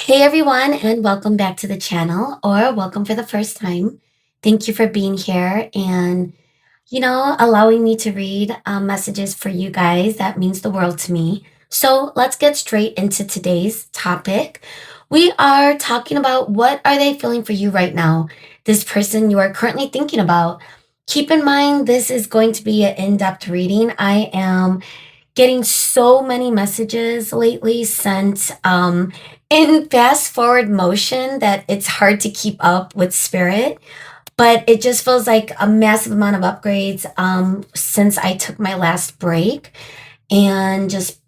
Hey everyone, and welcome back to the channel, or welcome for the first time. Thank you for being here and, allowing me to read messages for you guys. That means the world to me. So let's get straight into today's topic. We are talking about what are they feeling for you right now? This person you are currently thinking about. Keep in mind, this is going to be an in-depth reading. I am getting so many messages lately sent in fast forward motion that it's hard to keep up with spirit, but it just feels like a massive amount of upgrades since I took my last break, and just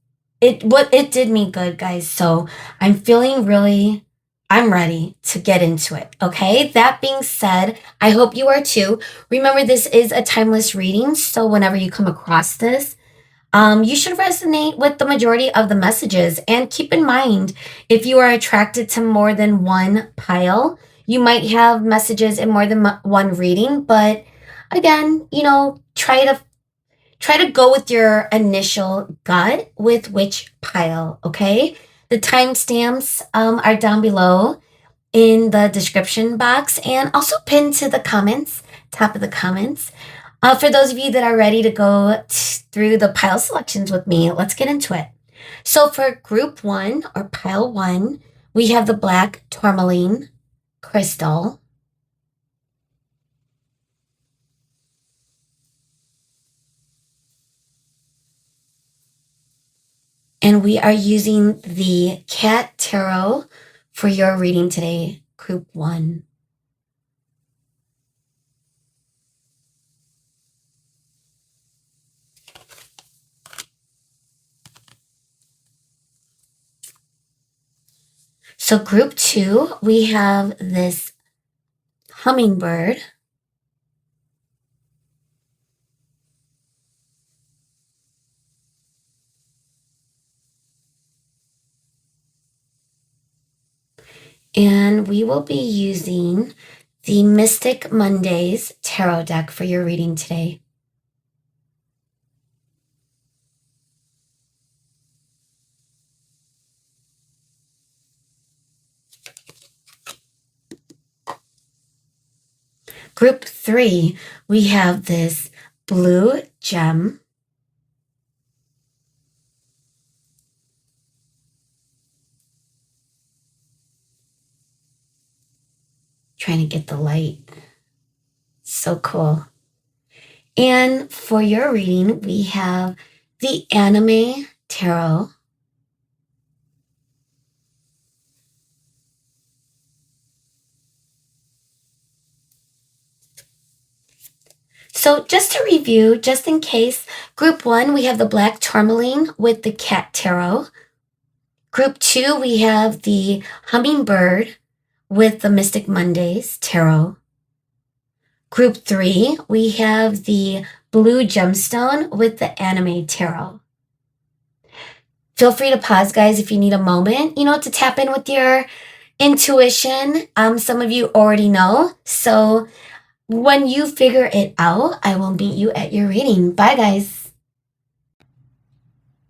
it did me good, guys. So I'm feeling really, I'm ready to get into it. Okay, that being said, I hope you are too. Remember, this is a timeless reading, so whenever you come across this, you should resonate with the majority of the messages. And keep in mind, if you are attracted to more than one pile, you might have messages in more than one reading. But again, try to go with your initial gut with which pile. Okay, the timestamps are down below in the description box and also pinned to the comments, top of the comments. For those of you that are ready to go through the pile selections with me, let's get into it. So for group one or pile one, we have the black tourmaline crystal. And we are using the cat tarot for your reading today, group one. So group two, we have this hummingbird. And we will be using the Mystic Mondays tarot deck for your reading today. Group three, we have this blue gem. Trying to get the light. So cool. And for your reading, we have the anime tarot. So just to review, just in case, group one, we have the black tourmaline with the cat tarot. Group two, we have the hummingbird with the Mystic Mondays tarot. Group three, we have the blue gemstone with the anime tarot. Feel free to pause, guys, if you need a moment, to tap in with your intuition. Some of you already know. So when you figure it out, I will meet you at your reading. Bye, guys.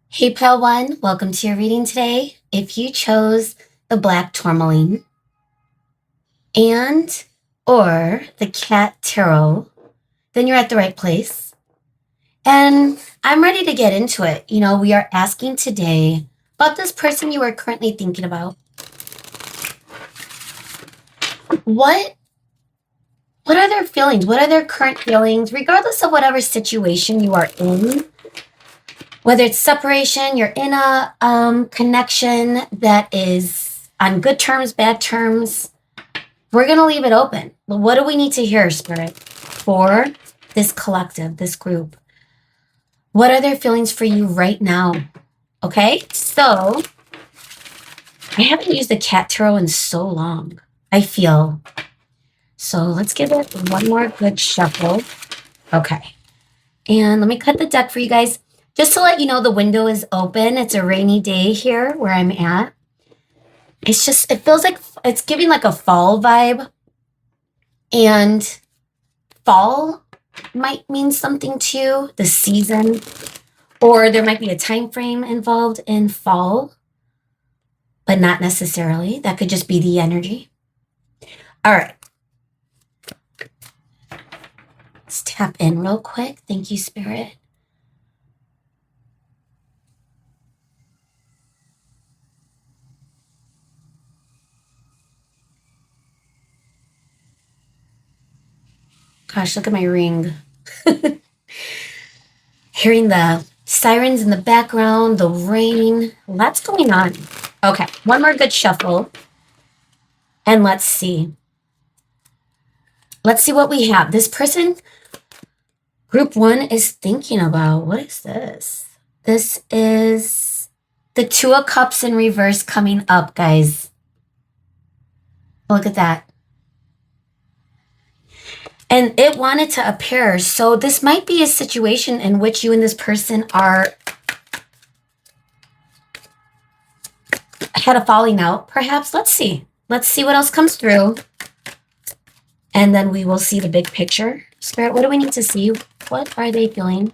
Hey, Pile One, welcome to your reading today. If you chose the black tourmaline and or the cat tarot, then you're at the right place. And I'm ready to get into it. We are asking today about this person you are currently thinking about. What are their feelings? What are their current feelings, regardless of whatever situation you are in? Whether it's separation, you're in a connection that is on good terms, bad terms, we're going to leave it open. What do we need to hear, Spirit, for this collective, this group? What are their feelings for you right now? Okay, so I haven't used the cat tarot in so long, I feel. So let's give it one more good shuffle. Okay, and let me cut the deck for you guys. Just to let you know, the window is open. It's a rainy day here where I'm at. It feels like it's giving like a fall vibe. And fall might mean something to you, the season, or there might be a time frame involved in fall. but not necessarily. That could just be the energy. All right. Let's tap in real quick. Thank you, Spirit. Gosh, look at my ring. Hearing the sirens in the background, the rain. Lots going on. Okay, one more good shuffle. And let's see. Let's see what we have. This person, group 1, is thinking about, what is this? This is the 2 of Cups in reverse coming up, guys. Look at that. And it wanted to appear. So this might be a situation in which you and this person had a falling out, perhaps. Let's see. Let's see what else comes through. And then we will see the big picture. Spirit, what do we need to see? What are they feeling?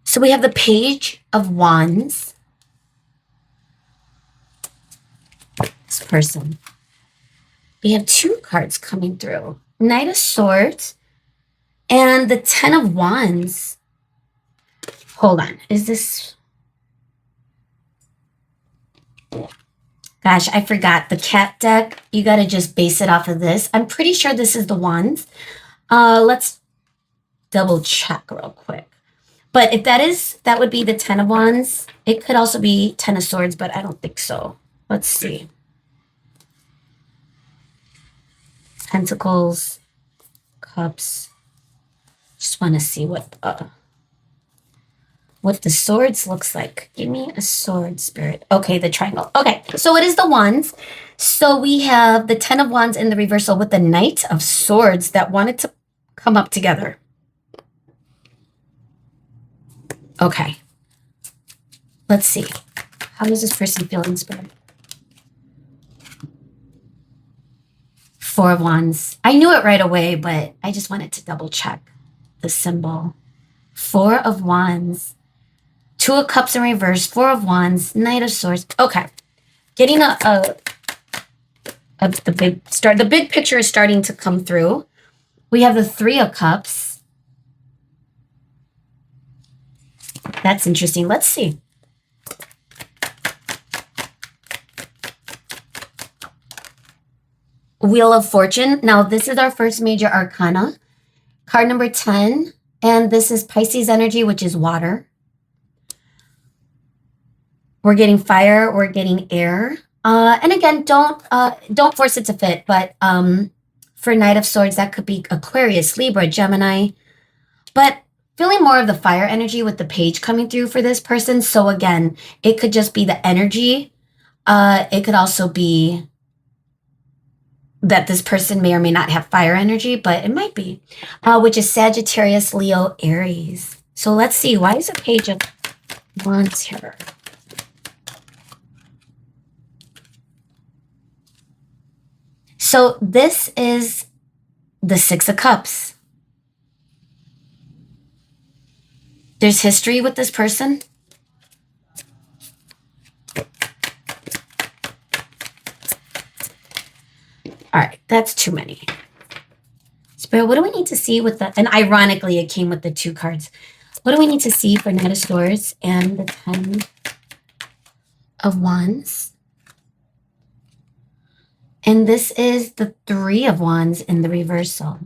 So we have the Page of Wands. This person. We have 2 cards coming through. Knight of Swords and the 10 of Wands. Hold on. Is this... Gosh, I forgot. The cat deck, you got to just base it off of this. I'm pretty sure this is the Wands. Let's double check real quick. But if that would be the 10 of Wands. It could also be 10 of Swords, but I don't think so. Let's see. Pentacles, Cups. Just want to see what the Swords looks like. Give me a sword, Spirit. Okay, the triangle. Okay, so it is the Wands. So we have the 10 of Wands in the reversal with the Knight of Swords that wanted to come up together. Okay. Let's see. How is this person feeling, Spirit? 4 of Wands. I knew it right away, but I just wanted to double check the symbol. 4 of Wands. 2 of Cups in reverse. 4 of Wands. Knight of Swords. Okay. Getting the big picture is starting to come through. We have the 3 of Cups. That's interesting. Let's see. Wheel of Fortune. Now, this is our first major arcana. Card number 10. And this is Pisces energy, which is water. We're getting fire. We're getting air. And again, don't force it to fit. But for Knight of Swords, that could be Aquarius, Libra, Gemini. But feeling more of the fire energy with the page coming through for this person. So again, it could just be the energy. It could also be that this person may or may not have fire energy, but it might be, which is Sagittarius, Leo, Aries. So let's see. Why is a Page of Wands here? So this is the 6 of Cups. There's history with this person. All right, that's too many. Spirit, what do we need to see with the... And ironically, it came with the 2 cards. What do we need to see for Knight of Swords and the 10 of Wands? And this is the 3 of Wands in the reversal.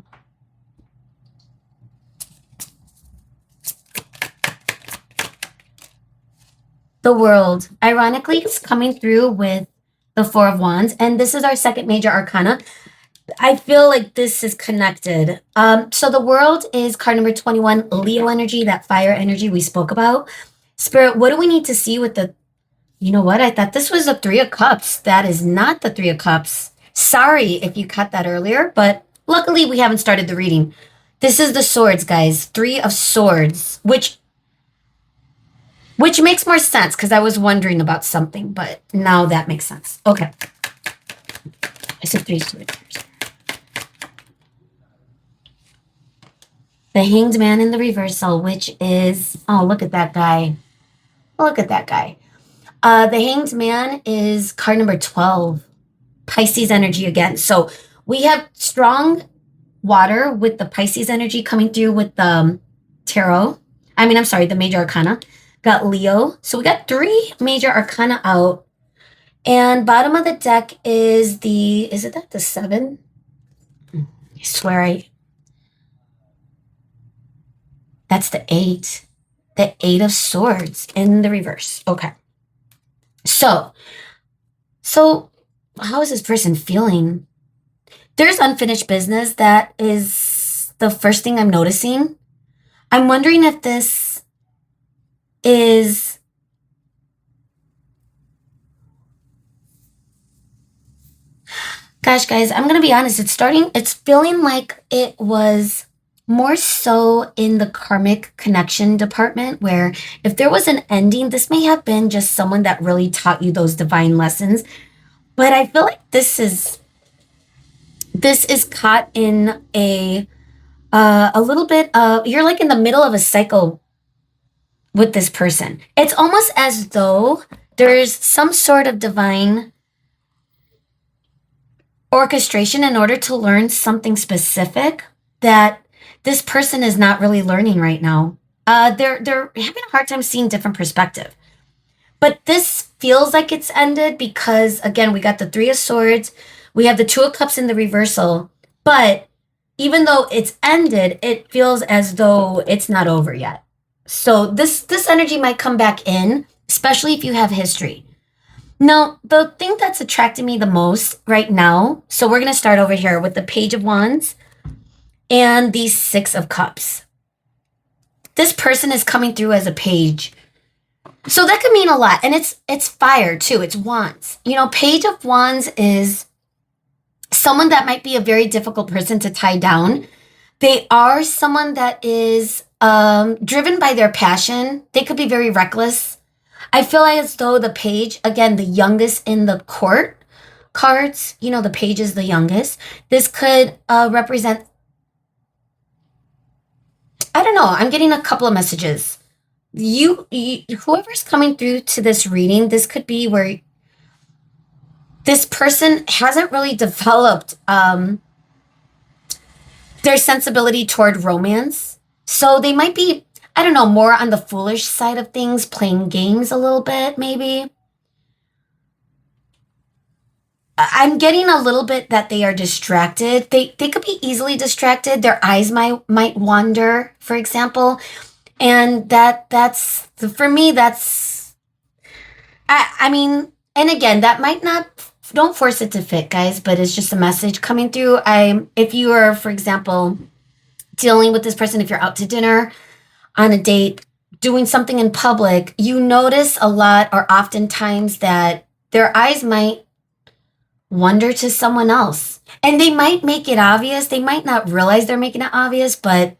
The World, ironically, is coming through with the 4 of Wands. And this is our second major arcana. I feel like this is connected. So the World is card number 21, Leo energy, that fire energy we spoke about. Spirit, what do we need to see with the... You know what? I thought this was the 3 of Cups. That is not the 3 of Cups. Sorry if you cut that earlier, but luckily we haven't started the reading. This is the Swords, guys. 3 of Swords, which makes more sense because I was wondering about something, but now that makes sense. Okay. I said 3 Swords. The Hanged Man in the reversal, which is... Oh, look at that guy. Look at that guy. The Hanged Man is card number 12, Pisces energy again. So we have strong water with the Pisces energy coming through with the tarot. I'm sorry, the major arcana. Got Leo. So we got 3 major arcana out. And bottom of the deck is is it that the 7? I swear that's the 8. The 8 of Swords in the reverse. Okay. So how is this person feeling? There's unfinished business. That is the first thing I'm noticing. I'm wondering if this is gosh, guys, I'm going to be honest. It's feeling like it was more so in the karmic connection department, where if there was an ending, this may have been just someone that really taught you those divine lessons. But I feel like this is caught in a little bit of, you're like in the middle of a cycle with this person. It's almost as though there's some sort of divine orchestration in order to learn something specific that this person is not really learning right now. They're having a hard time seeing different perspective. But this feels like it's ended because, again, we got the 3 of Swords. We have the 2 of Cups in the reversal. But even though it's ended, it feels as though it's not over yet. So this energy might come back in, especially if you have history. Now, the thing that's attracting me the most right now, so we're going to start over here with the Page of Wands and the 6 of Cups. This person is coming through as a page. So that could mean a lot. And it's fire too. It's wands. Page of Wands is someone that might be a very difficult person to tie down. They are someone that is driven by their passion. They could be very reckless. I feel as though the page, again, the youngest in the court cards, the page is the youngest. This could represent, I don't know, I'm getting a couple of messages. Whoever's coming through to this reading, this could be where this person hasn't really developed their sensibility toward romance. So they might be, I don't know, more on the foolish side of things, playing games a little bit, maybe. I'm getting a little bit that they are distracted. They could be easily distracted. Their eyes might wander, for example. And that's for me, that's, I mean, and again, that might not, don't force it to fit, guys, but it's just a message coming through. If you are, for example, dealing with this person, if you're out to dinner, on a date, doing something in public, you notice a lot or oftentimes that their eyes might wander to someone else. And they might make it obvious. They might not realize they're making it obvious, but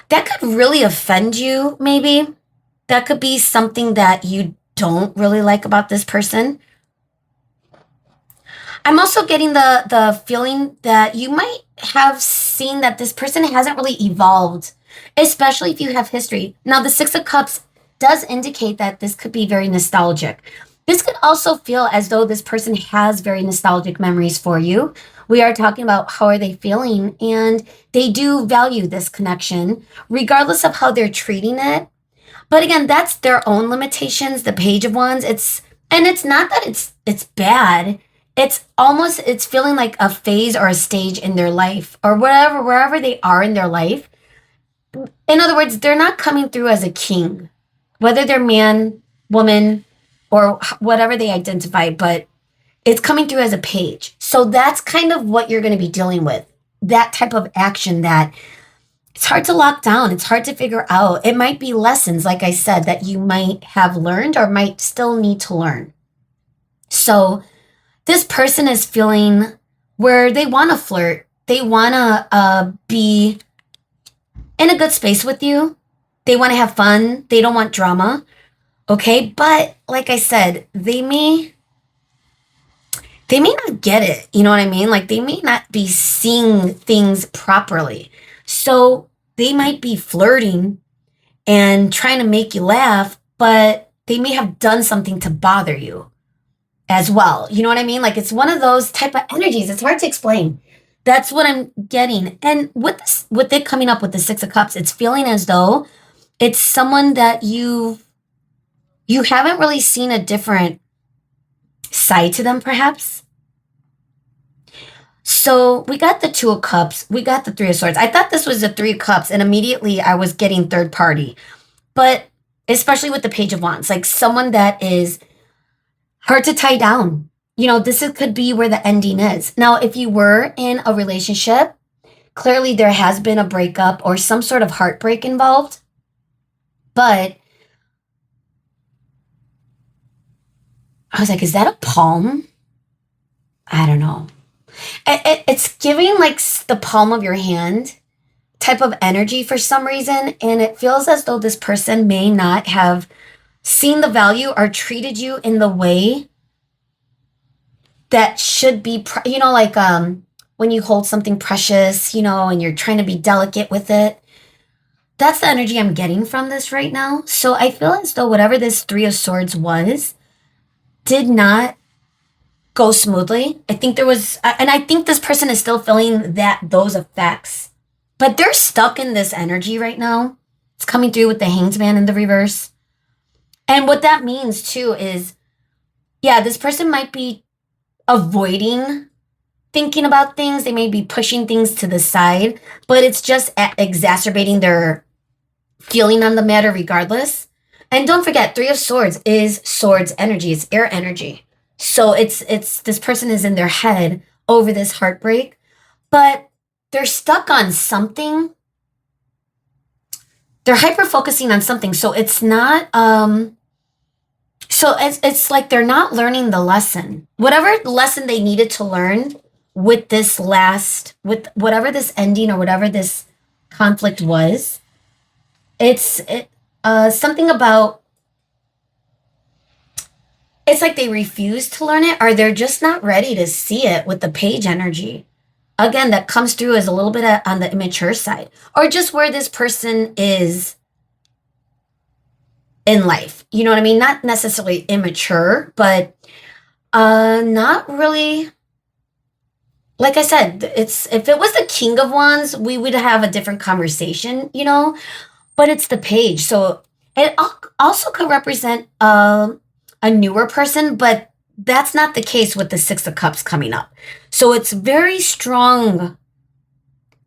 that could really offend you, maybe. That could be something that you don't really like about this person. I'm also getting the feeling that you might have seen that this person hasn't really evolved, especially if you have history. Now, the 6 of Cups does indicate that this could be very nostalgic. This could also feel as though this person has very nostalgic memories for you. We are talking about how are they feeling, and they do value this connection, regardless of how they're treating it. But again, that's their own limitations. The Page of Wands, it's not that it's bad. It's feeling like a phase or a stage in their life, or wherever they are in their life. In other words, they're not coming through as a king, whether they're man, woman, or whatever they identify, but it's coming through as a page. So that's kind of what you're going to be dealing with. That type of action that it's hard to lock down. It's hard to figure out. It might be lessons, like I said, that you might have learned or might still need to learn. So this person is feeling where they want to flirt. They want to be in a good space with you. They want to have fun. They don't want drama. Okay, but like I said, they may not get it. You know what I mean? Like they may not be seeing things properly. So they might be flirting and trying to make you laugh, but they may have done something to bother you as well. You know what I mean? Like it's one of those type of energies. It's hard to explain. That's what I'm getting. And with this, with it coming up with the Six of Cups, it's feeling as though it's someone that you haven't really seen a different side to them, perhaps. So we got the Two of Cups, we got the Three of Swords. I thought this was the Three of Cups, and immediately I was getting third party. But especially with the Page of Wands, like someone that is hard to tie down. You know, could be where the ending is. Now, if you were in a relationship, clearly there has been a breakup or some sort of heartbreak involved. But I was like, is that a palm? I don't know. It's giving like the palm of your hand type of energy for some reason. And it feels as though this person may not have seen the value or treated you in the way that should be, like when you hold something precious, and you're trying to be delicate with it. That's the energy I'm getting from this right now. So I feel as though whatever this Three of Swords was did not go smoothly. I think there was, and I think this person is still feeling those effects, but they're stuck in this energy right now. It's coming through with the Hanged Man in the reverse. And what that means too is, yeah, this person might be avoiding thinking about things. They may be pushing things to the side, but it's just exacerbating their feeling on the matter regardless. And don't forget, Three of Swords is swords energy. It's air energy. So it's this person is in their head over this heartbreak, but they're stuck on something. They're hyper focusing on something. So it's not so it's like they're not learning the lesson. Whatever lesson they needed to learn with with whatever this ending or whatever this conflict was, it's something about, it's like they refuse to learn it, or they're just not ready to see it with the Page energy. Again, that comes through as a little bit on the immature side, or just where this person is in life. You know what I mean? Not necessarily immature, but not really. Like I said, if it was the King of Wands, we would have a different conversation, but it's the Page. So it also could represent a newer person, but that's not the case with the Six of Cups coming up. So it's very strong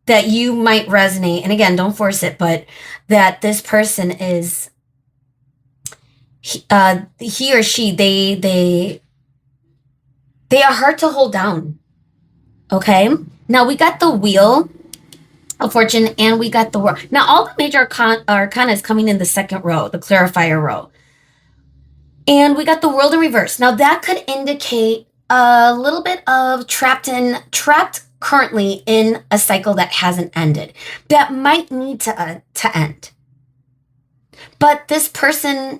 that you might resonate. And again, don't force it, but that this person is, he or she, they are hard to hold down. Okay. Now we got the Wheel of Fortune and we got the World. Now all the major arcana is coming in the second row, the clarifier row. And we got the World in reverse. Now that could indicate a little bit of trapped currently in a cycle that hasn't ended, that might need to end. But this person,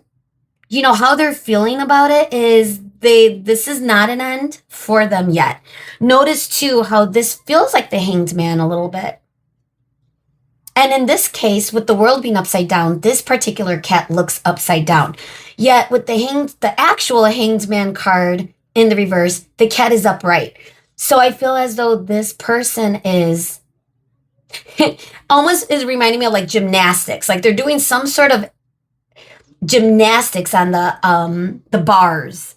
how they're feeling about it is this is not an end for them yet. Notice too how this feels like the Hanged Man a little bit. And in this case, with the world being upside down, this particular cat looks upside down. Yet with the actual Hanged Man card in the reverse, the cat is upright. So I feel as though this person is almost is reminding me of like gymnastics. Like they're doing some sort of gymnastics on the bars,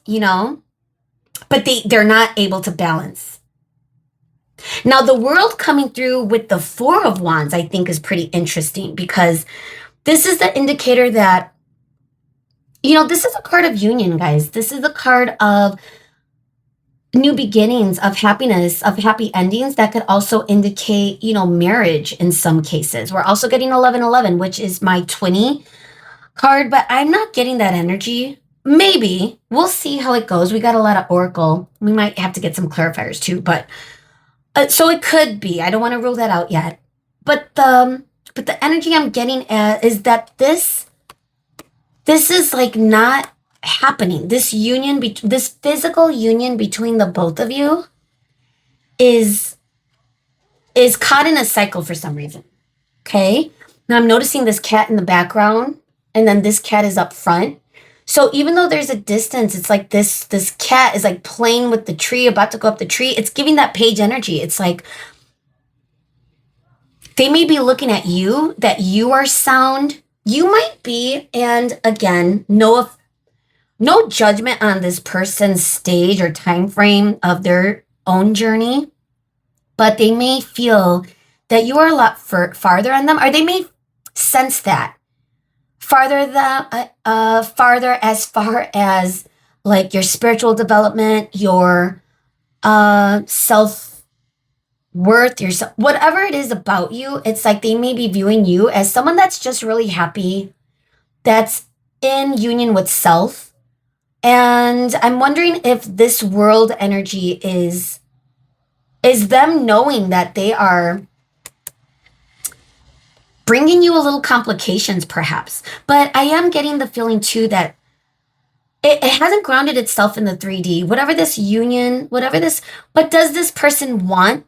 but they're not able to balance. Now, the World coming through with the Four of Wands, I think, is pretty interesting because this is the indicator that, this is a card of union, guys. This is a card of new beginnings, of happiness, of happy endings that could also indicate, marriage in some cases. We're also getting 1111, which is my 20 card, but I'm not getting that energy. Maybe. We'll see how it goes. We got a lot of Oracle. We might have to get some clarifiers too, but so it could be. I don't want to rule that out yet. But the energy I'm getting is that this is like not happening. This union, this physical union between the both of you is caught in a cycle for some reason. Okay? Now I'm noticing this cat in the background, and then this cat is up front. So even though there's a distance, it's like this cat is like playing with the tree, about to go up the tree. It's giving that page energy. It's like they may be looking at you, that you are sound. You might be, and again, no judgment on this person's stage or time frame of their own journey, but they may feel that you are a lot farther on them, or they may sense that farther as far as like your spiritual development, your self worth, your whatever it is about you. It's like they may be viewing you as someone that's just really happy, that's in union with self. And I'm wondering if this world energy is them knowing that they are bringing you a little complications, perhaps. But I am getting the feeling too that it hasn't grounded itself in the 3D. Whatever this union, but does this person want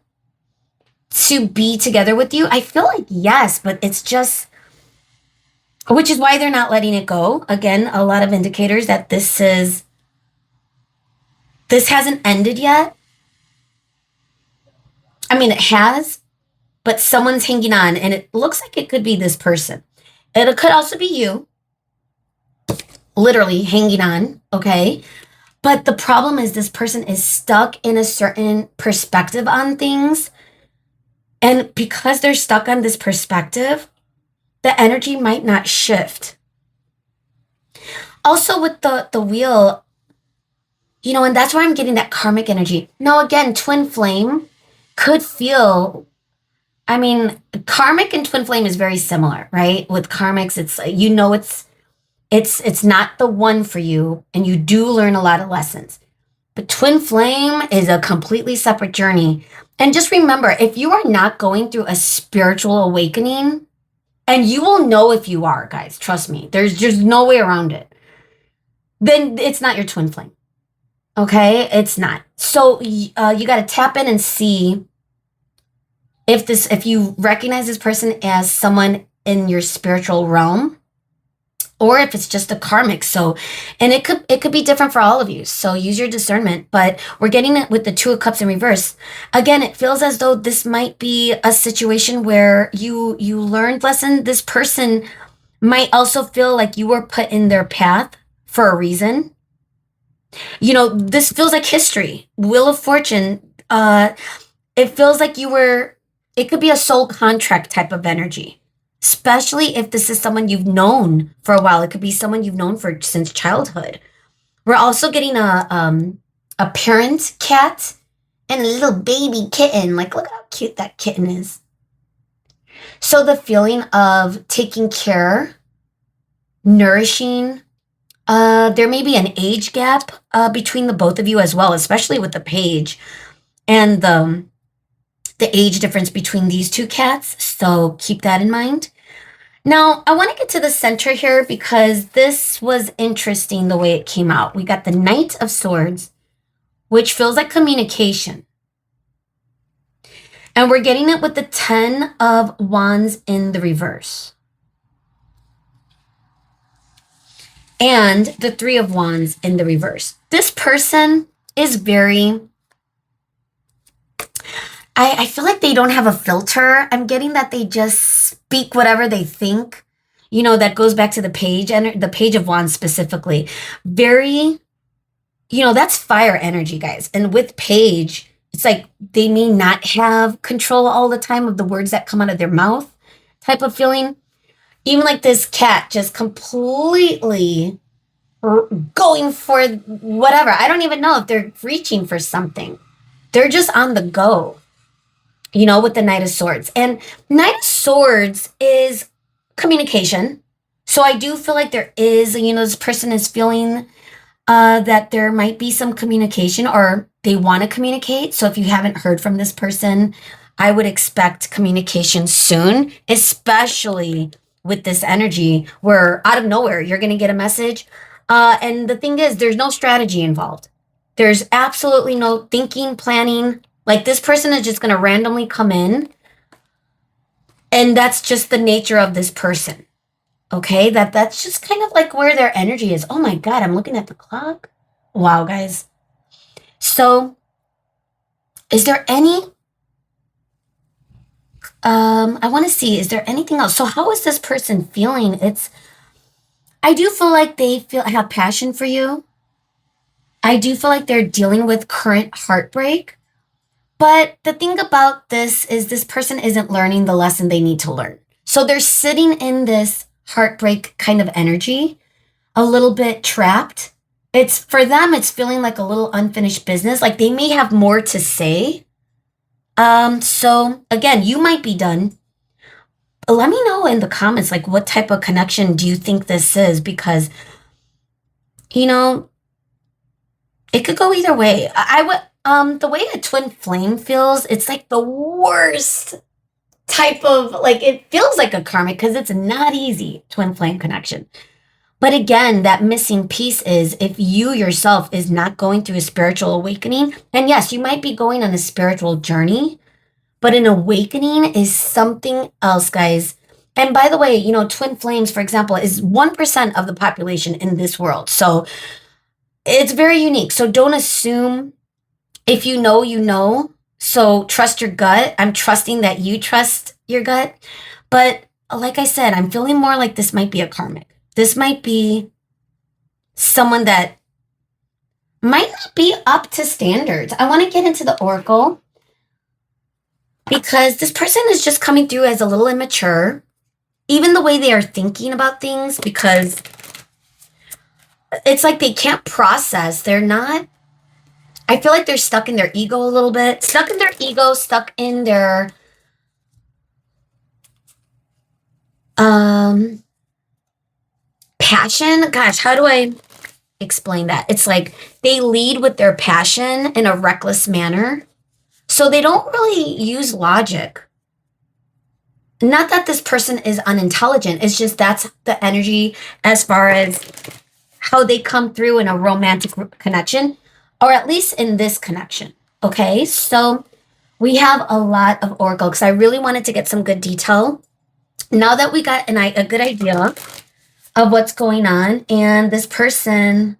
to be together with you? I feel like yes, but it's just, which is why they're not letting it go. Again, a lot of indicators that this hasn't ended yet. I mean, it has, but someone's hanging on, and it looks like it could be this person. It could also be you, literally hanging on, okay? But the problem is this person is stuck in a certain perspective on things. And because they're stuck on this perspective, the energy might not shift. Also with the wheel, and that's why I'm getting that karmic energy. Now, again, twin flame could feel, I mean, karmic and twin flame is very similar, right? With karmics, it's, it's not the one for you, and you do learn a lot of lessons. But twin flame is a completely separate journey. And just remember, if you are not going through a spiritual awakening, and you will know if you are, guys, trust me, there's just no way around it, then it's not your twin flame. Okay? It's not. So you got to tap in and see if you recognize this person as someone in your spiritual realm, or if it's just a karmic. So, and it could be different for all of you. So use your discernment, but we're getting it with the 2 of Cups in reverse. Again, it feels as though this might be a situation where you learned lesson. This person might also feel like you were put in their path for a reason. This feels like history. Wheel of Fortune. It feels like it could be a soul contract type of energy. Especially if this is someone you've known for a while. It could be someone you've known since childhood. We're also getting a parent cat and a little baby kitten. Like, look how cute that kitten is. So the feeling of taking care, nourishing, there may be an age gap between the both of you as well, especially with the page and the age difference between these 2 cats. So keep that in mind. Now, I want to get to the center here because this was interesting the way it came out. We got the Knight of Swords, which feels like communication. And we're getting it with the 10 of Wands in the reverse. And the 3 of Wands in the reverse. This person is very... I feel like they don't have a filter. I'm getting that they just speak whatever they think. That goes back to the page and the Page of Wands specifically. Very, that's fire energy, guys. And with page, it's like they may not have control all the time of the words that come out of their mouth type of feeling. Even like this cat just completely going for whatever. I don't even know if they're reaching for something. They're just on the go. With the Knight of Swords. And Knight of Swords is communication. So I do feel like there is, this person is feeling that there might be some communication, or they want to communicate. So if you haven't heard from this person, I would expect communication soon, especially with this energy where out of nowhere, you're going to get a message. And the thing is, there's no strategy involved. There's absolutely no thinking, planning. Like, this person is just going to randomly come in. And that's just the nature of this person. Okay, that's just kind of like where their energy is. Oh my God, I'm looking at the clock. Wow, guys. So, is there any I want to see, is there anything else? So how is this person feeling? I do feel like they have passion for you. I do feel like they're dealing with current heartbreak. But the thing about this is this person isn't learning the lesson they need to learn. So they're sitting in this heartbreak kind of energy, a little bit trapped. It's for them, it's feeling like a little unfinished business. Like they may have more to say. So again, you might be done. Let me know in the comments, like what type of connection do you think this is? Because, you know, it could go either way. I would, the way a twin flame feels, it's like the worst type of, like, it feels like a karmic because it's not easy, twin flame connection. But again, that missing piece is if you yourself is not going through a spiritual awakening, and yes, you might be going on a spiritual journey, but an awakening is something else, guys. And by the way, twin flames, for example, is 1% of the population in this world. So it's very unique. So don't assume if you know, you know. So trust your gut. I'm trusting that you trust your gut. But like I said, I'm feeling more like this might be a karmic. This might be someone that might not be up to standards. I want to get into the oracle because this person is just coming through as a little immature, even the way they are thinking about things, because it's like they can't process. They're not, I feel like they're stuck in their ego a little bit, stuck in their ego, stuck in their, passion. Gosh, how do I explain that? It's like they lead with their passion in a reckless manner. So they don't really use logic. Not that this person is unintelligent. It's just that's the energy as far as how they come through in a romantic connection, or at least in this connection. Okay, so we have a lot of oracle because I really wanted to get some good detail. Now that we got a good idea of what's going on, and this person,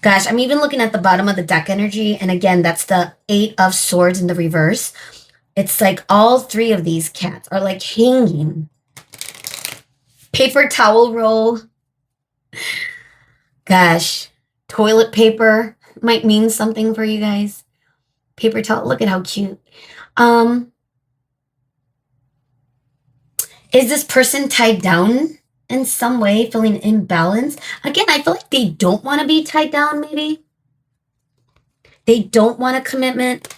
gosh, I'm even looking at the bottom of the deck energy, and again, that's the 8 of Swords in the reverse. It's like all 3 of these cats are like hanging. Paper towel roll. Gosh, toilet paper might mean something for you guys. Paper towel, look at how cute. Is this person tied down in some way, feeling imbalanced? Again, I feel like they don't want to be tied down, maybe. They don't want a commitment.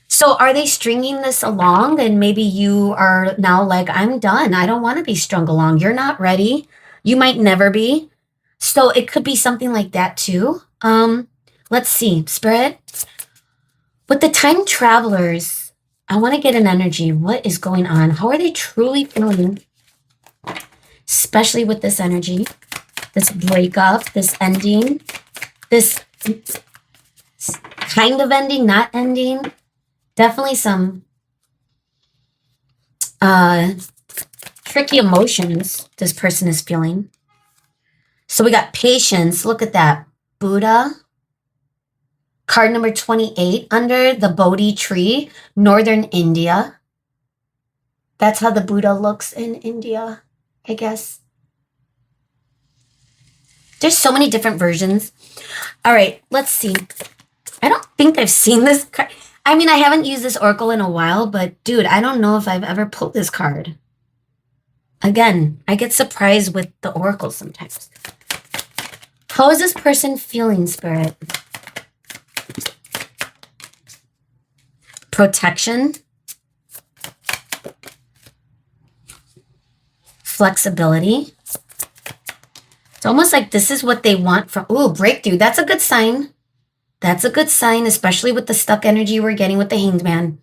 So are they stringing this along? And maybe you are now like, I'm done. I don't want to be strung along. You're not ready. You might never be. So it could be something like that too. Let's see, Spirit. With the time travelers, I want to get an energy. What is going on? How are they truly feeling? Especially with this energy, this breakup, this ending, this kind of ending, not ending. Definitely some tricky emotions this person is feeling. So we got patience. Look at that. Buddha. Card number 28, under the Bodhi tree, northern India. That's how the Buddha looks in India, I guess. There's so many different versions. All right, let's see. I don't think I've seen this card. I mean, I haven't used this oracle in a while, but dude, I don't know if I've ever pulled this card. Again, I get surprised with the oracle sometimes. How is this person feeling, Spirit? Protection, flexibility. It's almost like this is what they want from, ooh, breakthrough. That's a good sign. That's a good sign, especially with the stuck energy we're getting with the Hanged Man.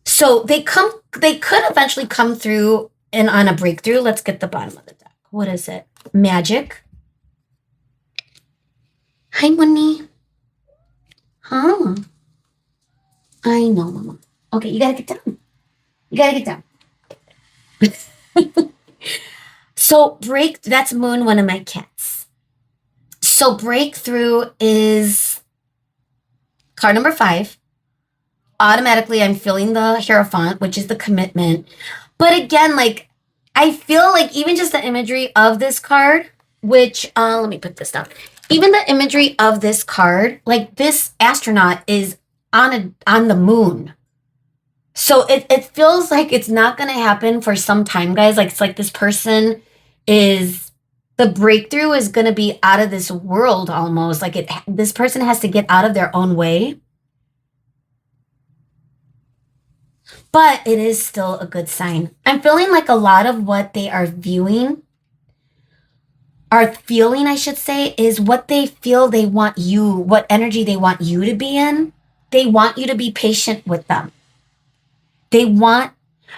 So they could eventually come through and on a breakthrough. Let's get the bottom of the deck. What is it? Magic. Hi, Moni. Huh. I know, Mama. Okay, you gotta get down. You gotta get down. So that's Moon, one of my cats. So breakthrough is card number 5. Automatically, I'm feeling the Hierophant, which is the commitment. But again, like, I feel like even just the imagery of this card, which, let me put this down. Even the imagery of this card, like this astronaut is on the moon. So it feels like it's not going to happen for some time, guys. Like, it's like this person is, the breakthrough is going to be out of this world almost. Like this person has to get out of their own way. But it is still a good sign. I'm feeling like a lot of what they are feeling, I should say, is what they feel they want you, what energy they want you to be in. They want you to be patient with them. They want,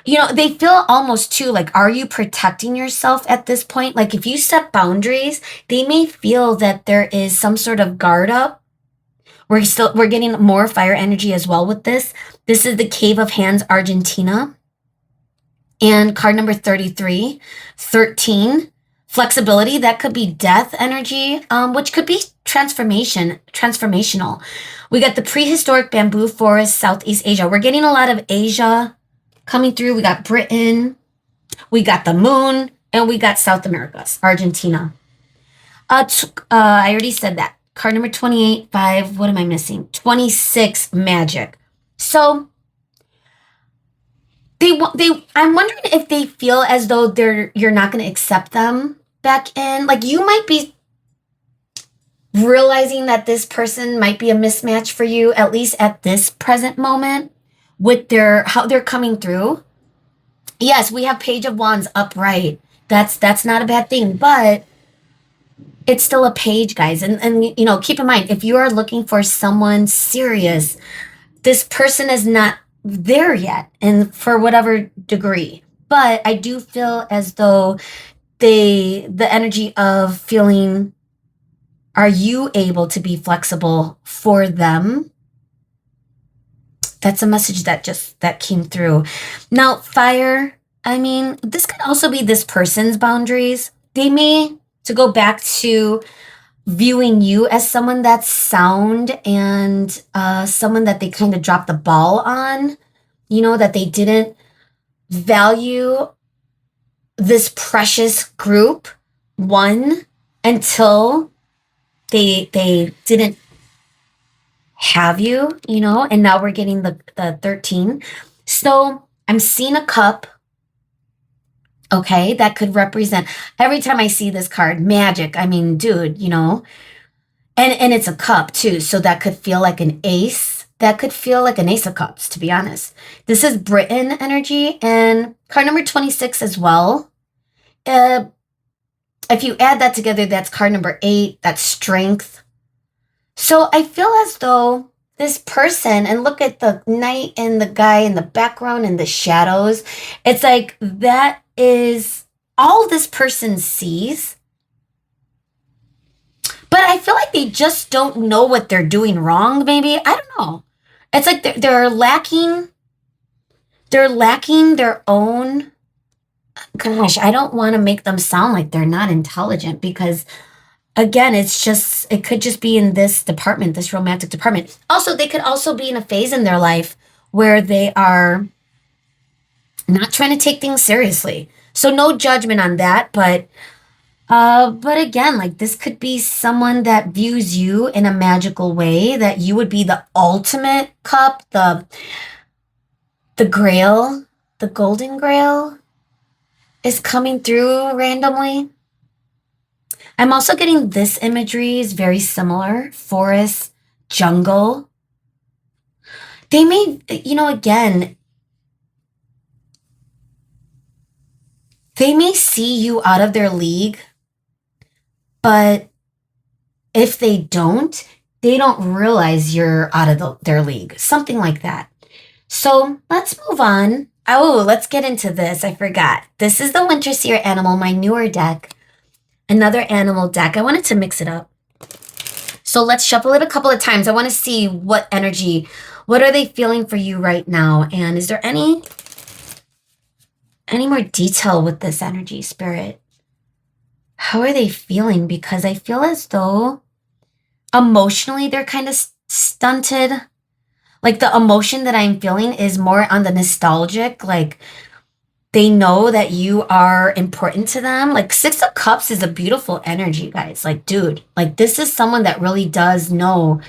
they feel almost too like, are you protecting yourself at this point? Like if you set boundaries, they may feel that there is some sort of guard up. We're getting more fire energy as well with this. This is the Cave of Hands, Argentina. And card number 33, 13, flexibility. That could be death energy, which could be transformational. We got the prehistoric bamboo forest, Southeast Asia. We're getting a lot of Asia coming through. We got Britain, we got the moon, and we got South America, Argentina. I already said that. Card number 28, 5. What am I missing? 26, magic. So I'm wondering if they feel as though you're not going to accept them back in. Like you might be realizing that this person might be a mismatch for you, at least at this present moment, with how they're coming through. Yes, we have Page of Wands upright. That's not a bad thing, but it's still a page, guys. And keep in mind, if you are looking for someone serious, this person is not there yet, and for whatever degree. But I do feel as though the energy of feeling, are you able to be flexible for them? That's a message that came through. Now, fire, I mean, this could also be this person's boundaries. They may, to go back to viewing you as someone that's sound and someone that they kind of dropped the ball on, that they didn't value this precious group, one, until they didn't have you, and now we're getting the 13. So I'm seeing a cup. Okay, that could represent, every time I see this card, magic. I mean, dude, and it's a cup too. So that could feel like an ace. That could feel like an ace of cups, to be honest. This is Britain energy, and card number 26 as well. If you add that together, that's card number 8. That's strength. So I feel as though this person, and look at the knight and the guy in the background and the shadows. It's like that is all this person sees. But I feel like they just don't know what they're doing wrong, maybe. I don't know. It's like they're lacking their own. Gosh, I don't want to make them sound like they're not intelligent, because again, it could just be in this department, this romantic department. Also, they could also be in a phase in their life where they are not trying to take things seriously. So no judgment on that, but again, like this could be someone that views you in a magical way, that you would be the ultimate cup, the grail, the golden grail is coming through randomly. I'm also getting this imagery is very similar. Forest, jungle. They may, again, they may see you out of their league, but if they don't realize you're out of their league. Something like that. So let's move on. Oh, let's get into this. I forgot. This is the Winterseer animal, my newer deck. Another animal deck. I wanted to mix it up. So let's shuffle it a couple of times. I want to see what energy, what are they feeling for you right now? And is there any more detail with this energy, Spirit? How are they feeling? Because I feel as though emotionally they're kind of stunted. Like the emotion that I'm feeling is more on the nostalgic, like they know that you are important to them. Like Six of Cups is a beautiful energy, guys. Like, dude, like this is someone that really does know,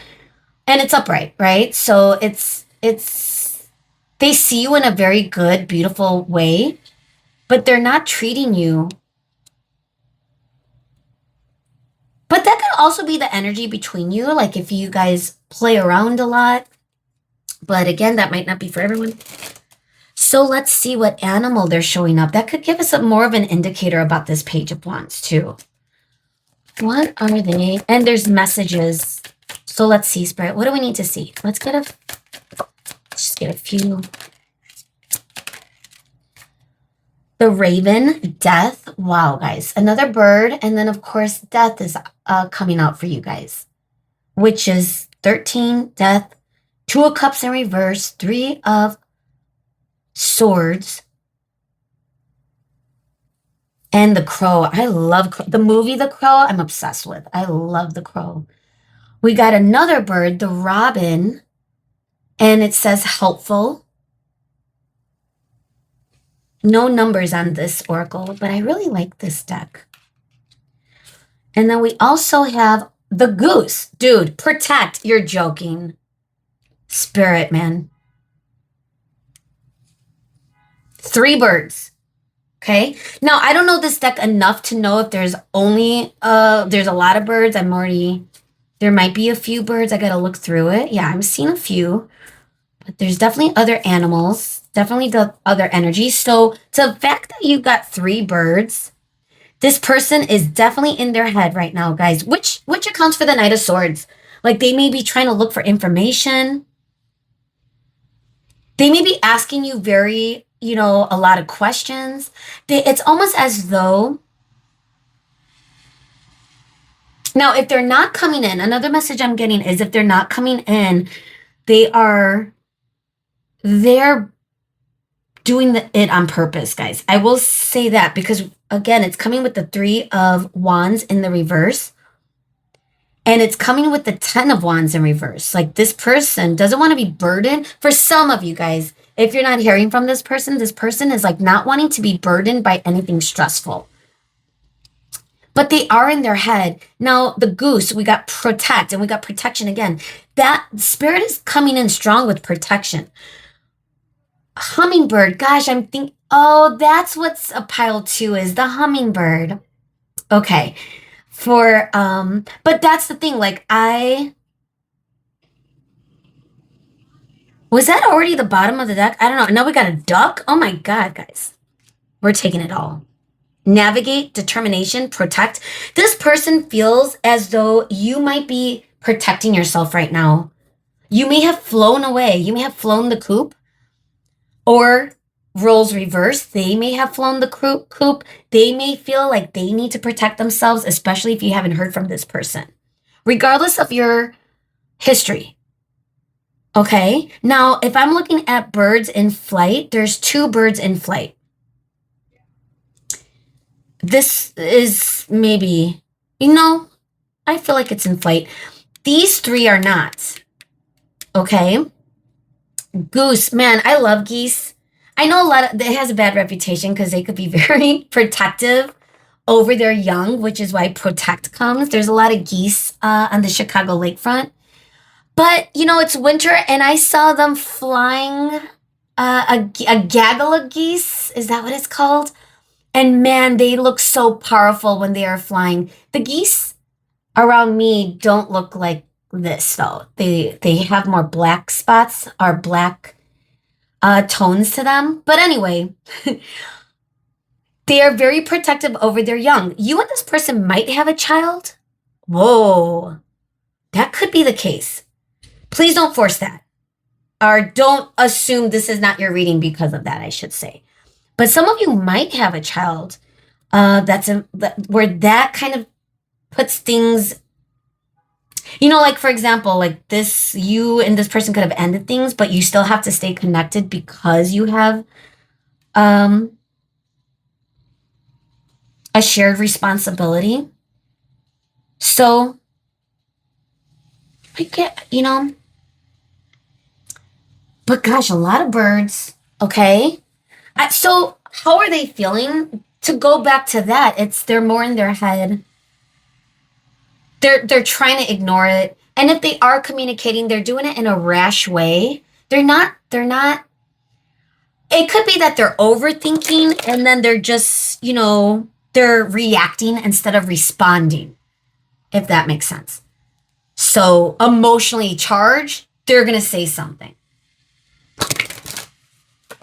and it's upright, right? So it's they see you in a very good, beautiful way, but they're not treating you. But that could also be the energy between you, like if you guys play around a lot. But again, that might not be for everyone. So let's see what animal they're showing up. That could give us more of an indicator about this Page of Wands too. What are they? And there's messages. So let's see, Spirit. What do we need to see? Let's just get a few. The Raven, Death. Wow, guys. Another bird. And then, of course, Death is coming out for you guys, which is 13, Death, 2 of Cups in reverse, 3 of Swords, and the Crow. I love the movie The Crow. I'm obsessed with. I love The Crow. We got another bird, the Robin, and it says helpful. No numbers on this oracle, but I really like this deck. And then we also have the Goose. Dude, protect. You're joking. Spirit, man. 3 birds. Okay. Now, I don't know this deck enough to know if there's there's a lot of birds. There might be a few birds. I got to look through it. Yeah, I'm seeing a few, but there's definitely other animals, definitely the other energy. So the fact that you got 3 birds, this person is definitely in their head right now, guys, which accounts for the Knight of Swords. Like they may be trying to look for information. They may be asking you a lot of questions. It's almost as though, now, if they're not coming in, another message I'm getting is if they're not coming in, they're doing it on purpose, guys. I will say that because, again, it's coming with the 3 of Wands in the reverse. And it's coming with the 10 of Wands in reverse. Like this person doesn't want to be burdened. For some of you guys, if you're not hearing from this person is like not wanting to be burdened by anything stressful. But they are in their head. Now, the Goose, we got protect and we got protection again. That Spirit is coming in strong with protection. Hummingbird, gosh, I'm thinking, oh, that's what's a pile 2 is, the hummingbird. Okay. But that's the thing, like was that already the bottom of the deck? I don't know. Now we got a duck. Oh my God, guys. We're taking it all. Navigate, determination, protect. This person feels as though you might be protecting yourself right now. You may have flown away. You may have flown the coop, or roles reverse. They may have flown the coop. They may feel like they need to protect themselves, especially if you haven't heard from this person, regardless of your history. Okay. Now, if I'm looking at birds in flight, there's 2 birds in flight. This is maybe, I feel like it's in flight. These 3 are not. Okay. Goose, man, I love geese. I know it has a bad reputation because they could be very protective over their young, which is why protect comes. There's a lot of geese on the Chicago lakefront. But, it's winter and I saw them flying a gaggle of geese. Is that what it's called? And man, they look so powerful when they are flying. The geese around me don't look like this though. They have more black spots or black tones to them. But anyway, they are very protective over their young. You and this person might have a child. Whoa, that could be the case. Please don't force that. Or don't assume this is not your reading because of that, I should say. But some of you might have a child where that kind of puts things. Like for example, like this, you and this person could have ended things, but you still have to stay connected because you have um a shared responsibility. So I get, but gosh, a lot of birds. Okay. So how are they feeling? To go back to that, it's they're more in their head. They're trying to ignore it. And if they are communicating, they're doing it in a rash way. They're not it could be that they're overthinking and then they're just, they're reacting instead of responding, if that makes sense. So emotionally charged, they're going to say something.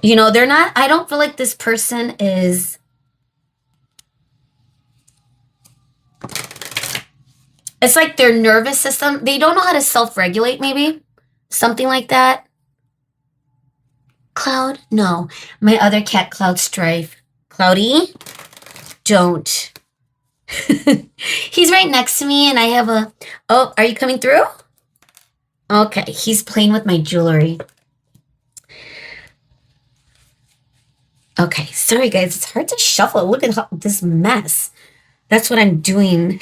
They're not, I don't feel like this person is, it's like their nervous system, they don't know how to self regulate, maybe something like that. Cloud? No. My other cat, Cloud Strife. Cloudy? Don't. He's right next to me, and I have a. Oh, are you coming through? Okay, he's playing with my jewelry. Okay, sorry guys, it's hard to shuffle. Look at this mess. That's what I'm doing.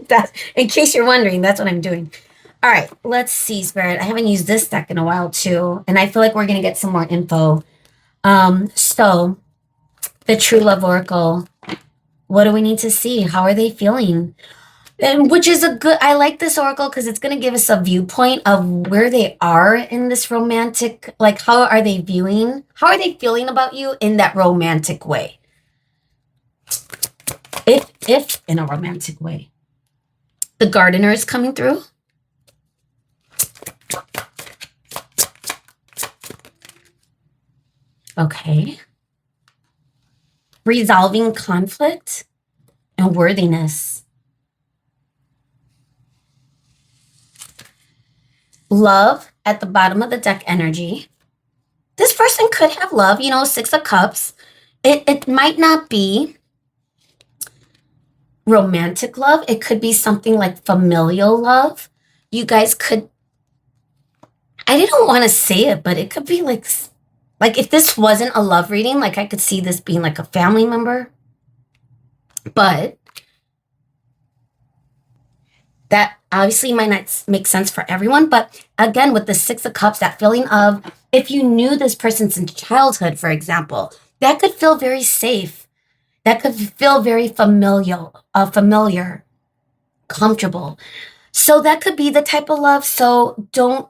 That's in case you're wondering, that's what I'm doing. All right, let's see, Spirit. I haven't used this deck in a while too, and I feel like we're gonna get some more info. So the True Love Oracle. What do we need to see? How are they feeling? And which is I like this oracle because it's going to give us a viewpoint of where they are in this romantic, like how are they feeling about you in that romantic way? If in a romantic way. The Gardener is coming through. Okay. Resolving conflict and worthiness. Love at the bottom of the deck energy. This person could have love, Six of Cups. It might not be romantic love. It could be something like familial love. You guys could, I didn't want to say it, but it could be like if this wasn't a love reading, like I could see this being like a family member. But that obviously might not make sense for everyone. But again, with the Six of Cups, that feeling of if you knew this person since childhood, for example, that could feel very safe. That could feel very familiar, comfortable. So that could be the type of love. So don't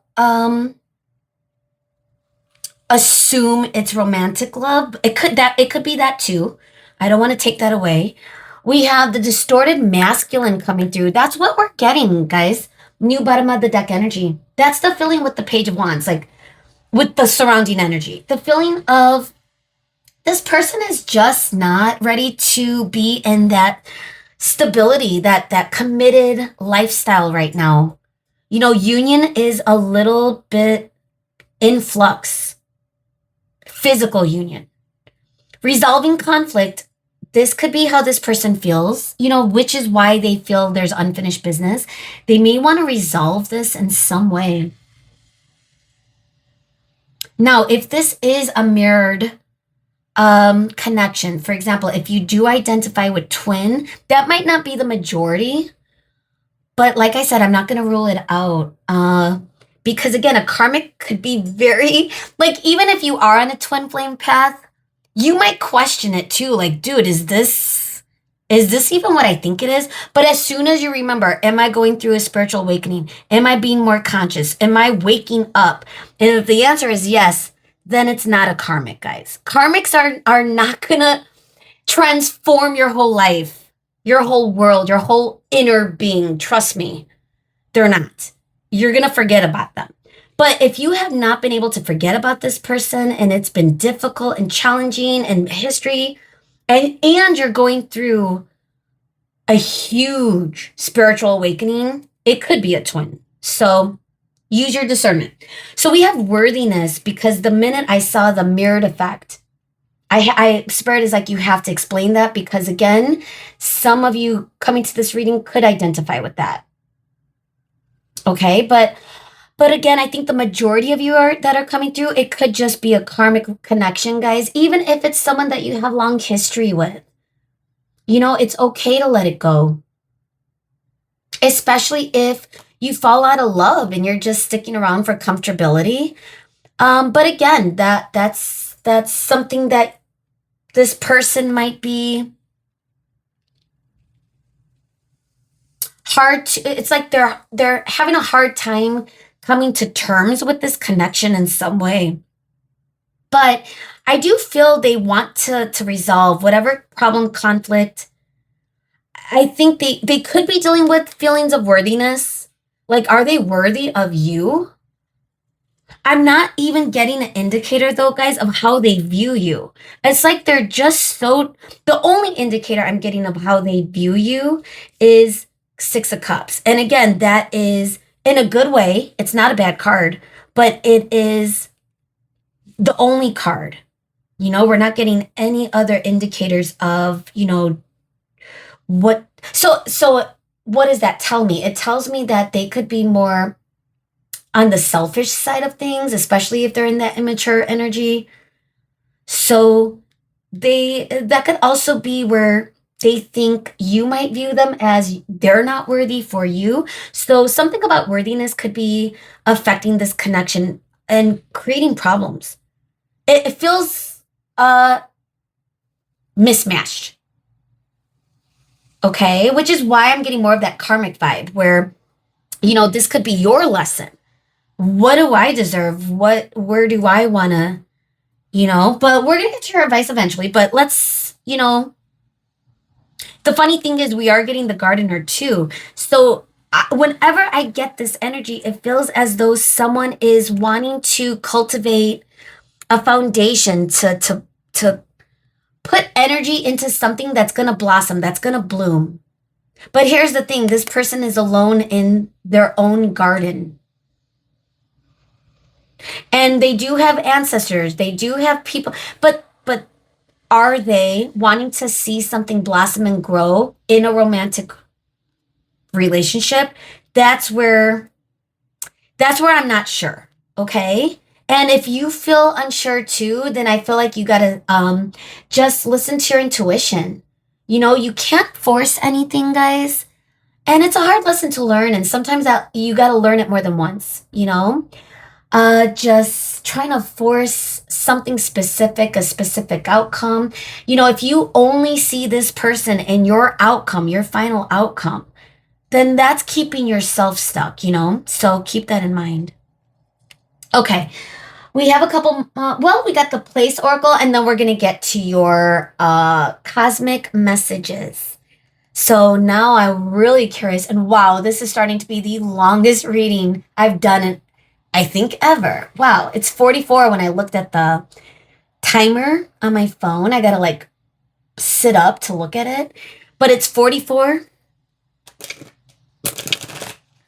assume it's romantic love. It could be that too. I don't want to take that away. We have the distorted masculine coming through. That's what we're getting, guys. New bottom of the deck energy. That's the feeling with the Page of Wands, like with the surrounding energy. The feeling of this person is just not ready to be in that stability, that committed lifestyle right now. Union is a little bit in flux. Physical union. Resolving conflict. This could be how this person feels, which is why they feel there's unfinished business. They may want to resolve this in some way. Now, if this is a mirrored connection, for example, if you do identify with twin, that might not be the majority. But like I said, I'm not going to rule it out. Because again, a karmic could be very, like, even if you are on a twin flame path, you might question it too. Like, dude, is this even what I think it is? But as soon as you remember, am I going through a spiritual awakening? Am I being more conscious? Am I waking up? And if the answer is yes, then it's not a karmic, guys. Karmics are not gonna transform your whole life, your whole world, your whole inner being. Trust me, they're not. You're gonna forget about them. But if you have not been able to forget about this person and it's been difficult and challenging and history, and you're going through a huge spiritual awakening, it could be a twin. So use your discernment. So we have worthiness because the minute I saw the mirrored effect, Spirit is like, you have to explain that because again, some of you coming to this reading could identify with that. Okay, but again, I think the majority of you are that are coming through, it could just be a karmic connection, guys. Even if it's someone that you have long history with, it's okay to let it go, especially if you fall out of love and you're just sticking around for comfortability. But again, that's something that this person might be hard to, it's like they're having a hard time coming to terms with this connection in some way. But I do feel they want to resolve whatever problem, conflict. I think they could be dealing with feelings of worthiness. Like, are they worthy of you? I'm not even getting an indicator though, guys, of how they view you. It's like they're just so, the only indicator I'm getting of how they view you is Six of Cups. And again, that is in a good way. It's not a bad card, but it is the only card. We're not getting any other indicators of, what. So what does that tell me? It tells me that they could be more on the selfish side of things, especially if they're in that immature energy. So that could also be where they think you might view them as they're not worthy for you. So something about worthiness could be affecting this connection and creating problems. It feels uh mismatched. Okay, which is why I'm getting more of that karmic vibe where this could be your lesson. What do I deserve? Where do I want to, but we're going to get to your advice eventually. But the funny thing is, we are getting the gardener too. So whenever I get this energy, it feels as though someone is wanting to cultivate a foundation to put energy into something that's going to blossom, that's going to bloom. But here's the thing, this person is alone in their own garden. And they do have ancestors, they do have people, but are they wanting to see something blossom and grow in a romantic relationship? That's where I'm not sure. Okay? And if you feel unsure too, then I feel like you got to just listen to your intuition. You can't force anything, guys. And it's a hard lesson to learn, and sometimes that you got to learn it more than once. Just trying to force something specific, a specific outcome. If you only see this person and your outcome, your final outcome, then that's keeping yourself stuck. So keep that in mind. Okay. We have a couple, we got the place oracle, and then we're going to get to your cosmic messages. So now I'm really curious, and wow, this is starting to be the longest reading I've done I think ever. Wow, it's 44 when I looked at the timer on my phone. I gotta like sit up to look at it. But it's 44.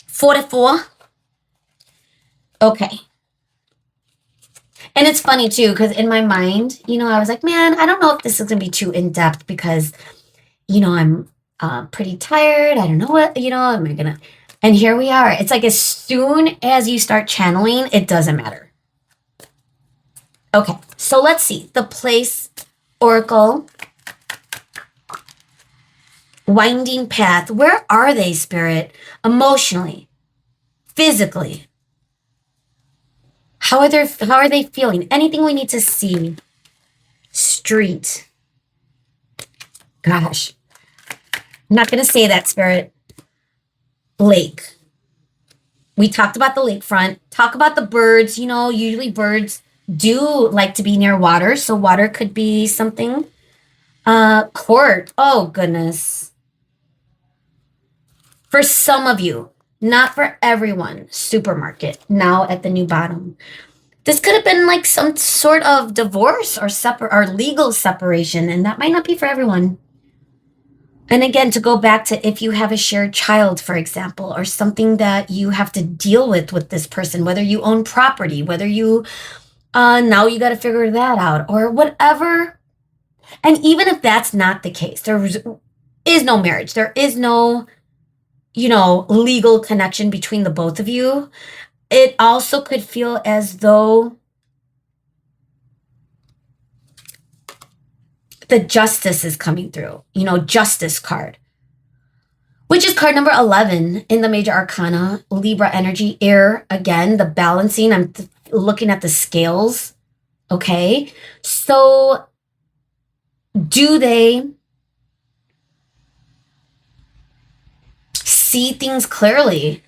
44. Okay. And it's funny too, because in my mind, I was like, man, I don't know if this is gonna be too in-depth because, I'm pretty tired. I don't know what, am I gonna and here we are. It's like as soon as you start channeling, it doesn't matter. Okay, so let's see. The place oracle. Winding path. Where are they, Spirit? Emotionally, physically. How are they feeling? Anything we need to see? Street. Gosh. I'm not going to say that, Spirit. Lake. We talked about the lakefront. Talk about the birds. Usually birds do like to be near water, so water could be something. Court. Oh, goodness. For some of you, not for everyone. Supermarket. Now at the new bottom. This could have been like some sort of divorce or legal separation, and that might not be for everyone. And again, to go back to if you have a shared child, for example, or something that you have to deal with this person, whether you own property, whether you, now you got to figure that out or whatever. And even if that's not the case, there is no marriage. There is no, legal connection between the both of you. It also could feel as though the justice is coming through, justice card, which is card number 11 in the major arcana, Libra energy, air, again, the balancing. I'm looking at the scales. Okay. So do they see things clearly?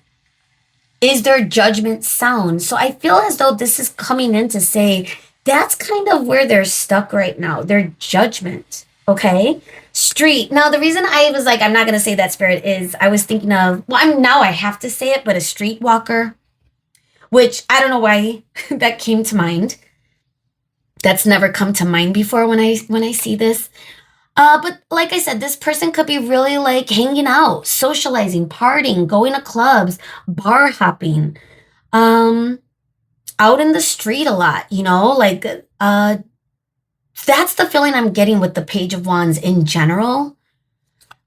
Is their judgment sound? So I feel as though this is coming in to say that's kind of where they're stuck right now, their judgment. Okay. Street. Now, the reason I was like, I'm not going to say that, Spirit, is I was thinking of, now I have to say it, but a streetwalker, which I don't know why that came to mind. That's never come to mind before when I see this. But like I said, this person could be really like hanging out, socializing, partying, going to clubs, bar hopping, out in the street a lot, like that's the feeling I'm getting with the Page of Wands in general.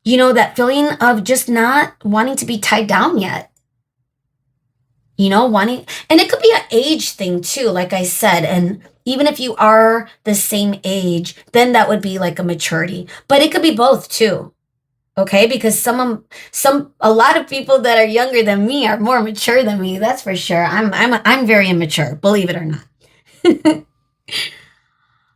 That feeling of just not wanting to be tied down yet. Wanting, and it could be an age thing too, like I said, and even if you are the same age, then that would be like a maturity. But it could be both too. Okay? Because a lot of people that are younger than me are more mature than me. That's for sure. I'm very immature, believe it or not.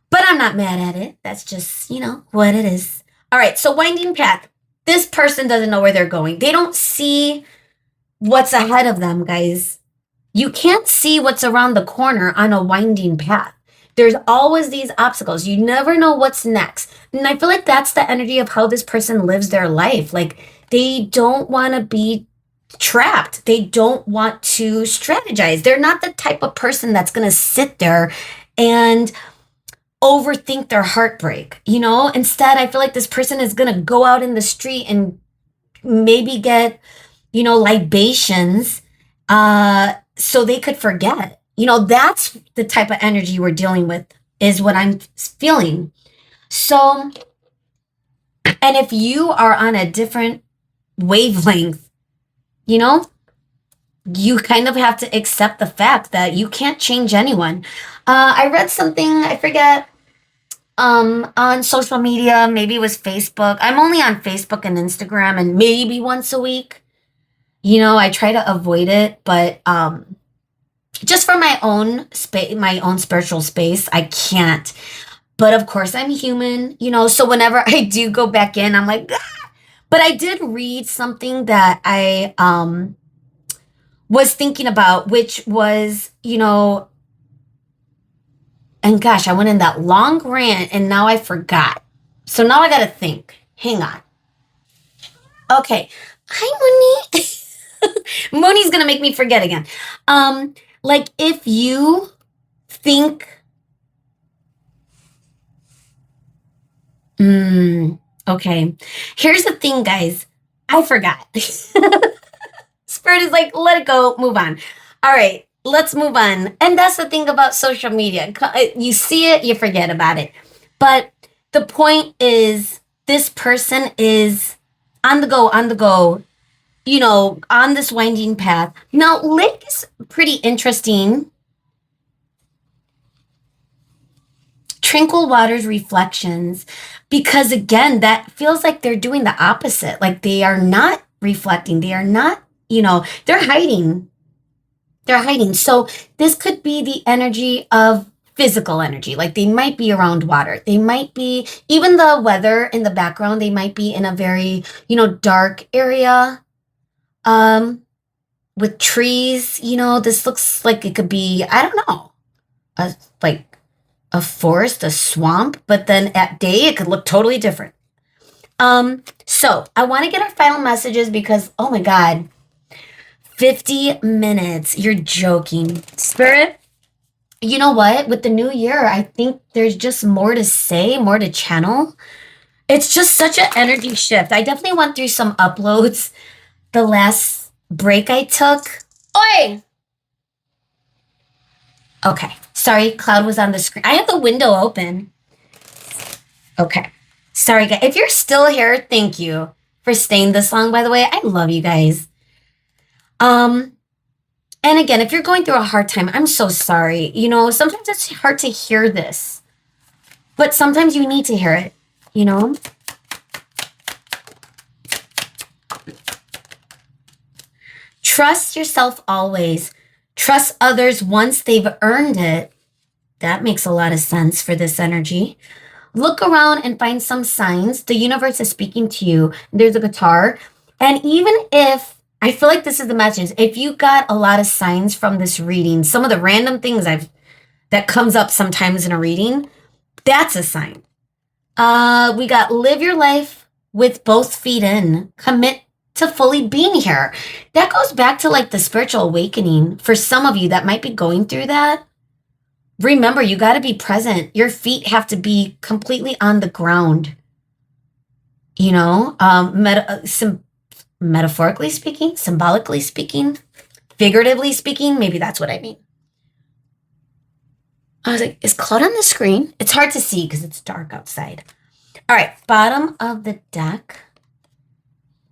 But I'm not mad at it. That's just, what it is. All right. So winding path. This person doesn't know where they're going. They don't see what's ahead of them, guys. You can't see what's around the corner on a winding path. There's always these obstacles. You never know what's next. And I feel like that's the energy of how this person lives their life. Like they don't want to be trapped. They don't want to strategize. They're not the type of person that's going to sit there and overthink their heartbreak. Instead, I feel like this person is going to go out in the street and maybe get, libations, so they could forget. That's the type of energy we're dealing with, is what I'm feeling. So, and if you are on a different wavelength, you kind of have to accept the fact that you can't change anyone. I read something, I forget, on social media, maybe it was Facebook. I'm only on Facebook and Instagram, and maybe once a week. I try to avoid it, but just for my own space, my own spiritual space, I can't. But of course, I'm human, so whenever I do go back in, I'm like, ah! But I did read something that I was thinking about, which was, and gosh, I went in that long rant and now I forgot. So now I got to think. Hang on. Okay. Hi, Moni. Moni's going to make me forget again. Like if you think, okay. Here's the thing, guys. I forgot. Spirit is like, let it go, move on. All right, let's move on. And that's the thing about social media. You see it, you forget about it. But the point is, this person is on the go, on this winding path. Now, Lake is pretty interesting. Tranquil Waters Reflections, because again, that feels like they're doing the opposite. Like they are not reflecting. They are not, they're hiding. They're hiding. So this could be the energy of physical energy. Like they might be around water. They might be, even the weather in the background, they might be in a very, dark area. With trees, this looks like it could be, I don't know, like a forest, a swamp, but then at day it could look totally different. So I want to get our final messages because, oh my God, 50 minutes. You're joking. Spirit, you know what? With the new year, I think there's just more to say, more to channel. It's just such an energy shift. I definitely went through some uploads the last break I took. Oi! Okay. Sorry, Cloud was on the screen. I have the window open. Okay. Sorry, guys. If you're still here, thank you. for staying this long, by the way. I love you guys. Um, and again, if you're going through a hard time, I'm so sorry. Sometimes it's hard to hear this, but sometimes you need to hear it, you know? Trust yourself always. Trust others once they've earned it. That makes a lot of sense for this energy. Look around and find some signs. The universe is speaking to you. There's a guitar. And even if I feel like this is the message, if you got a lot of signs from this reading, some of the random things that comes up sometimes in a reading, that's a sign. We got live your life with both feet in. Commit to fully being here. That goes back to like the spiritual awakening for some of you that might be going through that. Remember, you got to be present. Your feet have to be completely on the ground. Metaphorically speaking, symbolically speaking, figuratively speaking, maybe that's what I mean. I was like, is Claude on the screen? It's hard to see because it's dark outside. All right, bottom of the deck.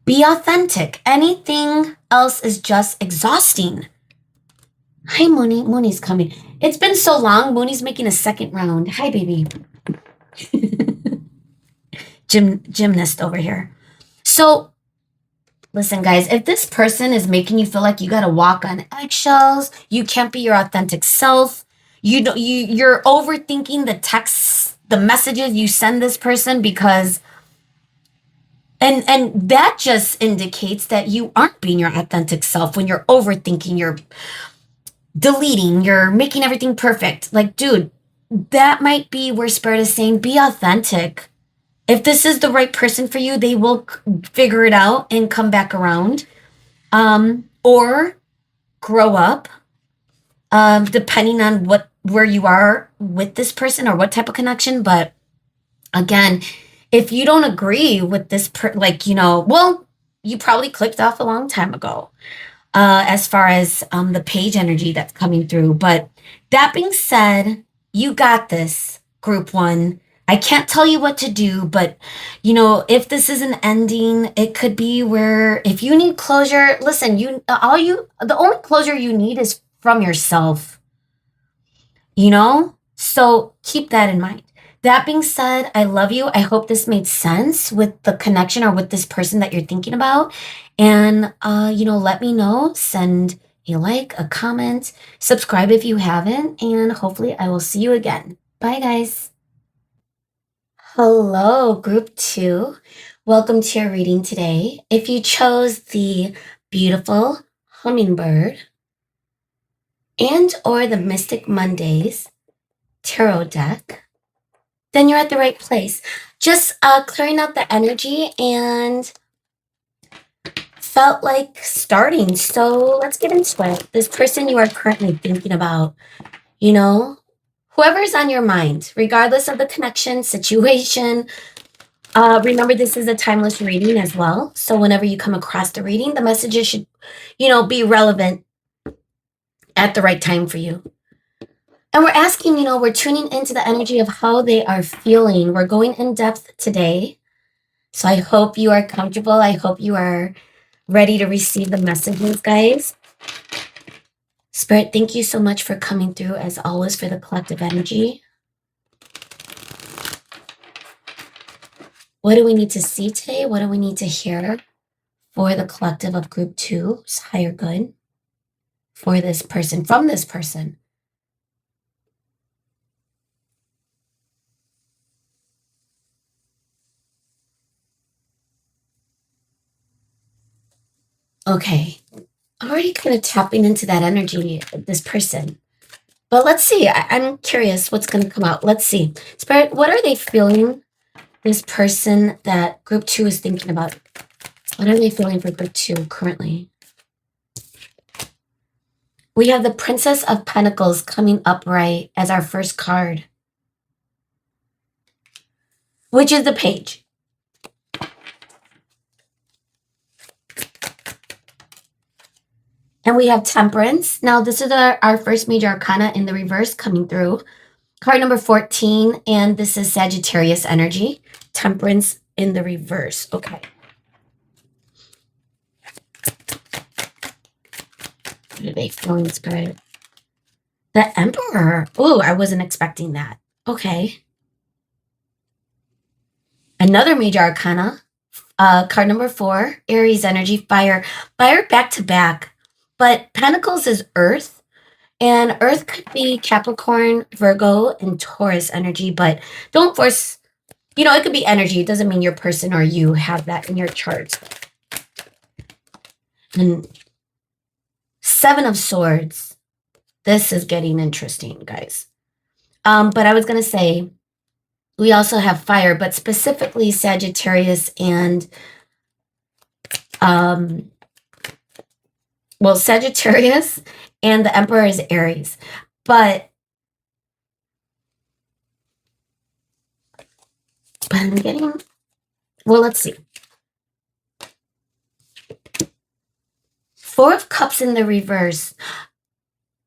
Be authentic. Anything else is just exhausting. Hi, Mooney. Mooney's coming. It's been so long. Mooney's making a second round. Hi, baby. Gymnast over here. So, listen, guys, if this person is making you feel like you got to walk on eggshells, you can't be your authentic self, you're overthinking the texts, the messages you send this person because and that just indicates that you aren't being your authentic self when you're overthinking, you're deleting, you're making everything perfect. Like, dude, that might be where Spirit is saying, be authentic. If this is the right person for you, they will figure it out and come back around. Or grow up, depending on where you are with this person or what type of connection. But again, if you don't agree with this, well, you probably clicked off a long time ago. As far as the page energy that's coming through. But that being said, you got this, group one. I can't tell you what to do, but if this is an ending, it could be where if you need closure, listen, the only closure you need is from yourself. So keep that in mind. That being said, I love you. I hope this made sense with the connection or with this person that you're thinking about. And, let me know. Send a like, a comment, subscribe if you haven't, and hopefully I will see you again. Bye, guys. Hello, group two. Welcome to your reading today. If you chose the beautiful hummingbird and or the Mystic Mondays tarot deck, then you're at the right place. Just clearing out the energy and felt like starting. So let's get into it. This person you are currently thinking about, whoever's on your mind, regardless of the connection, situation. Remember, this is a timeless reading as well. So whenever you come across the reading, the messages should, be relevant at the right time for you. And we're asking, we're tuning into the energy of how they are feeling. We're going in depth today. So I hope you are comfortable. I hope you are ready to receive the messages, guys. Spirit, thank you so much for coming through, as always, for the collective energy. What do we need to see today? What do we need to hear for the collective of group two's higher good for this person, from this person? Okay, I'm already kind of tapping into that energy of this person. But let's see. I'm curious what's going to come out. Let's see. Spirit, what are they feeling? This person that group two is thinking about. What are they feeling for group two currently? We have the Princess of Pentacles coming upright as our first card, which is the page. And we have Temperance. Now, this is our first major arcana in the reverse coming through. Card number 14, and this is Sagittarius energy. Temperance in the reverse. Okay. What are they feeling, Spirit? The Emperor. Oh, I wasn't expecting that. Okay. Another major arcana. Card number 4, Aries energy, fire. Fire back to back. But Pentacles is Earth. And Earth could be Capricorn, Virgo, and Taurus energy. But don't force, it could be energy. It doesn't mean your person or you have that in your chart. And 7 of Swords. This is getting interesting, guys. But I was going to say, we also have fire, but specifically Sagittarius and, Sagittarius and the Emperor is Aries. But I'm getting, let's see. 4 of Cups in the reverse.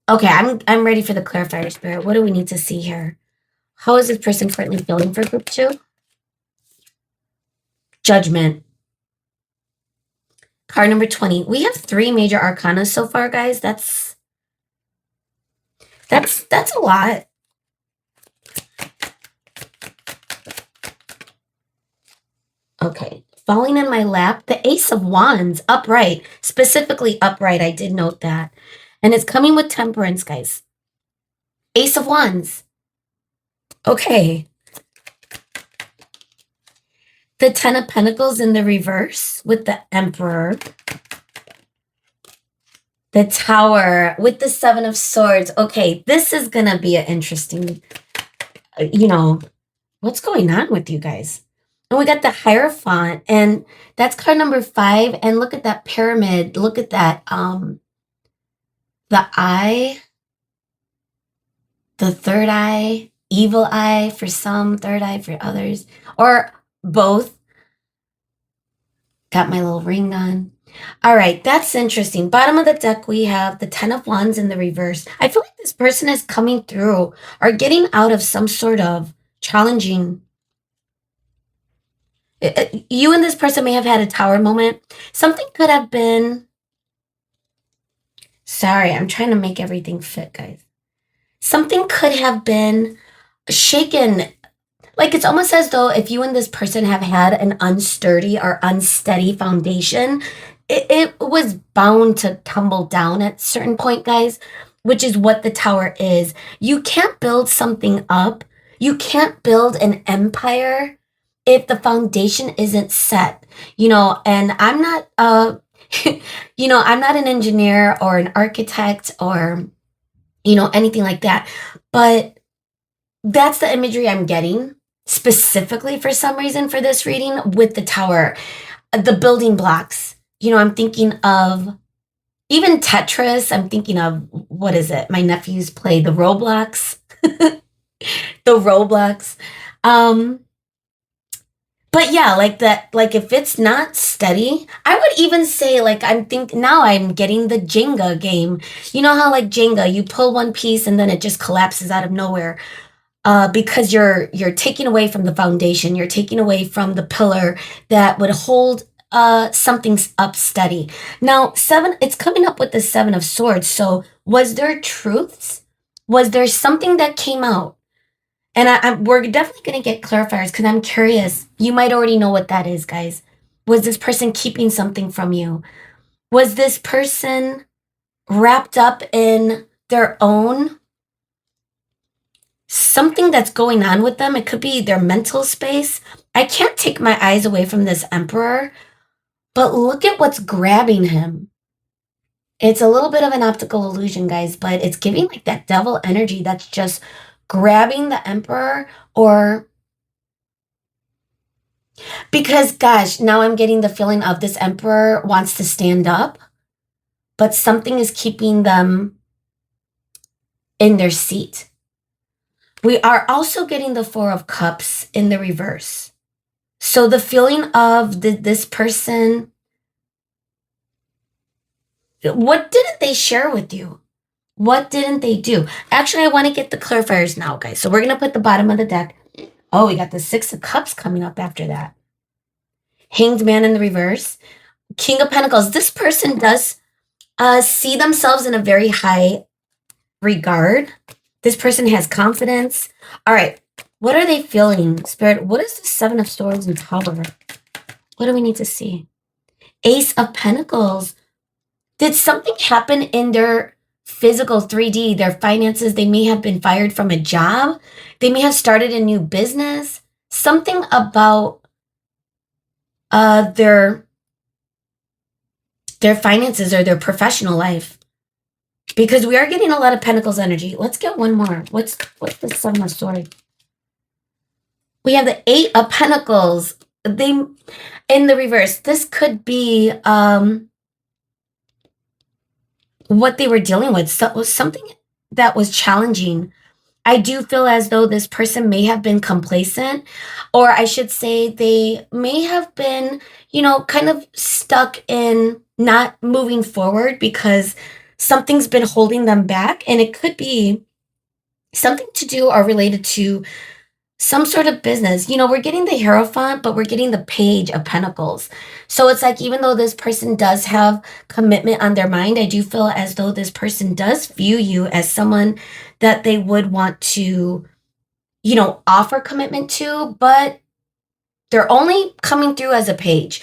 Okay, I'm ready for the clarifier, Spirit. What do we need to see here? How is this person currently feeling for group 2? Judgment. Card number 20. We have 3 major arcana so far, guys. That's a lot. Okay. Falling in my lap, the Ace of Wands, upright. Specifically upright, I did note that. And it's coming with temperance, guys. Ace of Wands. Okay. The 10 of Pentacles in the reverse with the Emperor. The Tower with the 7 of Swords. Okay, this is going to be an interesting, what's going on with you guys? And we got the Hierophant, and that's card number 5. And look at that pyramid. Look at that, the eye, the third eye, evil eye for some, third eye for others, or both. Got my little ring on. All right, that's interesting. Bottom of the deck, we have the 10 of Wands in the reverse. I feel like this person is coming through or getting out of some sort of challenging. You and this person may have had a tower moment. Something could have been. Sorry, I'm trying to make everything fit, guys. Something could have been shaken. Like, it's almost as though if you and this person have had an unsturdy or unsteady foundation, it was bound to tumble down at a certain point, guys, which is what the Tower is. You can't build something up. You can't build an empire if the foundation isn't set, and I'm not, I'm not an engineer or an architect or, anything like that. But that's the imagery I'm getting specifically for some reason for this reading with the Tower, the building blocks. I'm thinking of even Tetris. I'm thinking of, what is it? My nephews play the Roblox, the Roblox. But yeah, like that, like if it's not steady, I would even say like now I'm getting the Jenga game. You know how like Jenga, you pull one piece and then it just collapses out of nowhere. Because you're taking away from the foundation, you're taking away from the pillar that would hold something up steady. Now, it's coming up with the 7 of Swords. So was there truths? Was there something that came out? And we're definitely going to get clarifiers because I'm curious. You might already know what that is, guys. Was this person keeping something from you? Was this person wrapped up in their own something that's going on with them? It could be their mental space. I can't take my eyes away from this Emperor, but look at what's grabbing him. It's a little bit of an optical illusion, guys, but it's giving like that devil energy that's just grabbing the Emperor, or because, gosh, now I'm getting the feeling of this Emperor wants to stand up, but something is keeping them in their seat. We are also getting the 4 of Cups in the reverse. So the feeling of this person, what didn't they share with you? What didn't they do? Actually, I want to get the clarifiers now, guys. So we're going to put the bottom of the deck. Oh, we got the 6 of Cups coming up after that. Hanged Man in the reverse. King of Pentacles. This person does See themselves in a very high regard. This person has confidence. All right. What are they feeling, Spirit? What is the Seven of Swords and Tower? What do we need to see? Ace of Pentacles. Did something happen in their physical 3D, their finances? They may have been fired from a job. They may have started a new business. Something about their finances or their professional life. Because we are getting a lot of Pentacles energy. Let's get one more. What's the Seven of Swords? We have the Eight of Pentacles. They in the reverse. This could be what they were dealing with. So, was something that was challenging. I do feel as though this person may have been complacent, or I should say they may have been, kind of stuck in not moving forward because something's been holding them back. And it could be something to do or related to some sort of business. We're getting the Hierophant, but we're getting the Page of Pentacles. So it's like, even though this person does have commitment on their mind, I do feel as though this person does view you as someone that they would want to, offer commitment to, but they're only coming through as a page.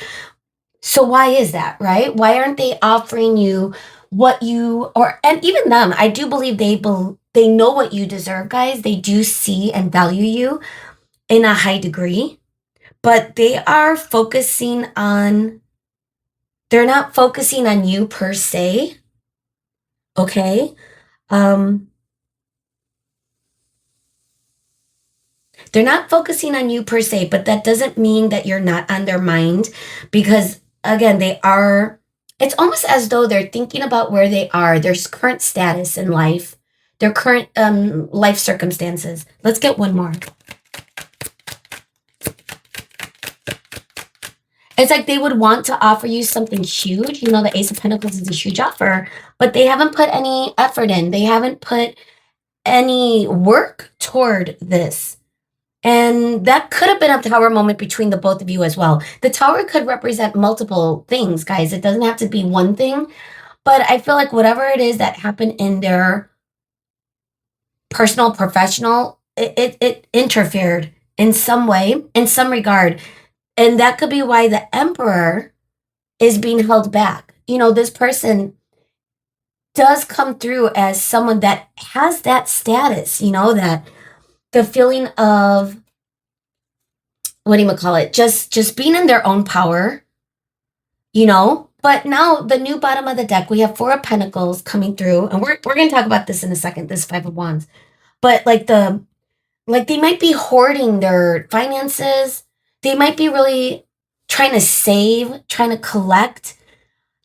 So why is that, right? Why aren't they offering you what you, and even them, I do believe they know what you deserve, guys. They do see and value you in a high degree, but they're not focusing on you per se. Okay. They're not focusing on you per se, but that doesn't mean that you're not on their mind, because again, it's almost as though they're thinking about where they are, their current status in life, their current life circumstances. Let's get one more. It's like they would want to offer you something huge. The Ace of Pentacles is a huge offer, but they haven't put any effort in. They haven't put any work toward this. And that could have been a tower moment between the both of you as well. The tower could represent multiple things, guys. It doesn't have to be one thing. But I feel like whatever it is that happened in their personal, professional, it interfered in some way, in some regard. And that could be why the Emperor is being held back. This person does come through as someone that has that status, that the feeling of, what do you call it? Just being in their own power, But now the new bottom of the deck, we have Four of Pentacles coming through, and we're going to talk about this in a second. This Five of Wands, but like they might be hoarding their finances. They might be really trying to save, trying to collect.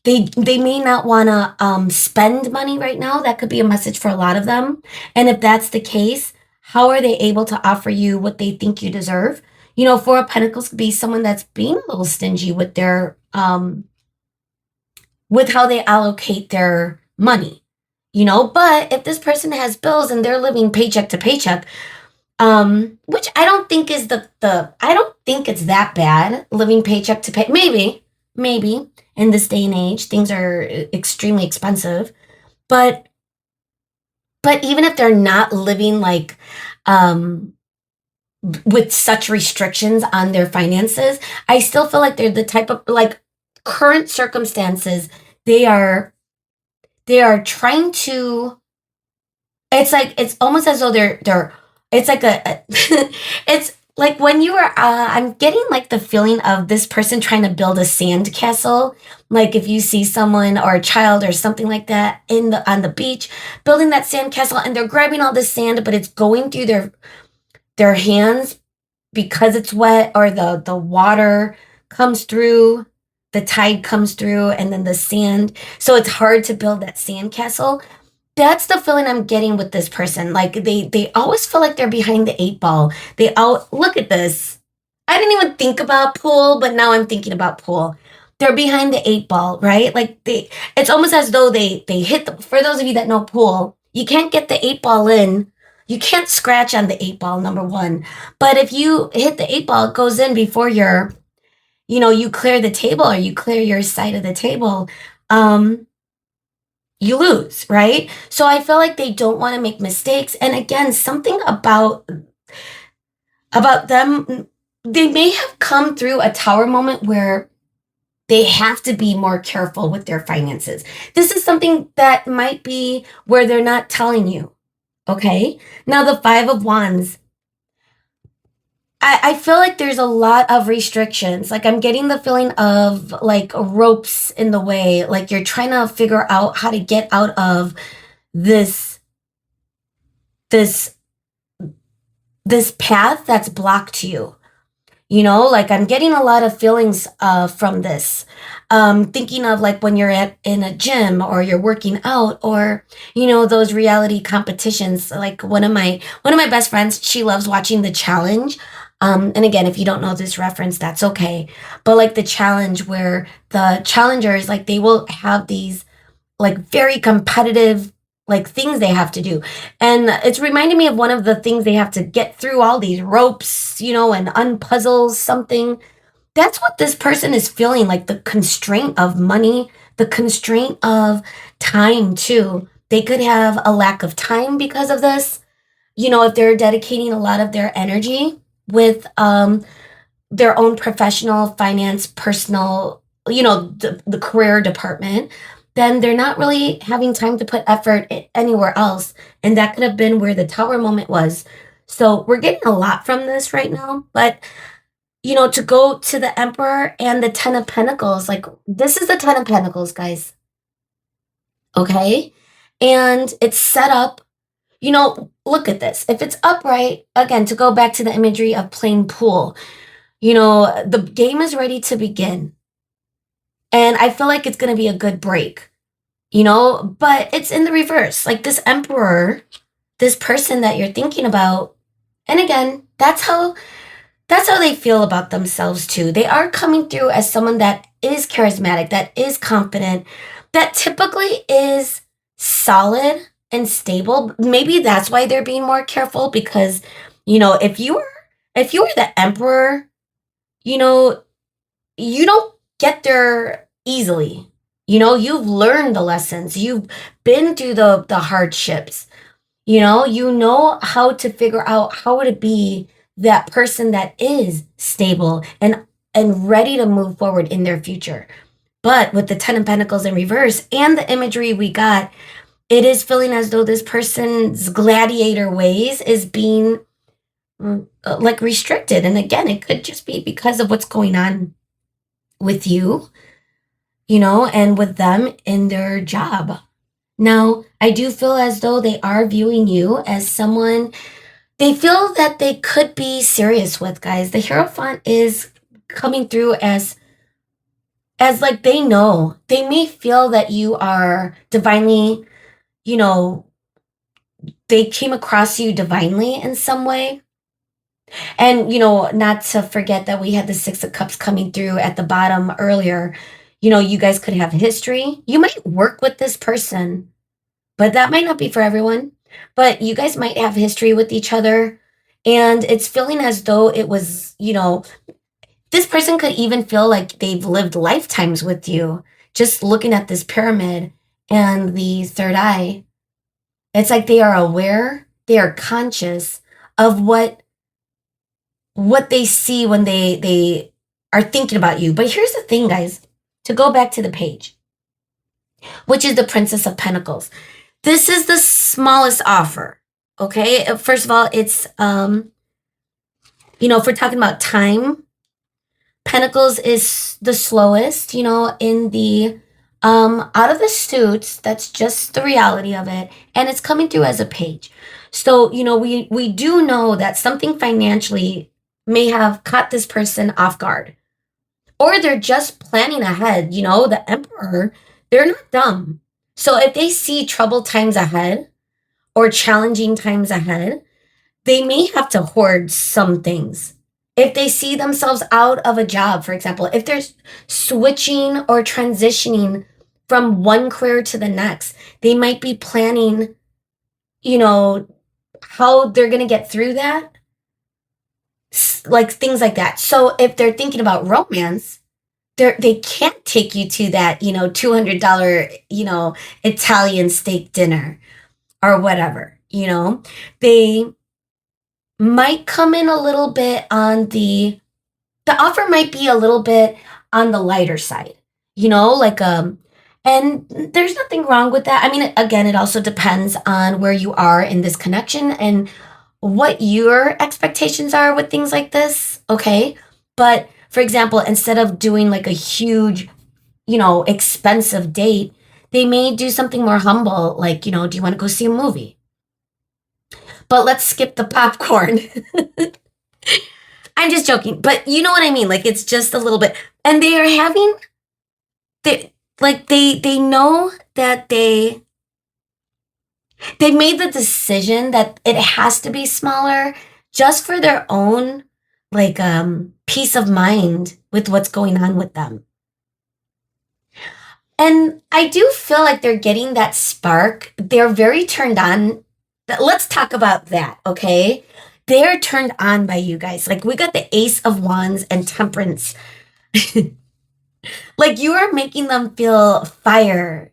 They may not want to spend money right now. That could be a message for a lot of them. And if that's the case, how are they able to offer you what they think you deserve? Four of Pentacles could be someone that's being a little stingy with their with how they allocate their money. But if this person has bills and they're living paycheck to paycheck, which I don't think is I don't think it's that bad, living paycheck to pay. Maybe in this day and age, things are extremely expensive. But even if they're not living like with such restrictions on their finances, I still feel like they're the type of, like, current circumstances, they are trying to, it's almost as though they're it's like it's like when you are I'm getting like the feeling of this person trying to build a sand castle. Like if you see someone or a child or something like that on the beach building that sand castle, and they're grabbing all the sand, but it's going through their hands because it's wet, or the water comes through, the tide comes through, and then the sand, so it's hard to build that sand castle. That's the feeling I'm getting with this person. Like they always feel like they're behind the eight ball. Look at this. I didn't even think about pool, but now I'm thinking about pool. They're behind the eight ball, right? Like it's almost as though they hit for those of you that know pool, you can't get the eight ball in. You can't scratch on the eight ball, number one. But if you hit the eight ball, it goes in before you clear the table, or you clear your side of the table. Um, you lose, right? So I feel like they don't want to make mistakes. And again, something about them, they may have come through a tower moment where they have to be more careful with their finances. This is something that might be where they're not telling you. Okay. Now, the Five of Wands, I feel like there's a lot of restrictions. Like, I'm getting the feeling of like ropes in the way. Like, you're trying to figure out how to get out of this, this, this path that's blocked you. You know, like I'm getting a lot of feelings from this. Thinking of like when you're at in a gym or you're working out or those reality competitions. Like one of my best friends, she loves watching The Challenge. And again, if you don't know this reference, that's okay. But like The Challenge, where the challengers like they will have these like very competitive like things they have to do. And it's reminding me of one of the things they have to get through all these ropes, and unpuzzle something. That's what this person is feeling, like the constraint of money, the constraint of time too. They could have a lack of time because of this. If they're dedicating a lot of their energy with their own professional finance, personal, the career department, then they're not really having time to put effort anywhere else. And that could have been where the tower moment was. So we're getting a lot from this right now. But, to go to the Emperor and the Ten of Pentacles, like this is the Ten of Pentacles, guys. Okay. And it's set up, look at this. If it's upright, again, to go back to the imagery of playing pool, the game is ready to begin. And I feel like it's going to be a good break, but it's in the reverse. Like this emperor, this person that you're thinking about. And again, that's how they feel about themselves too. They are coming through as someone that is charismatic, that is confident, that typically is solid and stable. Maybe that's why they're being more careful because, if you were the emperor, you know, you don't get there easily. You've learned the lessons. You've been through the hardships. You know how to figure out how to be that person that is stable and ready to move forward in their future. But with the Ten of Pentacles in reverse and the imagery we got, it is feeling as though this person's gladiator ways is being like restricted. And again, it could just be because of what's going on with you, and with them in their job. Now, I do feel as though they are viewing you as someone they feel that they could be serious with, guys. The Hierophant is coming through as like they know. They may feel that you are divinely, you know, they came across you divinely in some way. And, not to forget that we had the Six of Cups coming through at the bottom earlier. You guys could have history. You might work with this person, but that might not be for everyone. But you guys might have history with each other. And it's feeling as though it was, this person could even feel like they've lived lifetimes with you. Just looking at this pyramid and the third eye, it's like they are aware, they are conscious of what they see when they are thinking about you. But here's the thing, guys, to go back to the page, which is the Princess of Pentacles. This is the smallest offer. Okay. First of all, it's if we're talking about time, Pentacles is the slowest, in the out of the suits, that's just the reality of it. And it's coming through as a page. So, we do know that something financially may have caught this person off guard. Or they're just planning ahead. The Emperor, they're not dumb. So if they see troubled times ahead or challenging times ahead, they may have to hoard some things. If they see themselves out of a job, for example, if they're switching or transitioning from one career to the next, they might be planning, how they're going to get through that, like things like that. So if they're thinking about romance, they can't take you to that, $200, Italian steak dinner or whatever, They might come in a little bit on the offer might be a little bit on the lighter side, like and there's nothing wrong with that. I mean, again, it also depends on where you are in this connection and what your expectations are with things like this, okay? But for example, instead of doing like a huge, expensive date, they may do something more humble, like, do you want to go see a movie? But let's skip the popcorn. I'm just joking, but you know what I mean? Like it's just a little bit. And they are having they know that they made the decision that it has to be smaller just for their own peace of mind with what's going on with them. And I do feel like they're getting that spark. They're very turned on. Let's talk about that, okay? They're turned on by you guys. Like we got the Ace of Wands and Temperance. Like you are making them feel fire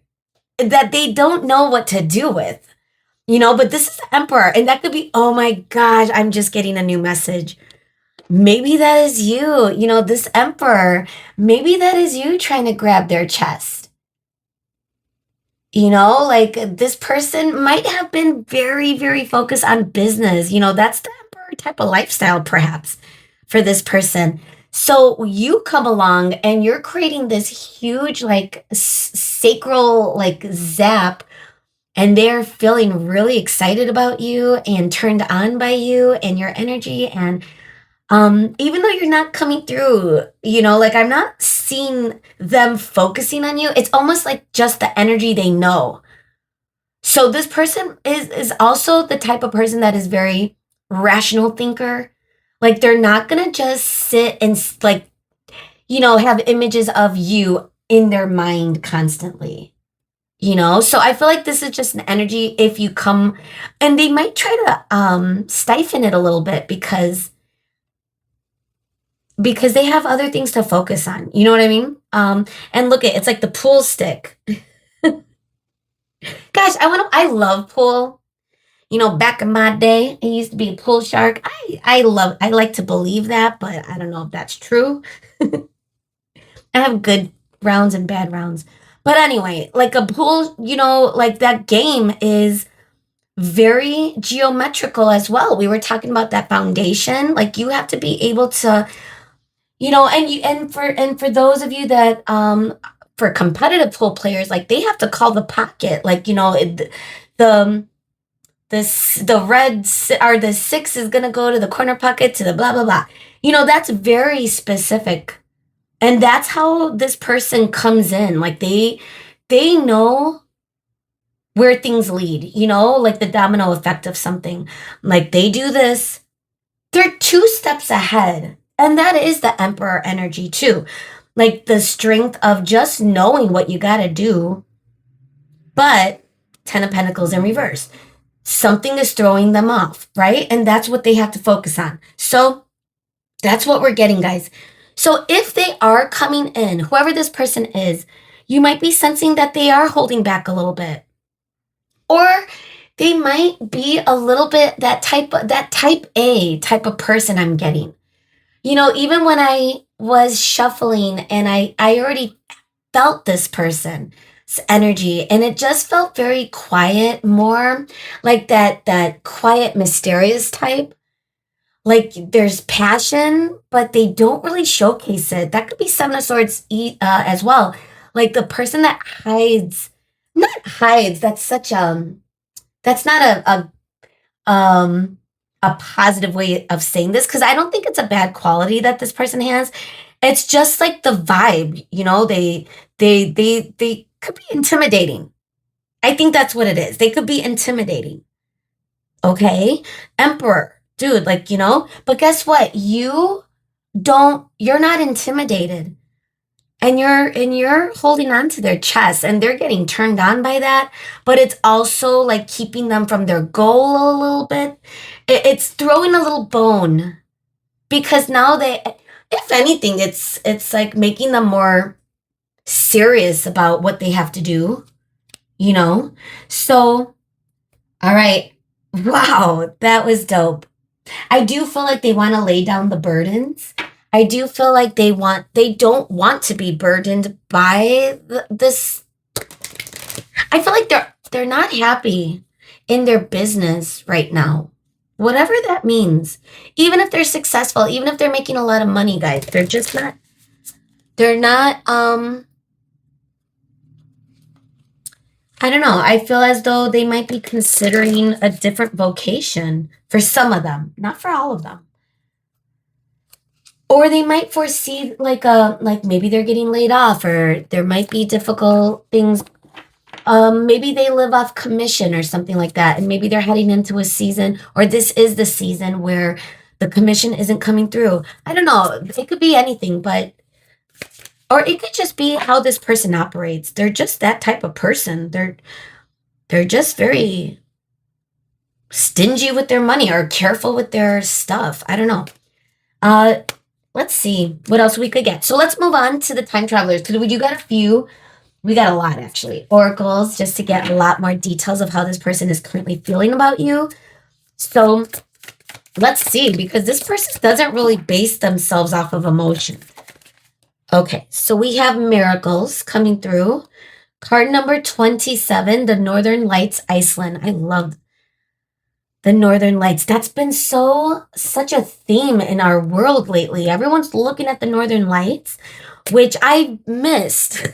that they don't know what to do with. But this is the Emperor, and that could be, oh my gosh, I'm just getting a new message. Maybe that is you, this Emperor. Maybe that is you trying to grab their chest. Like this person might have been very, very focused on business. That's the Emperor type of lifestyle, perhaps, for this person. So you come along and you're creating this huge, like, sacral, like, zap, and they're feeling really excited about you and turned on by you and your energy. And even though you're not coming through, like I'm not seeing them focusing on you. It's almost like just the energy they know. So this person is also the type of person that is very rational thinker. Like they're not gonna just sit and like, have images of you in their mind constantly. So I feel like this is just an energy if you come, and they might try to stifle it a little bit because they have other things to focus on. You know what I mean? And look it's like the pool stick. Gosh, I love pool. Back in my day, I used to be a pool shark. I like to believe that, but I don't know if that's true. I have good rounds and bad rounds. But anyway, like a pool, like that game is very geometrical as well. We were talking about that foundation. Like you have to be able to, and for those of you that for competitive pool players, like they have to call the pocket, like, the the red or the six is gonna go to the corner pocket to the blah blah blah. That's very specific. And that's how this person comes in. Like they know where things lead, like the domino effect of something. Like they do this, they're two steps ahead. And that is the Emperor energy too. Like the strength of just knowing what you got to do, but 10 of Pentacles in reverse. Something is throwing them off, right? And that's what they have to focus on. So that's what we're getting, guys. So if they are coming in, whoever this person is, you might be sensing that they are holding back a little bit. Or they might be a little bit that type A type of person I'm getting. Even when I was shuffling and I already felt this person's energy and it just felt very quiet, more like that quiet, mysterious type. Like there's passion, but they don't really showcase it. That could be Seven of Swords as well. Like the person that hides, not hides. That's not a positive way of saying this because I don't think it's a bad quality that this person has. It's just like the vibe, they could be intimidating. I think that's what it is. They could be intimidating. Okay? Emperor, dude, but guess what? You're not intimidated. And you're holding on to their chest and they're getting turned on by that, but it's also like keeping them from their goal a little bit. It's throwing a little bone because now If anything, it's like making them more serious about what they have to do, you know? So, all right. Wow, that was dope. I do feel like they want to lay down the burdens. I do feel like they don't want to be burdened by this. I feel like they're not happy in their business right now. Whatever that means. Even if they're successful, even if they're making a lot of money, guys, they're not I don't know. I feel as though they might be considering a different vocation for some of them, not for all of them. Or they might foresee like maybe they're getting laid off or there might be difficult things. Maybe they live off commission or something like that, and maybe they're heading into a season, or this is the season where the commission isn't coming through. I don't know. It could be anything, but or it could just be how this person operates. They're just that type of person. They're just very stingy with their money or careful with their stuff. I don't know. Uh, let's see what else we could get. So let's move on to the time travelers because we do got a few. We got a lot actually. Oracles just to get a lot more details of how this person is currently feeling about you. So let's see because this person doesn't really base themselves off of emotion. Okay, so we have miracles coming through. Card number 27, the Northern Lights, Iceland. I love the Northern Lights. That's been such a theme in our world lately. Everyone's looking at the Northern Lights, which I missed.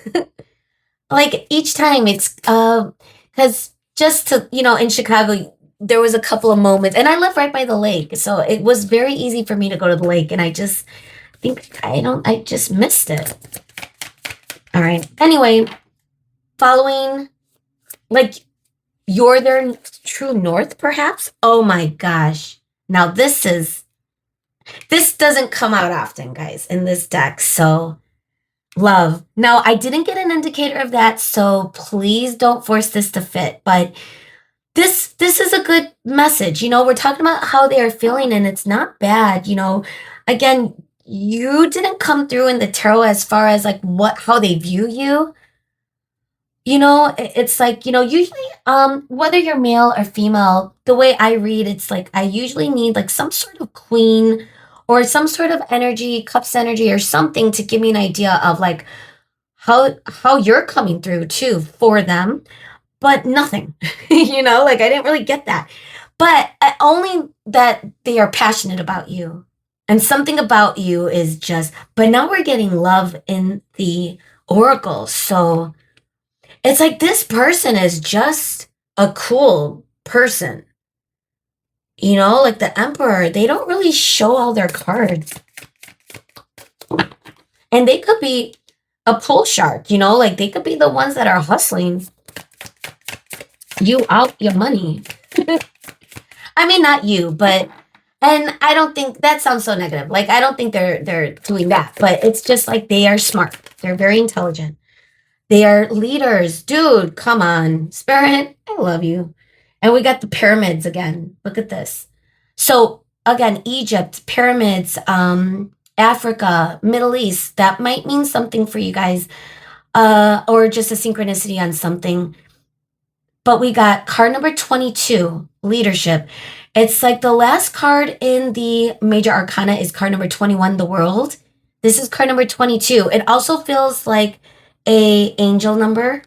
Like each time it's because just to, in Chicago, there was a couple of moments, and I live right by the lake, so it was very easy for me to go to the lake, and I just think I just missed it. All right. Anyway, following like you're their true north, perhaps. Oh my gosh. Now this doesn't come out often, guys, in this deck. So love. Now I didn't get an indicator of that, so please don't force this to fit. But this is a good message. We're talking about how they are feeling, and it's not bad. Again, you didn't come through in the tarot as far as like how they view you. It's like, usually, whether you're male or female, the way I read, it's like I usually need like some sort of queen or some sort of energy, cups energy or something to give me an idea of like how you're coming through too for them, but nothing, like I didn't really get that. But only that they are passionate about you. And something about you is but now we're getting love in the oracle. So it's like this person is just a cool person. Like the Emperor, they don't really show all their cards. And they could be a pull shark, like they could be the ones that are hustling you out your money. I mean, not you, but, and I don't think that sounds so negative. Like, I don't think they're doing that, but it's just like they are smart. They're very intelligent. They are leaders. Dude, come on. Spirit, I love you. And we got the pyramids again. Look at this. So again, Egypt, pyramids, Africa, Middle East, that might mean something for you guys. Or just a synchronicity on something. But we got card number 22, leadership. It's like the last card in the major arcana is card number 21, the world. This is card number 22. It also feels like a angel number.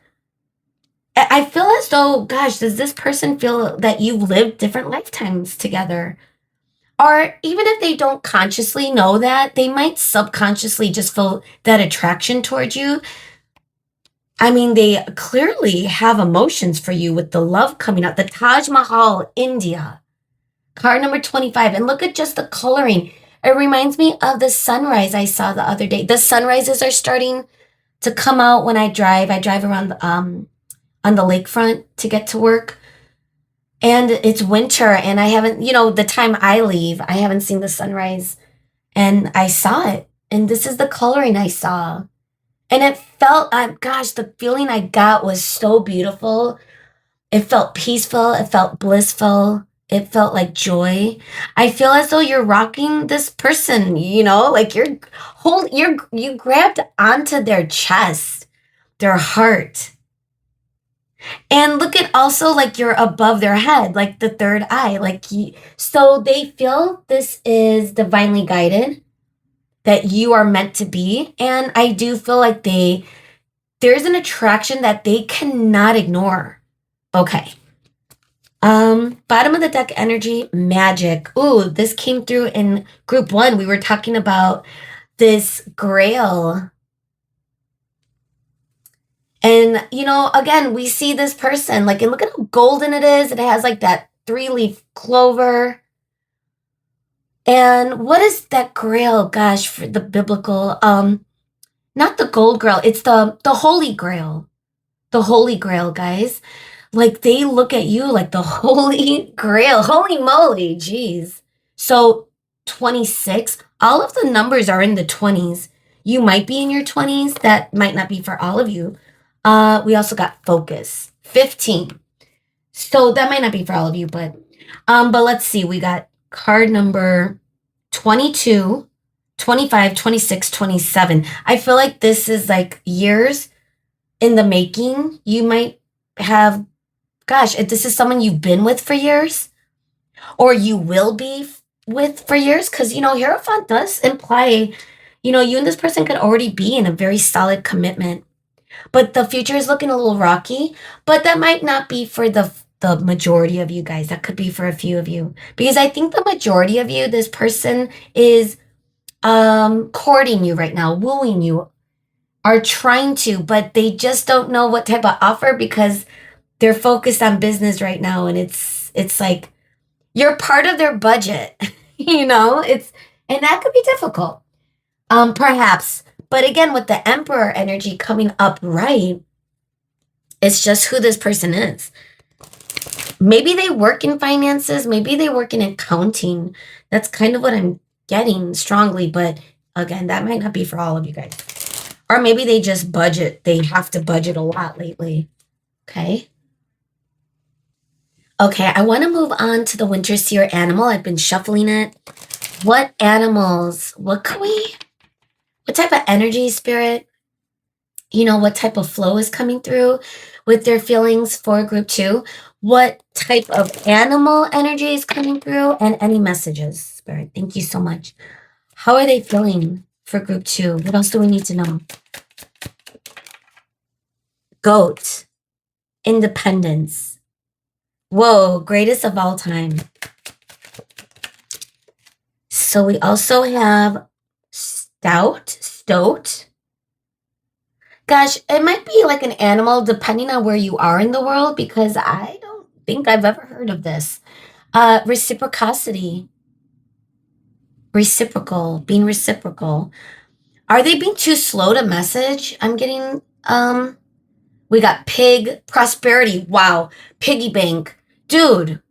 I feel as though, gosh, does this person feel that you've lived different lifetimes together? Or even if they don't consciously know that, they might subconsciously just feel that attraction towards you. I mean, they clearly have emotions for you with the love coming out. The Taj Mahal, India, card number 25. And look at just the coloring. It reminds me of the sunrise I saw the other day. The sunrises are starting to come out when I drive. I drive around on the lakefront to get to work. And it's winter and I haven't, the time I leave, I haven't seen the sunrise. And I saw it. And this is the coloring I saw. And it felt, gosh, the feeling I got was so beautiful. It felt peaceful. It felt blissful. It felt like joy. I feel as though you're rocking this person, like you grabbed onto their chest, their heart. And look at also like you're above their head, like the third eye. So they feel this is divinely guided, that you are meant to be. And I do feel like there's an attraction that they cannot ignore. Okay. Bottom of the deck energy, magic. Ooh, this came through in group 1. We were talking about this grail. And, again, we see this person, like, and look at how golden it is. It has like that 3-leaf clover. And what is that grail? Gosh, for the biblical, not the gold grail, it's the holy grail. The holy grail, guys. Like they look at you like the holy grail. Holy moly, geez. So 26, all of the numbers are in the 20s. You might be in your 20s. That might not be for all of you. We also got focus, 15. So that might not be for all of you, but let's see. We got card number 22, 25, 26, 27. I feel like this is like years in the making. You might have, gosh, if this is someone you've been with for years, or you will be with for years, because, Hierophant does imply, you and this person could already be in a very solid commitment. But the future is looking a little rocky, but that might not be for the majority of you guys. That could be for a few of you. Because I think the majority of you, this person is courting you right now, wooing you, are trying to, but they just don't know what type of offer because they're focused on business right now, and it's like you're part of their budget. And that could be difficult. Perhaps. But again, with the Emperor energy coming up right, it's just who this person is. Maybe they work in finances, maybe they work in accounting. That's kind of what I'm getting strongly, but again, that might not be for all of you guys. Or maybe they just budget. They have to budget a lot lately. Okay. Okay, I want to move on to the Winterseer animal. I've been shuffling it. What animals? What type of energy, spirit? What type of flow is coming through with their feelings for group 2? What type of animal energy is coming through? And any messages, spirit? Thank you so much. How are they feeling for group 2? What else do we need to know? Goat. Independence. Whoa, greatest of all time. So we also have stoat. Gosh, it might be like an animal depending on where you are in the world, because I don't think I've ever heard of this. Reciprocity. Reciprocal, being reciprocal. Are they being too slow to message? I'm getting, we got pig, prosperity. Wow. Piggy bank. Dude,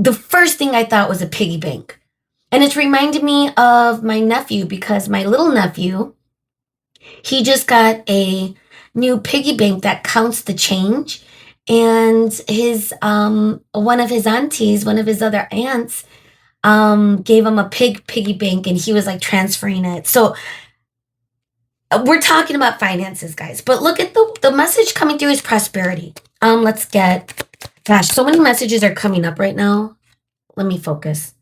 the first thing I thought was a piggy bank. And it's reminded me of my nephew, because my little nephew, he just got a new piggy bank that counts the change. And his one of his aunties, one of his other aunts, gave him a piggy bank, and he was like transferring it. So we're talking about finances, guys. But look at the message coming through is prosperity. Let's get, gosh, so many messages are coming up right now. Let me focus.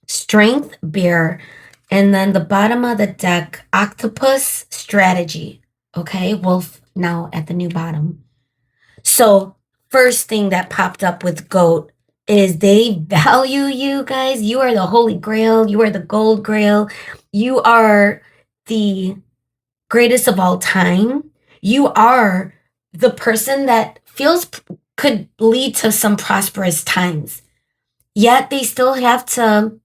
Strength, bear, and then the bottom of the deck, octopus, strategy. Okay, wolf now at the new bottom. So first thing that popped up with goat is they value you guys. You are the holy grail. You are the gold grail. You are the greatest of all time. You are the person that could lead to some prosperous times. Yet they still have to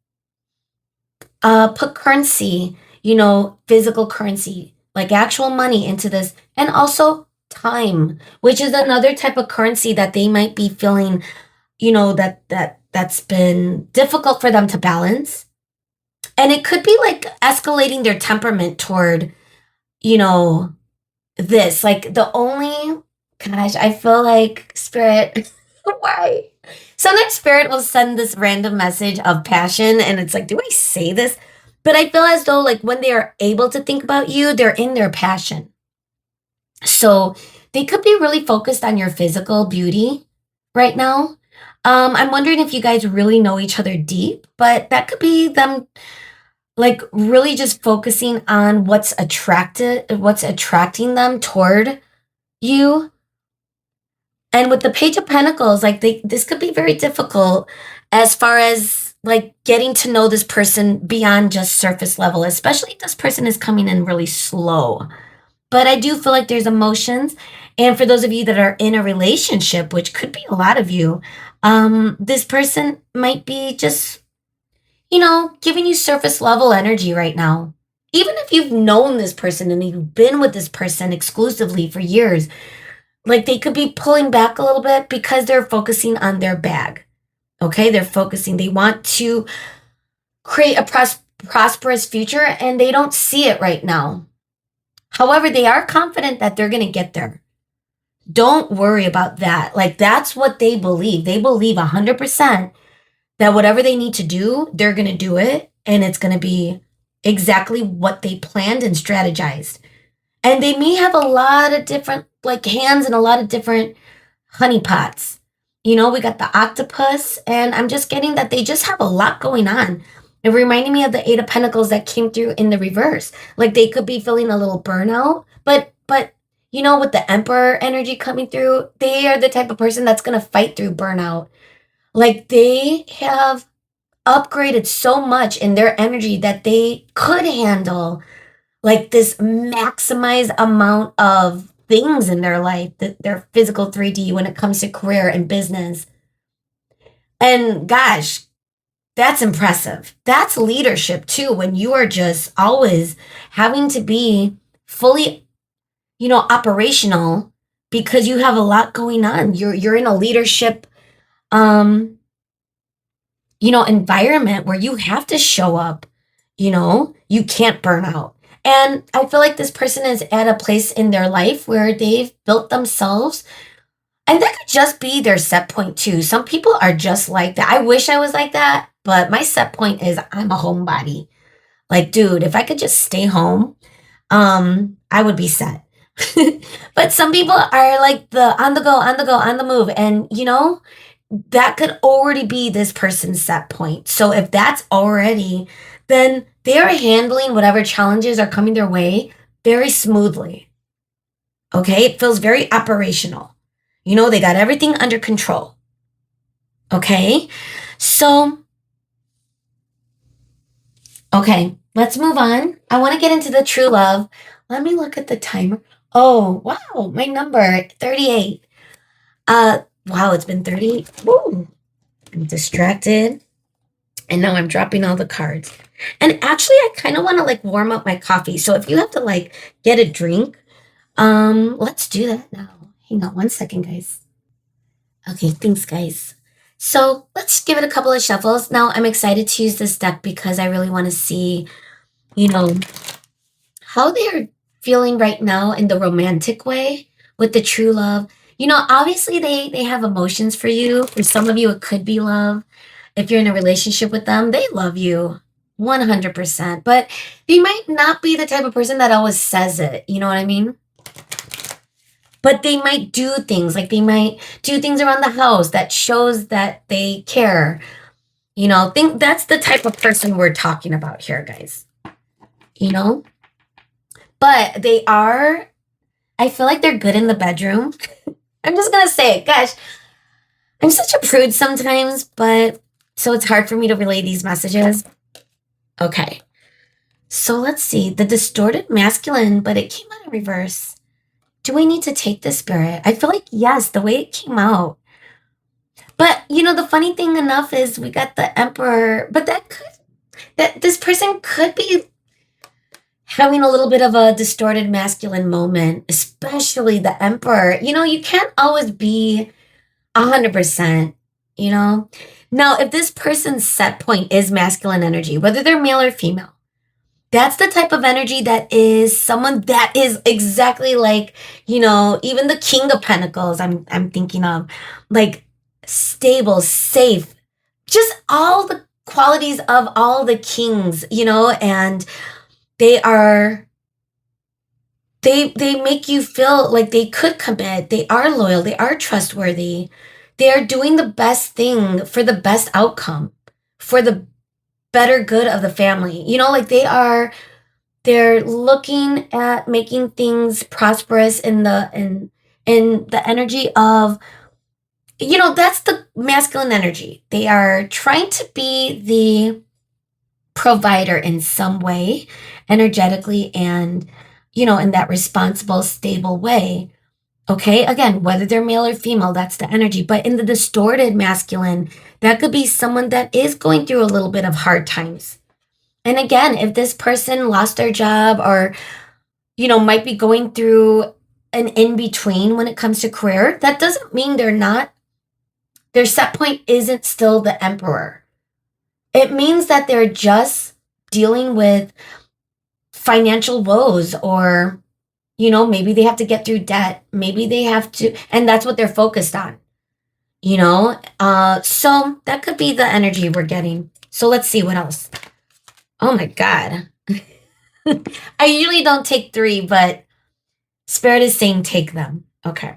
put currency, physical currency, like actual money into this, and also time, which is another type of currency that they might be feeling, that's been difficult for them to balance. And it could be like escalating their temperament toward, this. Like gosh, I feel like spirit, Why? Sometimes spirit will send this random message of passion, and it's like, do I say this? But I feel as though, like, when they are able to think about you, they're in their passion. So they could be really focused on your physical beauty right now. I'm wondering if you guys really know each other deep, but that could be them like really just focusing on what's attracting them toward you. And with the Page of Pentacles, like this could be very difficult as far as like getting to know this person beyond just surface level, especially if this person is coming in really slow. But I do feel like there's emotions. And for those of you that are in a relationship, which could be a lot of you, this person might be just, giving you surface level energy right now. Even if you've known this person and you've been with this person exclusively for years, like they could be pulling back a little bit because they're focusing on their bag. Okay, they're focusing. They want to create a prosperous future and they don't see it right now. However, they are confident that they're going to get there. Don't worry about that. Like that's what they believe. They believe 100% that whatever they need to do, they're going to do it. And it's going to be exactly what they planned and strategized. And they may have a lot of different like hands and a lot of different honeypots. We got the octopus, and I'm just getting that they just have a lot going on. It reminded me of the Eight of Pentacles that came through in the reverse. Like they could be feeling a little burnout, but with the Emperor energy coming through, they are the type of person that's going to fight through burnout. Like they have upgraded so much in their energy that they could handle like this maximized amount of things in their life, their physical 3D when it comes to career and business. And gosh, that's impressive. That's leadership too, when you are just always having to be fully, operational because you have a lot going on. You're in a leadership environment where you have to show up, you can't burn out. And I feel like this person is at a place in their life where they've built themselves. And that could just be their set point too. Some people are just like that. I wish I was like that, but my set point is I'm a homebody. Like, dude, if I could just stay home, I would be set. But some people are like the on the go, on the go, on the move. And that could already be this person's set point. So if that's already, then they are handling whatever challenges are coming their way very smoothly. Okay, it feels very operational. They got everything under control. Okay, so, okay, let's move on. I want to get into the true love. Let me look at the timer. Oh, wow, my number, 38. Wow, it's been 30. Woo, I'm distracted. And now I'm dropping all the cards. And actually, I kind of want to like warm up my coffee. So if you have to like get a drink, let's do that now. Hang on one second, guys. Okay, thanks, guys. So let's give it a couple of shuffles. Now I'm excited to use this deck because I really want to see, you know, how they're feeling right now in the romantic way with the true love. Obviously they have emotions for you. For some of you, it could be love. If you're in a relationship with them, they love you 100%. But they might not be the type of person that always says it. You know what I mean? But they might do things like they might do things around the house that shows that they care. Think that's the type of person we're talking about here, guys. But I feel like they're good in the bedroom. I'm just going to say it. Gosh, I'm such a prude sometimes, but so it's hard for me to relay these messages. Okay. So let's see. The distorted masculine, but it came out in reverse. Do we need to take the spirit? I feel like yes, the way it came out. But the funny thing enough is we got the emperor, but that this person could be having a little bit of a distorted masculine moment, especially the emperor. You can't always be 100%, Now, if this person's set point is masculine energy, whether they're male or female, that's the type of energy that is someone that is exactly like, even the King of Pentacles I'm thinking of, like stable, safe, just all the qualities of all the kings, and they are they make you feel like they could commit, they are loyal, they are trustworthy. They are doing the best thing for the best outcome, for the better good of the family. Like they're looking at making things prosperous in the energy of, that's the masculine energy. They are trying to be the provider in some way, energetically, and in that responsible, stable way. Okay, again, whether they're male or female, that's the energy. But in the distorted masculine, that could be someone that is going through a little bit of hard times. And again, if this person lost their job, or might be going through an in between when it comes to career, that doesn't mean their set point isn't still the emperor. It means that they're just dealing with financial woes, or, maybe they have to get through debt. Maybe they have to, and that's what they're focused on, So that could be the energy we're getting. So let's see what else. Oh my God. I usually don't take three, but Spirit is saying take them. Okay.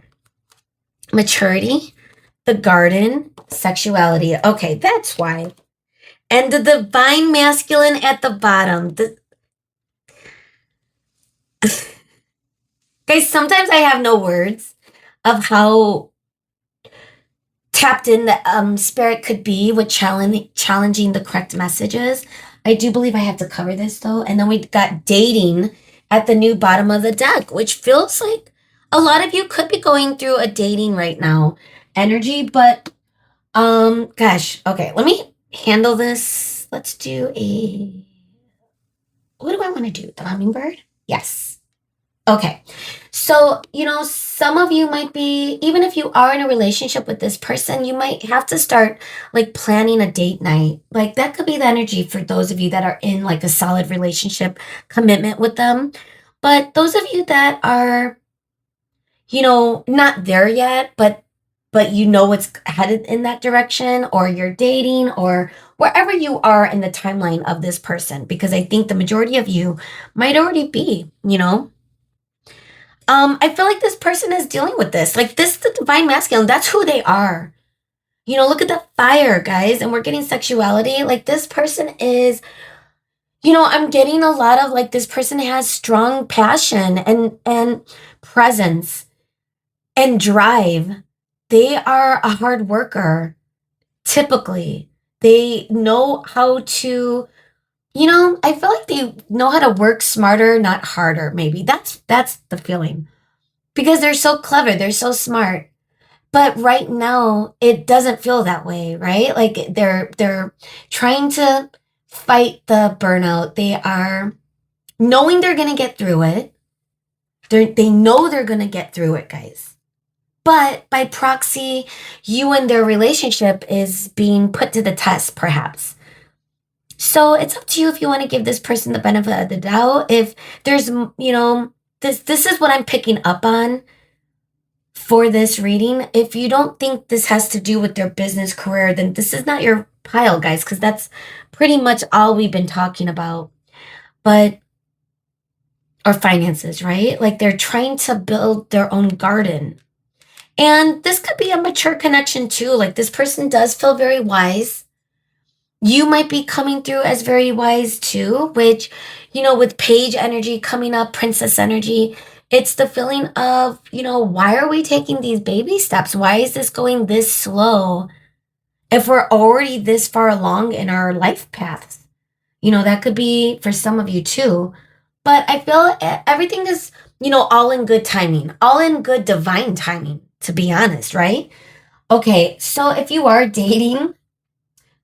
Maturity, the garden, sexuality. Okay, that's why. And the divine masculine at the bottom. Guys, sometimes I have no words of how tapped in the spirit could be with challenging the correct messages. I do believe I have to cover this though. And then we got dating at the new bottom of the deck, which feels like a lot of you could be going through a dating right now energy, but gosh, okay, let me handle this. Let's do what do I want to do? The hummingbird? Yes. Okay. So, some of you might be, even if you are in a relationship with this person, you might have to start like planning a date night. Like that could be the energy for those of you that are in like a solid relationship commitment with them. But those of you that are, not there yet, but it's headed in that direction, or you're dating, or wherever you are in the timeline of this person, because I think the majority of you might already be. I feel like this person is dealing with this. Like this, the divine masculine, that's who they are. Look at the fire, guys, and we're getting sexuality. Like this person is, I'm getting a lot of like this person has strong passion and presence and drive. They are a hard worker, typically. They know how to, I feel like they know how to work smarter, not harder, maybe. That's the feeling. Because they're so clever, they're so smart. But right now, it doesn't feel that way, right? Like they're trying to fight the burnout. They are knowing they're going to get through it. They know they're going to get through it, guys. But by proxy, you and their relationship is being put to the test, perhaps. So it's up to you if you want to give this person the benefit of the doubt. If there's, this is what I'm picking up on for this reading. If you don't think this has to do with their business career, then this is not your pile, guys, because that's pretty much all we've been talking about. But, or finances, right? Like they're trying to build their own garden. And this could be a mature connection too. Like this person does feel very wise. You might be coming through as very wise too, which, with page energy coming up, princess energy, it's the feeling of, why are we taking these baby steps? Why is this going this slow if we're already this far along in our life paths? That could be for some of you too. But I feel everything is, all in good timing, all in good divine timing, to be honest, right? Okay, so if you are dating,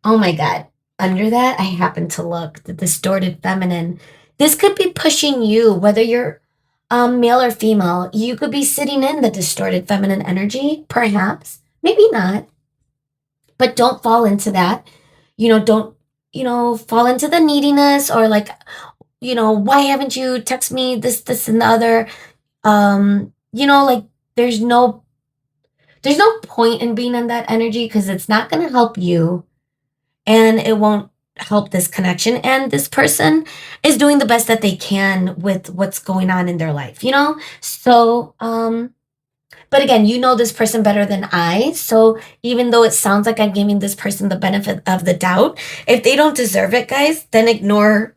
oh my God. Under that, I happen to look, the distorted feminine. This could be pushing you, whether you're male or female. You could be sitting in the distorted feminine energy, perhaps. Maybe not. But don't fall into that. Don't, fall into the neediness, or like, why haven't you text me this, and the other? Like there's no there's no point in being in that energy because it's not going to help you and it won't help this connection. And this person is doing the best that they can with what's going on in their life, you know? So, but again, you know this person better than I. So even though it sounds like I'm giving this person the benefit of the doubt, if they don't deserve it, guys, then ignore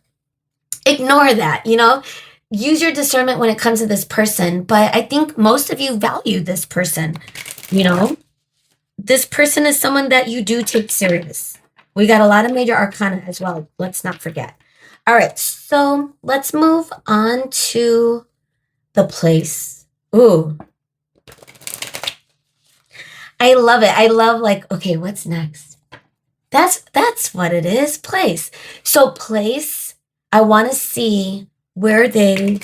that, you know? Use your discernment when it comes to this person. But I think most of you value this person, you know? This person is someone that you do take serious. We got a lot of major arcana as well. Let's not forget. All right, so let's move on to the place. Ooh, I love it. I love like, okay, what's next? That's what it is. Place. So place, I want to see where they,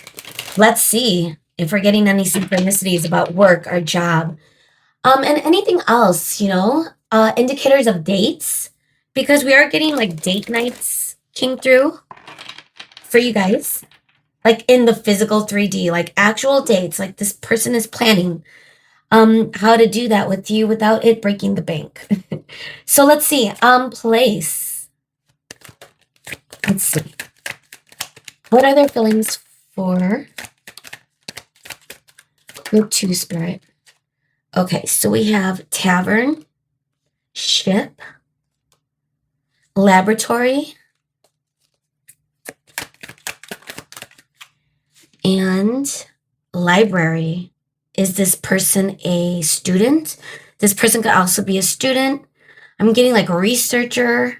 let's see if we're getting any synchronicities about work or job. And anything else, you know, indicators of dates, because we are getting like date nights came through for you guys, like in the physical 3D, like actual dates, like this person is planning how to do that with you without it breaking the bank. So let's see, place. Let's see. What are their feelings for group 2 spirit? Okay, so we have tavern, ship, laboratory, and library. Is this person a student? This person could also be a student. I'm getting like researcher.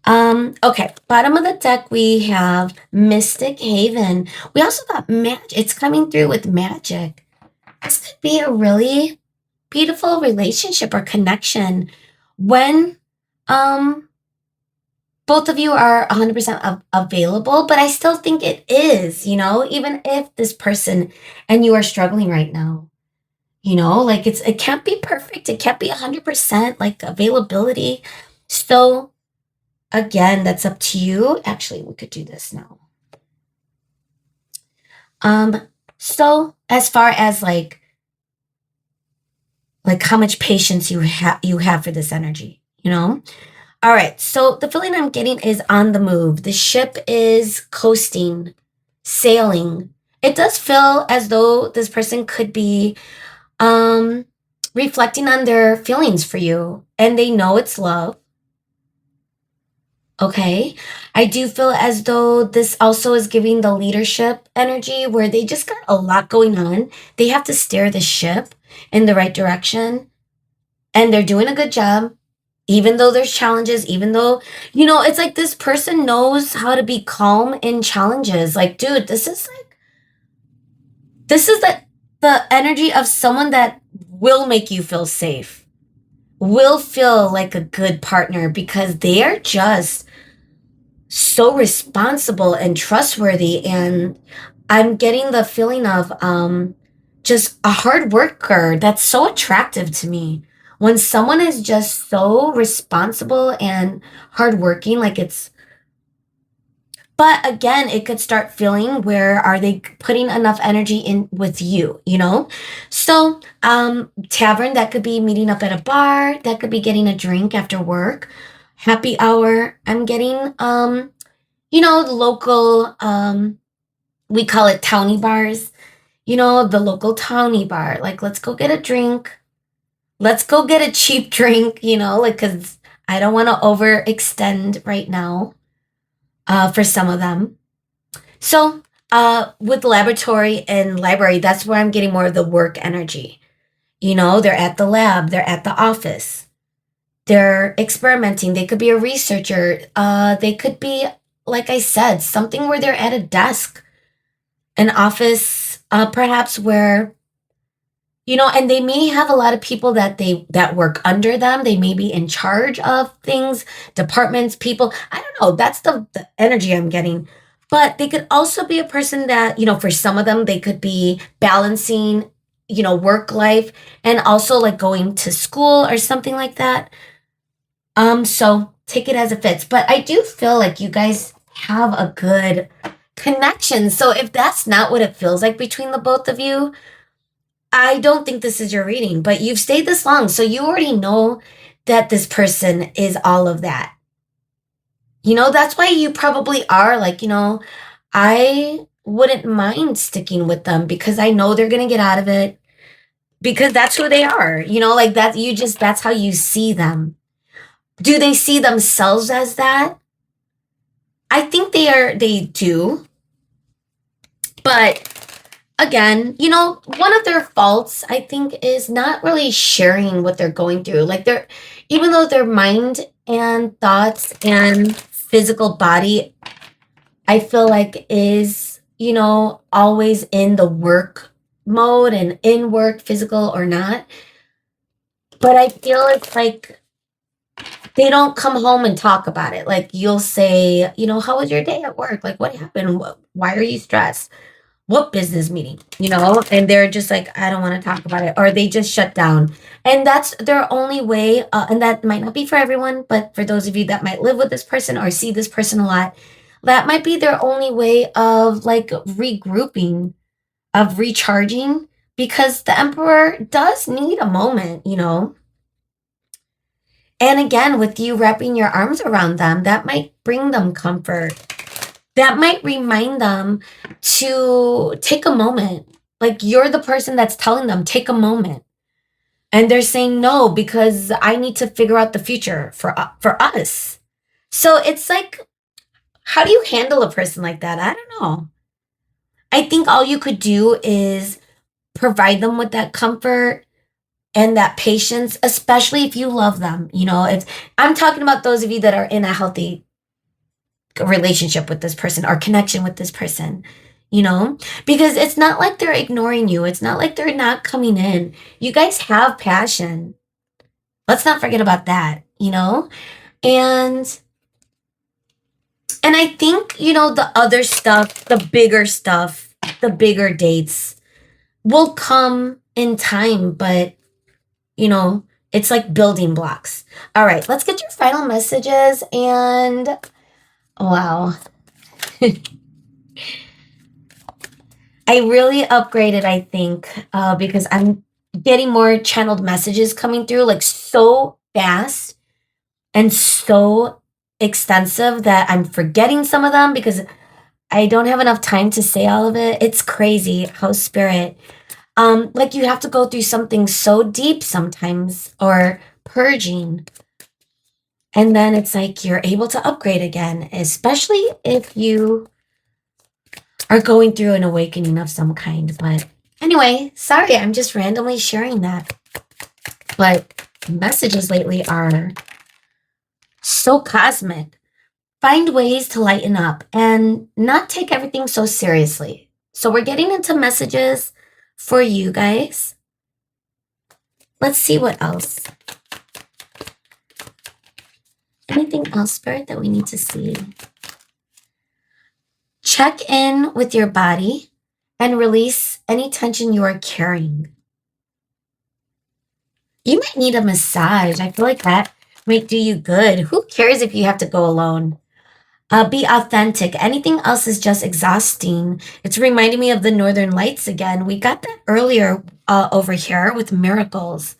Okay, bottom of the deck we have Mystic Haven. We also got magic. It's coming through with magic. This could be a really beautiful relationship or connection when both of you are 100% available, but I still think it is, you know, even if this person and you are struggling right now, you know, like it can't be perfect. It can't be 100% like availability. So again, that's up to you. Actually, we could do this now. So as far as like how much patience you have for this energy, you know? All right, so the feeling I'm getting is on the move. The ship is coasting, sailing. It does feel as though this person could be reflecting on their feelings for you and they know it's love. Okay. I do feel as though this also is giving the leadership energy where they just got a lot going on. They have to steer the ship in the right direction and they're doing a good job. Even though there's challenges, even though, you know, it's like this person knows how to be calm in challenges. Like, dude, this is the energy of someone that will make you feel safe, will feel like a good partner because they are just so responsible and trustworthy. And I'm getting the feeling of just a hard worker that's so attractive to me. When someone is just so responsible and hardworking, like it's, but again, it could start feeling where are they putting enough energy in with you, you know? So, tavern, that could be meeting up at a bar, that could be getting a drink after work, happy hour. I'm getting, you know, the local, we call it townie bars, you know, the local townie bar. Like, let's go get a drink. Let's go get a cheap drink, you know, like, because I don't want to overextend right now for some of them. So, with laboratory and library, that's where I'm getting more of the work energy. You know, they're at the lab, they're at the office, they're experimenting. They could be a researcher. They could be, like I said, something where they're at a desk, an office, perhaps where, you know, and they may have a lot of people that work under them. They may be in charge of things, departments, people. I don't know. That's the energy I'm getting. But they could also be a person that, you know, for some of them, they could be balancing, you know, work life and also like going to school or something like that. So take it as it fits. But I do feel like you guys have a good connection. So if that's not what it feels like between the both of you, I don't think this is your reading, but you've stayed this long, so you already know that this person is all of that. That's why you probably are like, I wouldn't mind sticking with them because I know they're going to get out of it because that's who they are. Like that, that's how you see them. Do they see themselves as that? I think they do. But again, one of their faults, I think, is not really sharing what they're going through. Like even though their mind and thoughts and physical body, I feel like is, always in the work mode and in work, physical or not. But I feel it's like they don't come home and talk about it. Like you'll say, how was your day at work? Like what happened? Why are you stressed? What business meeting? And they're just like, I don't want to talk about it. Or they just shut down. And that's their only way. And that might not be for everyone, but for those of you that might live with this person or see this person a lot, that might be their only way of like regrouping, of recharging, because the emperor does need a moment. And again, with you wrapping your arms around them, that might bring them comfort. That might remind them to take a moment. Like you're the person that's telling them, take a moment. And they're saying no because I need to figure out the future for us. So it's like, how do you handle a person like that? I don't know. I think all you could do is provide them with that comfort and that patience, especially if you love them. If I'm talking about those of you that are in a healthy relationship with this person or connection with this person, because it's not like they're ignoring you. It's not like they're not coming in. You guys have passion. Let's not forget about that. And I think, the other stuff, the bigger dates will come in time, but it's like building blocks. All right, let's get your final messages and wow. I really upgraded, I think, because I'm getting more channeled messages coming through like so fast and so extensive that I'm forgetting some of them because I don't have enough time to say all of it. It's crazy how spirit, like you have to go through something so deep sometimes or purging. And then it's like you're able to upgrade again, especially if you are going through an awakening of some kind. But anyway, sorry, I'm just randomly sharing that. But messages lately are so cosmic. Find ways to lighten up and not take everything so seriously. So we're getting into messages for you guys. Let's see what else. Anything else, Spirit, that we need to see? Check in with your body and release any tension you are carrying. You might need a massage. I feel like that might do you good. Who cares if you have to go alone? Be authentic. Anything else is just exhausting. It's reminding me of the Northern Lights again. We got that earlier over here with miracles.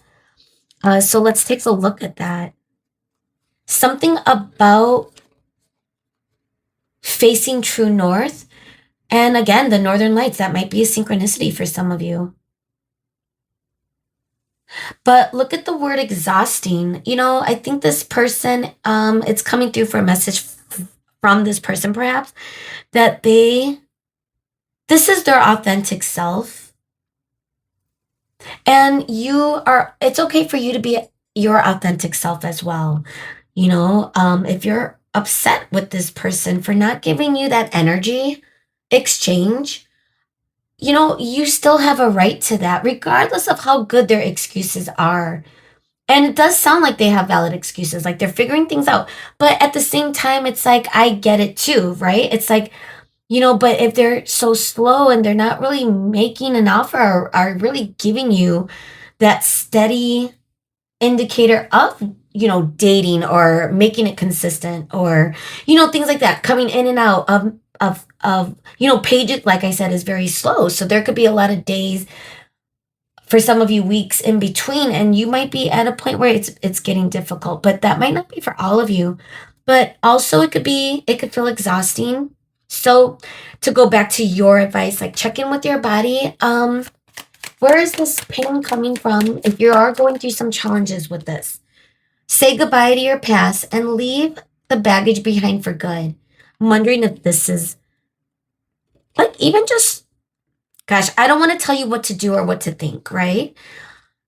So let's take a look at that. Something about facing true north. And again, the Northern Lights, that might be a synchronicity for some of you. But look at the word exhausting. I think this person, it's coming through for a message from this person perhaps, that this is their authentic self. And it's okay for you to be your authentic self as well. If you're upset with this person for not giving you that energy exchange, you still have a right to that, regardless of how good their excuses are. And it does sound like they have valid excuses, like they're figuring things out. But at the same time, it's like, I get it too, right? It's like, but if they're so slow and they're not really making an offer or are really giving you that steady indicator of, dating or making it consistent or, things like that, coming in and out of pages, like I said, is very slow. So there could be a lot of days for some of you, weeks in between, and you might be at a point where it's getting difficult, but that might not be for all of you. But also it could feel exhausting. So to go back to your advice, like check in with your body. Where is this pain coming from? If you are going through some challenges with this, say goodbye to your past and leave the baggage behind for good. I'm wondering if this is like even just, gosh, I don't want to tell you what to do or what to think, right?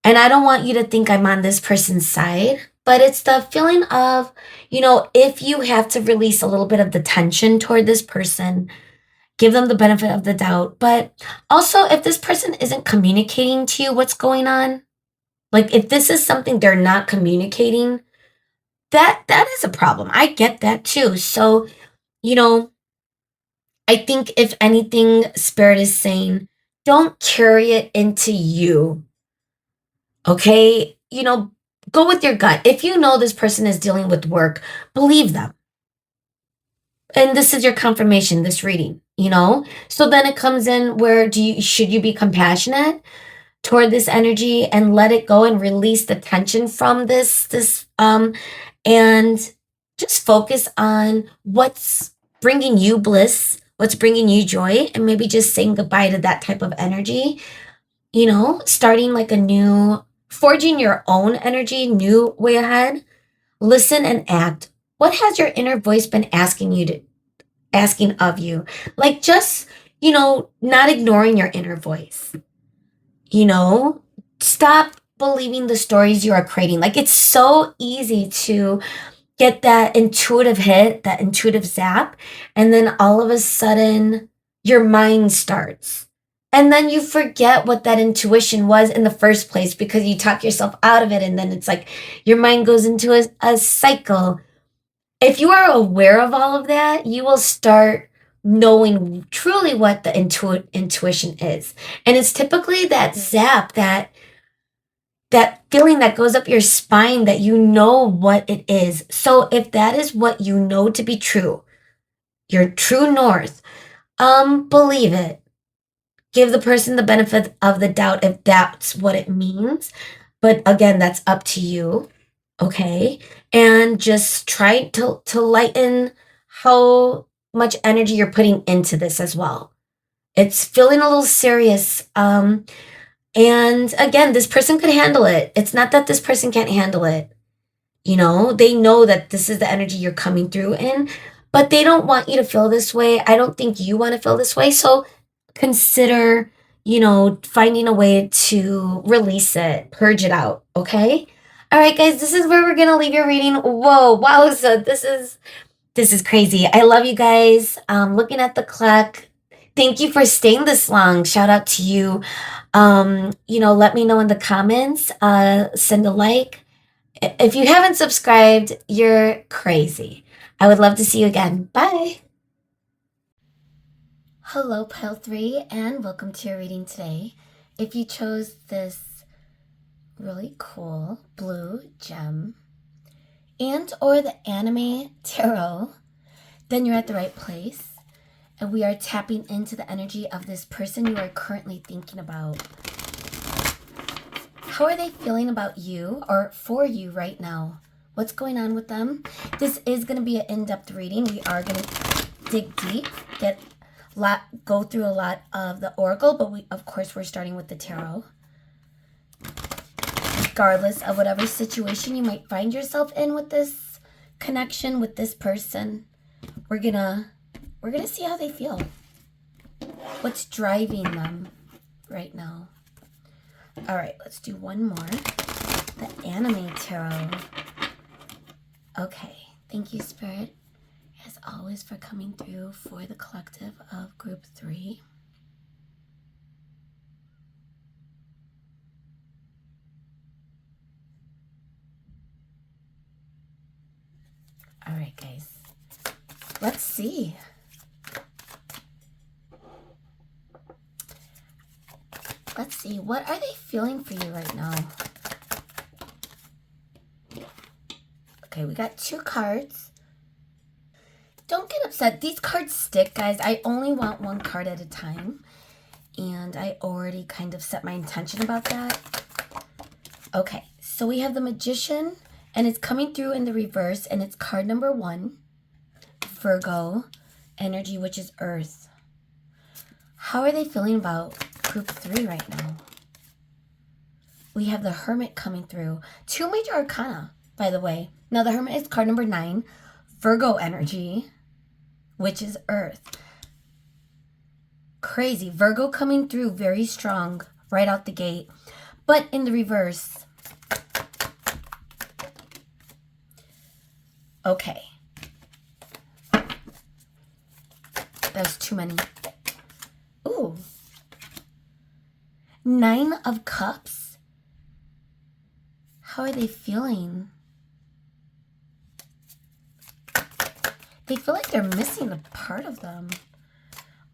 And I don't want you to think I'm on this person's side, but it's the feeling of, if you have to release a little bit of the tension toward this person, give them the benefit of the doubt. But also, if this person isn't communicating to you what's going on, like if this is something they're not communicating, that is a problem. I get that too. So, you know, I think if anything, Spirit is saying, don't carry it into you. Okay? Go with your gut. If you know this person is dealing with work, believe them. And this is your confirmation, this reading. So then it comes in where should you be compassionate toward this energy and let it go and release the tension from this and just focus on what's bringing you bliss, what's bringing you joy, and maybe just saying goodbye to that type of energy, starting like forging your own energy, new way ahead. Listen and act. What has your inner voice been asking of you? Like just, not ignoring your inner voice. You know, Stop believing the stories you are creating. Like it's so easy to get that intuitive hit, that intuitive zap, and then all of a sudden your mind starts. And then you forget what that intuition was in the first place because you talk yourself out of it. And then it's like your mind goes into a cycle. If you are aware of all of that, you will start knowing truly what the intuition is. And it's typically that zap, that feeling that goes up your spine that you know what it is. So if that is what you know to be true, your true north, believe it. Give the person the benefit of the doubt if that's what it means. But again, that's up to you. Okay? And just try to lighten how much energy you're putting into this as well. It's feeling a little serious. And again, this person could handle it. It's not that this person can't handle it. They know that this is the energy you're coming through in, but they don't want you to feel this way. I don't think you want to feel this way. So consider, finding a way to release it, purge it out. Okay. All right, guys, this is where we're going to leave your reading. Whoa. Wow. So this is crazy. I love you guys. Looking at the clock. Thank you for staying this long. Shout out to you. Let me know in the comments. Send a like. If you haven't subscribed, you're crazy. I would love to see you again. Bye. Hello, Pile 3, and welcome to your reading today. If you chose this really cool blue gem and or the anime tarot, then you're at the right place. And we are tapping into the energy of this person you are currently thinking about. How are they feeling about you or for you right now? What's going on with them? This is going to be an in-depth reading. We are going to dig deep, go through a lot of the oracle, but of course we're starting with the tarot. Regardless of whatever situation you might find yourself in with this connection with this person, we're gonna see how they feel. What's driving them right now? All right, let's do one more. The anime tarot. Okay, thank you, Spirit, as always, for coming through for the collective of Group 3. All right, guys, let's see. Let's see, what are they feeling for you right now? Okay, we got 2 cards. Don't get upset. These cards stick, guys. I only want 1 card at a time. and I already kind of set my intention about that. Okay, so we have the Magician, and it's coming through in the reverse, and it's card number 1, Virgo energy, which is Earth. How are they feeling about group 3 right now? We have the Hermit coming through. 2 major arcana, by the way. Now, the Hermit is card number 9, Virgo energy, which is Earth. Crazy. Virgo coming through very strong right out the gate. But in the reverse. Okay. That's too many. Ooh. 9 of Cups. How are they feeling? They feel like they're missing a part of them.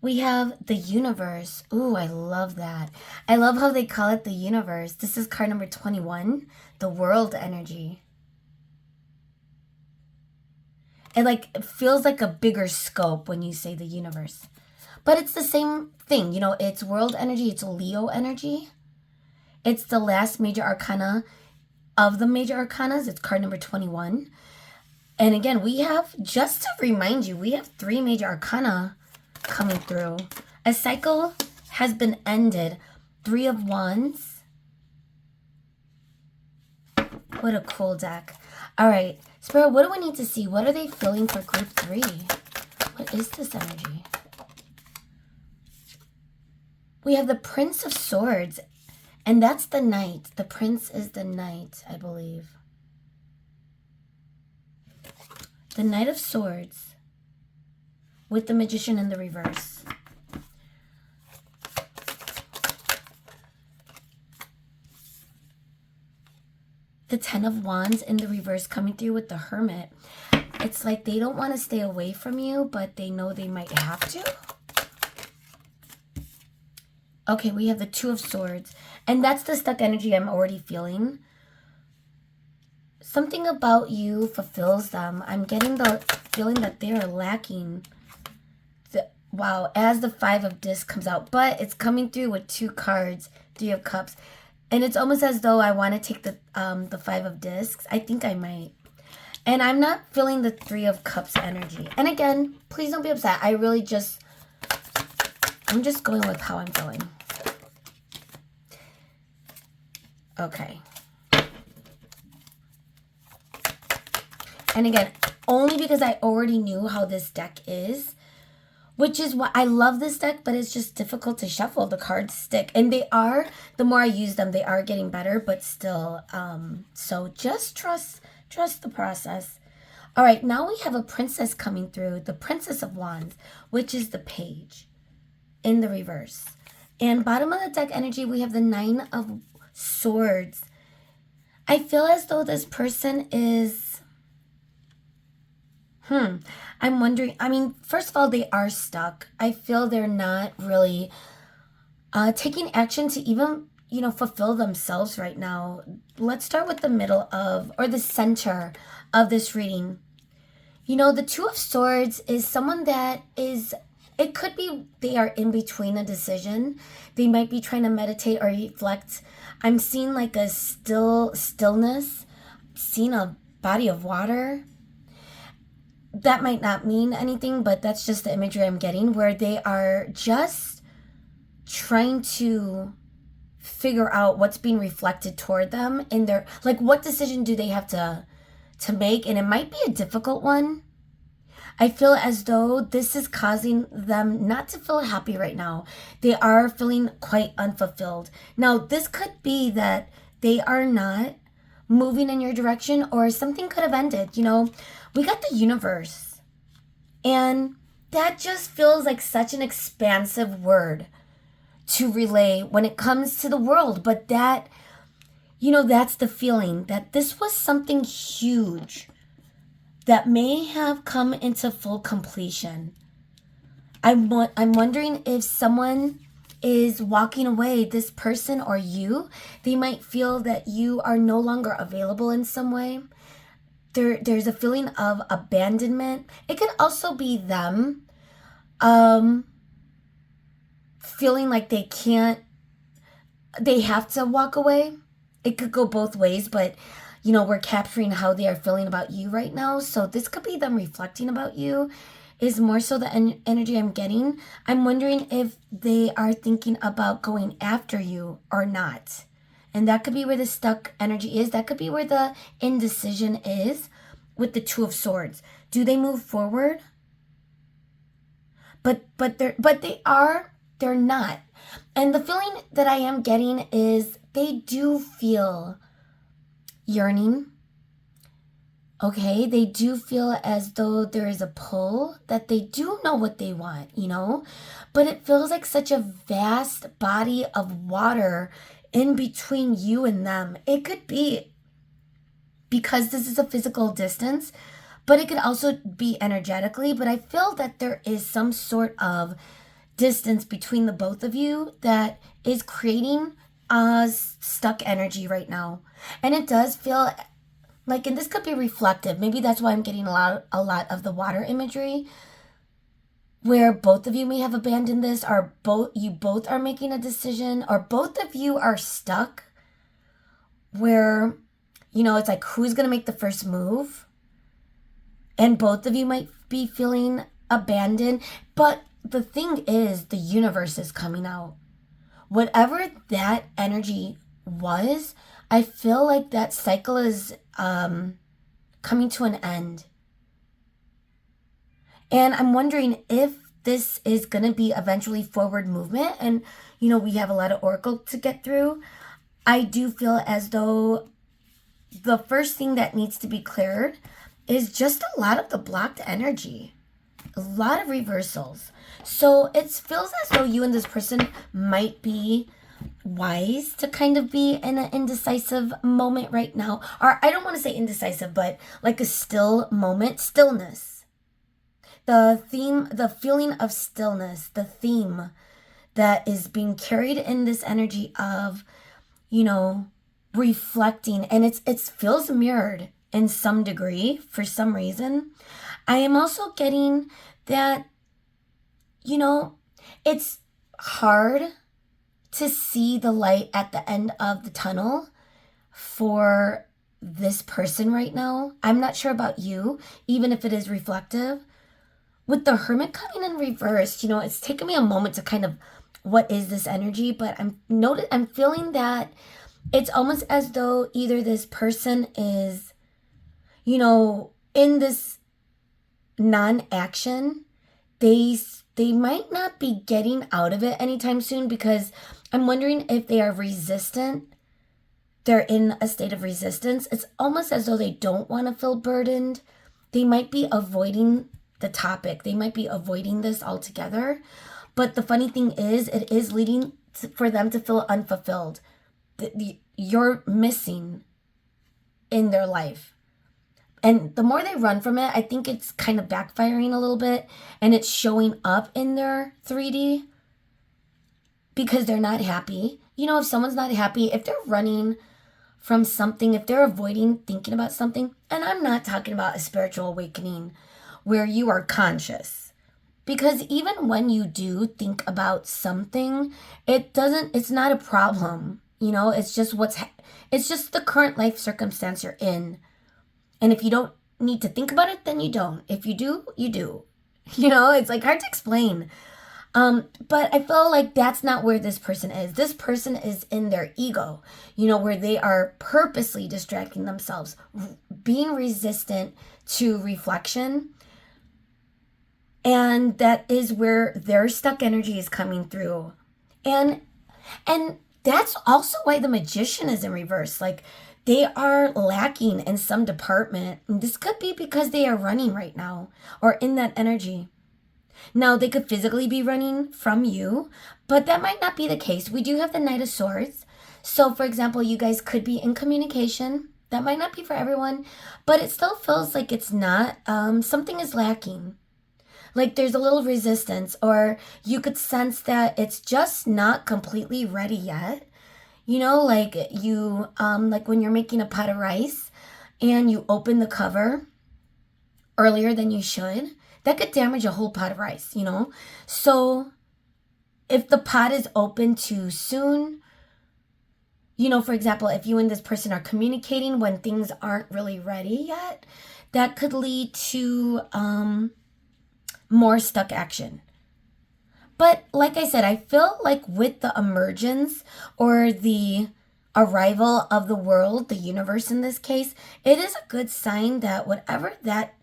We have the Universe. Ooh, I love that. I love how they call it the Universe. This is card number 21, the World energy. It feels like a bigger scope when you say the Universe. But it's the same thing. You know, it's World energy. It's Leo energy. It's the last major arcana of the major arcanas. It's card number 21. And again, we have, just to remind you, we have 3 major arcana coming through. A cycle has been ended. 3 of Wands. What a cool deck. All right, Spirit, what do we need to see? What are they feeling for group 3? What is this energy? We have the Prince of Swords, and that's the Knight. The Prince is the Knight, I believe. The Knight of Swords with the Magician in the reverse. The 10 of Wands in the reverse coming through with the Hermit. It's like they don't want to stay away from you, but they know they might have to. Okay, we have the 2 of Swords. And that's the stuck energy I'm already feeling. Something about you fulfills them. I'm getting the feeling that they are lacking. Wow, as the 5 of Discs comes out. But it's coming through with 2 cards, 3 of Cups. And it's almost as though I want to take the 5 of Discs. I think I might. And I'm not feeling the 3 of Cups energy. And again, please don't be upset. I'm just going with how I'm feeling. Okay. And again, only because I already knew how this deck is, which is why I love this deck, but it's just difficult to shuffle. The cards stick. And they are, the more I use them, they are getting better, but still. So just trust the process. All right, now we have a princess coming through, the Princess of Wands, which is the Page in the reverse. And bottom of the deck energy, we have the 9 of Swords. I feel as though this person is... I'm wondering, I mean, first of all, they are stuck. I feel they're not really taking action to even, fulfill themselves right now. Let's start with the middle of, or the center of this reading. The 2 of Swords is someone that is, it could be they are in between a decision. They might be trying to meditate or reflect. I'm seeing like a stillness, seeing a body of water. That might not mean anything, but that's just the imagery I'm getting, where they are just trying to figure out what's being reflected toward them in their, like, what decision do they have to make? And it might be a difficult one. I feel as though this is causing them not to feel happy right now. They are feeling quite unfulfilled. Now, this could be that they are not moving in your direction, or something could have ended. We got the Universe, and that just feels like such an expansive word to relay when it comes to the world. But that, that's the feeling that this was something huge that may have come into full completion. I'm wondering if someone is walking away, this person or you, they might feel that you are no longer available in some way. There's a feeling of abandonment. It could also be them feeling like they have to walk away. It could go both ways, but we're capturing how they are feeling about you right now. So this could be them reflecting about you, is more so the energy I'm getting. I'm wondering if they are thinking about going after you or not. And that could be where the stuck energy is. That could be where the indecision is with the Two of Swords. Do they move forward? They're not. And the feeling that I am getting is they do feel yearning. Okay, they do feel as though there is a pull, that they do know what they want, but it feels like such a vast body of water in between you and them. It could be because this is a physical distance, but it could also be energetically. But I feel that there is some sort of distance between the both of you that is creating a stuck energy right now. And it does feel like, and this could be reflective. Maybe that's why I'm getting a lot of the water imagery, where both of you may have abandoned this, or you both are making a decision, or both of you are stuck where, it's like, who's going to make the first move? And both of you might be feeling abandoned. But the thing is, the universe is coming out. Whatever that energy was, I feel like that cycle is coming to an end. And I'm wondering if this is going to be eventually forward movement. And, we have a lot of oracle to get through. I do feel as though the first thing that needs to be cleared is just a lot of the blocked energy. A lot of reversals. So it feels as though you and this person might be wise to kind of be in an indecisive moment right now. Or I don't want to say indecisive, but like a still moment. Stillness. The feeling of stillness, the theme that is being carried in this energy of, reflecting. And it feels mirrored in some degree for some reason. I am also getting that, it's hard to see the light at the end of the tunnel for this person right now. I'm not sure about you, even if it is reflective. With the Hermit coming in reverse, it's taken me a moment to kind of, what is this energy? But I'm feeling that it's almost as though either this person is, in this non-action, they might not be getting out of it anytime soon, because I'm wondering if they are resistant. They're in a state of resistance. It's almost as though they don't want to feel burdened. They might be avoiding the topic. They might be avoiding this altogether. But the funny thing is, it is leading for them to feel unfulfilled. You're missing in their life. And the more they run from it, I think it's kind of backfiring a little bit. And it's showing up in their 3D because they're not happy. If someone's not happy, if they're running from something, if they're avoiding thinking about something, and I'm not talking about a spiritual awakening where you are conscious. Because even when you do think about something, it's not a problem. It's just it's just the current life circumstance you're in. And if you don't need to think about it, then you don't. If you do, you do. It's like hard to explain. But I feel like that's not where this person is. This person is in their ego, where they are purposely distracting themselves, being resistant to reflection. And that is where their stuck energy is coming through. And that's also why the Magician is in reverse. Like, they are lacking in some department. And this could be because they are running right now or in that energy. Now, they could physically be running from you, but that might not be the case. We do have the Knight of Swords. So, for example, you guys could be in communication. That might not be for everyone, but it still feels like it's not. Something is lacking. Like there's a little resistance, or you could sense that it's just not completely ready yet. Like like when you're making a pot of rice and you open the cover earlier than you should, that could damage a whole pot of rice, So if the pot is open too soon, for example, if you and this person are communicating when things aren't really ready yet, that could lead to more stuck action. But like I said, I feel like with the emergence or the arrival of the world, the universe in this case, it is a good sign that whatever that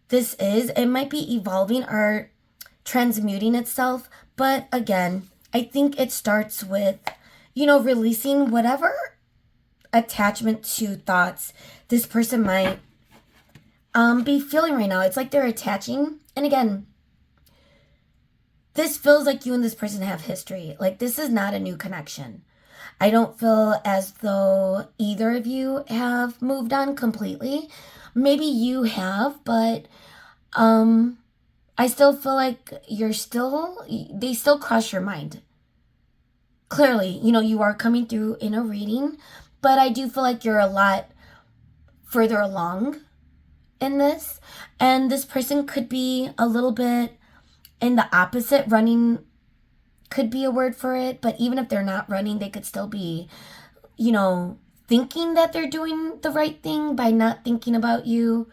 this is, it might be evolving or transmuting itself. But again, I think it starts with, releasing whatever attachment to thoughts this person might be feeling right now. It's like they're attaching. And again, this feels like you and this person have history. Like, this is not a new connection. I don't feel as though either of you have moved on completely. Maybe you have, but I still feel like they still cross your mind. Clearly, you are coming through in a reading, but I do feel like you're a lot further along in this. And this person could be a little bit in the opposite. Running could be a word for it, but even if they're not running, they could still be, thinking that they're doing the right thing by not thinking about you,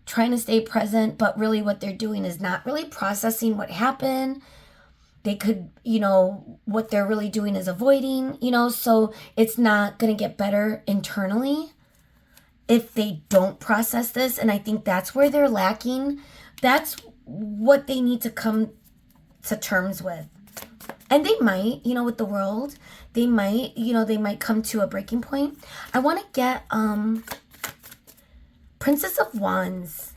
trying to stay present, but really what they're doing is not really processing what happened. They could, what they're really doing is avoiding, so it's not going to get better internally if they don't process this. And I think that's where they're lacking. That's what they need to come to terms with. And they might, with the world, they might come to a breaking point. I want to get Princess of Wands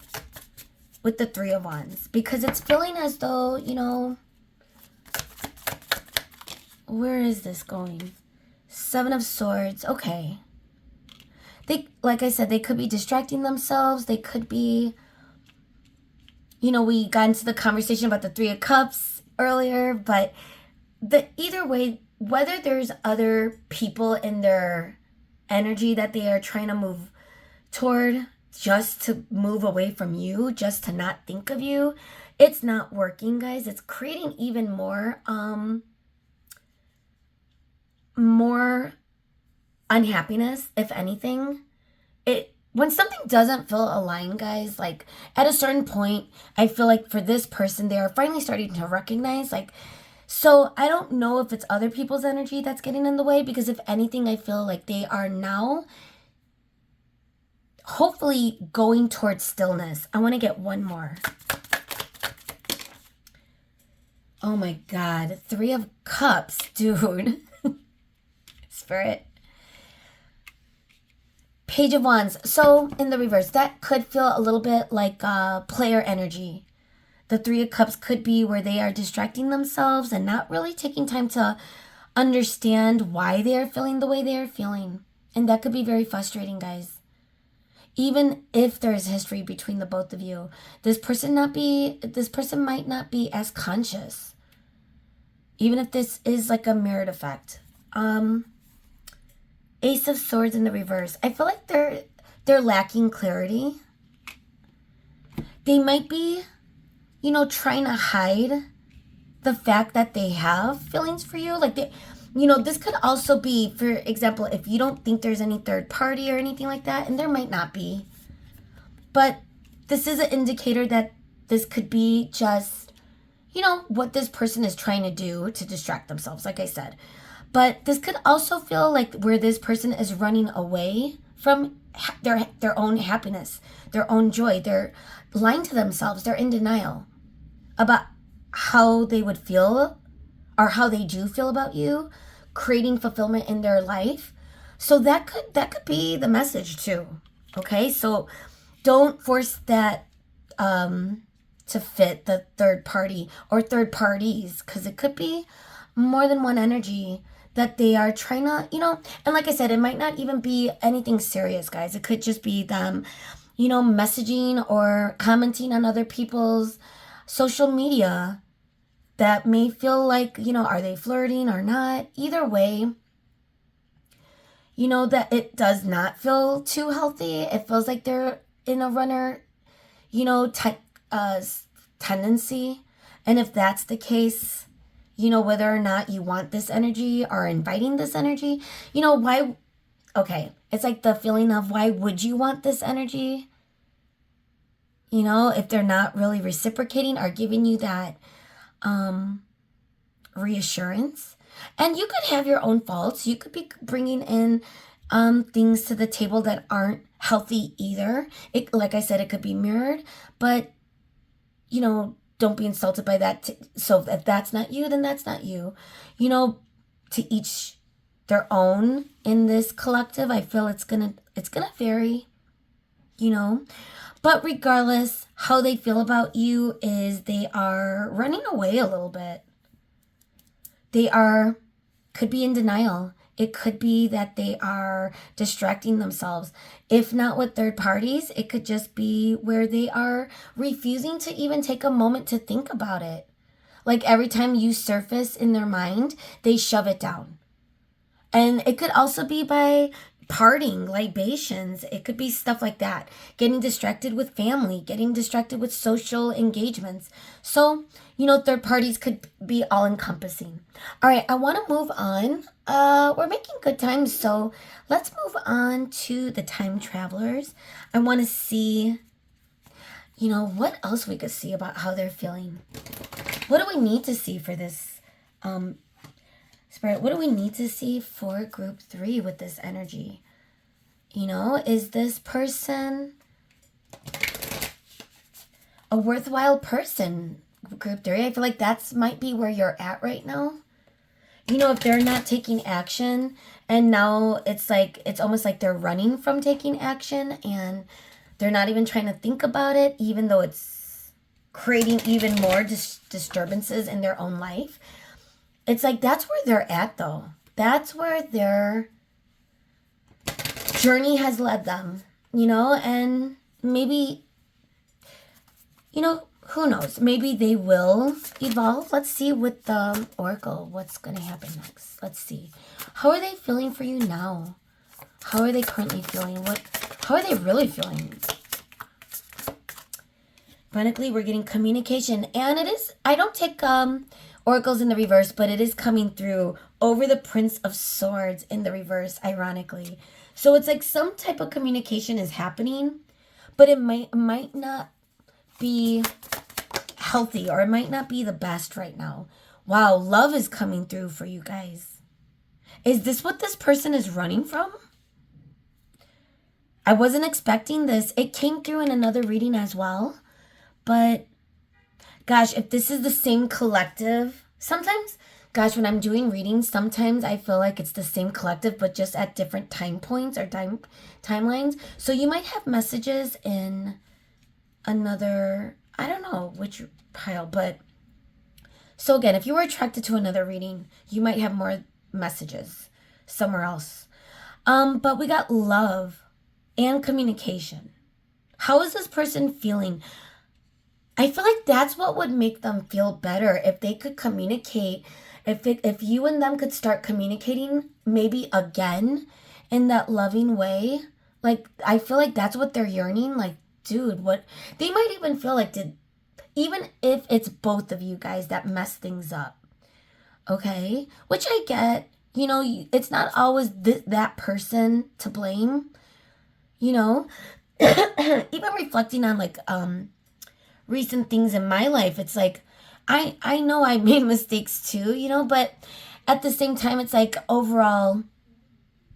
with the Three of Wands, because it's feeling as though, where is this going? Seven of Swords. Okay. Like I said, they could be distracting themselves. They could be, we got into the conversation about the Three of Cups earlier, but either way, whether there's other people in their energy that they are trying to move toward, just to move away from you, just to not think of you, it's not working, guys. It's creating even more unhappiness, if anything. When something doesn't feel aligned, guys, like at a certain point, I feel like for this person, they are finally starting to recognize, so I don't know if it's other people's energy that's getting in the way, because if anything, I feel like they are now hopefully going towards stillness. I want to get one more. Oh my God, Three of Cups, dude. Spirit. Page of Wands. So in the reverse, that could feel a little bit like player energy. The Three of Cups could be where they are distracting themselves and not really taking time to understand why they are feeling the way they are feeling. And that could be very frustrating, guys. Even if there is history between the both of you, this person might not be as conscious. Even if this is like a mirrored effect. Ace of Swords in the reverse. I feel like they're lacking clarity. They might be, trying to hide the fact that they have feelings for you. Like this could also be, for example, if you don't think there's any third party or anything like that, and there might not be. But this is an indicator that this could be just, what this person is trying to do to distract themselves, like I said. But this could also feel like where this person is running away from their own happiness, their own joy. They're lying to themselves. They're in denial about how they would feel or how they do feel about you, creating fulfillment in their life. So that could be the message too. Okay, so don't force that to fit the third party or third parties, because it could be more than one energy that they are trying to, and like I said, it might not even be anything serious, guys. It could just be them, messaging or commenting on other people's social media that may feel like, are they flirting or not? Either way, that it does not feel too healthy. It feels like they're in a runner, tendency. And if that's the case, whether or not you want this energy or inviting this energy. Why? Okay, it's like the feeling of, why would you want this energy? If they're not really reciprocating or giving you that reassurance. And you could have your own faults. You could be bringing in things to the table that aren't healthy either. Like I said, it could be mirrored, but don't be insulted by that. So if that's not you, then that's not you. To each their own in this collective. I feel it's gonna vary. But regardless, how they feel about you is they are running away a little bit. Could be in denial. It could be that they are distracting themselves. If not with third parties, it could just be where they are refusing to even take a moment to think about it. Like every time you surface in their mind, they shove it down. And it could also be by partying, libations. It could be stuff like that. Getting distracted with family, getting distracted with social engagements. So, third parties could be all encompassing. All right, I want to move on. We're making good time, so let's move on to the time travelers. I want to see, what else we could see about how they're feeling. What do we need to see for this Spirit? What do we need to see for group 3 with this energy? Is this person a worthwhile person? Group 3, I feel like might be where you're at right now. If they're not taking action, and now it's almost like they're running from taking action, and they're not even trying to think about it, even though it's creating even more disturbances in their own life. It's like that's where they're at, though. That's where their journey has led them, and maybe, who knows? Maybe they will evolve. Let's see with the Oracle what's going to happen next. Let's see. How are they feeling for you now? How are they currently feeling? How are they really feeling? Chronically, we're getting communication. And it is, I don't take oracles in the reverse, but it is coming through over the Prince of Swords in the reverse, ironically. So it's like some type of communication is happening, but it might not be healthy, or it might not be the best right now. Wow, love is coming through for you guys. Is this what this person is running from? I wasn't expecting this. It came through in another reading as well. But gosh, if this is the same collective, sometimes, gosh, when I'm doing readings, sometimes I feel like it's the same collective, but just at different time points or timelines. So you might have messages in another, I don't know which pile, but so again, if you were attracted to another reading, you might have more messages somewhere else. But we got love and communication. How is this person feeling? I feel like that's what would make them feel better, if they could communicate, if you and them could start communicating maybe again in that loving way. Like, I feel like that's what they're yearning. Like, dude, what they might even feel like, even if it's both of you guys that mess things up. Okay? Which I get, it's not always that person to blame, even reflecting on like, recent things in my life, it's like I know I made mistakes too, but at the same time, it's like overall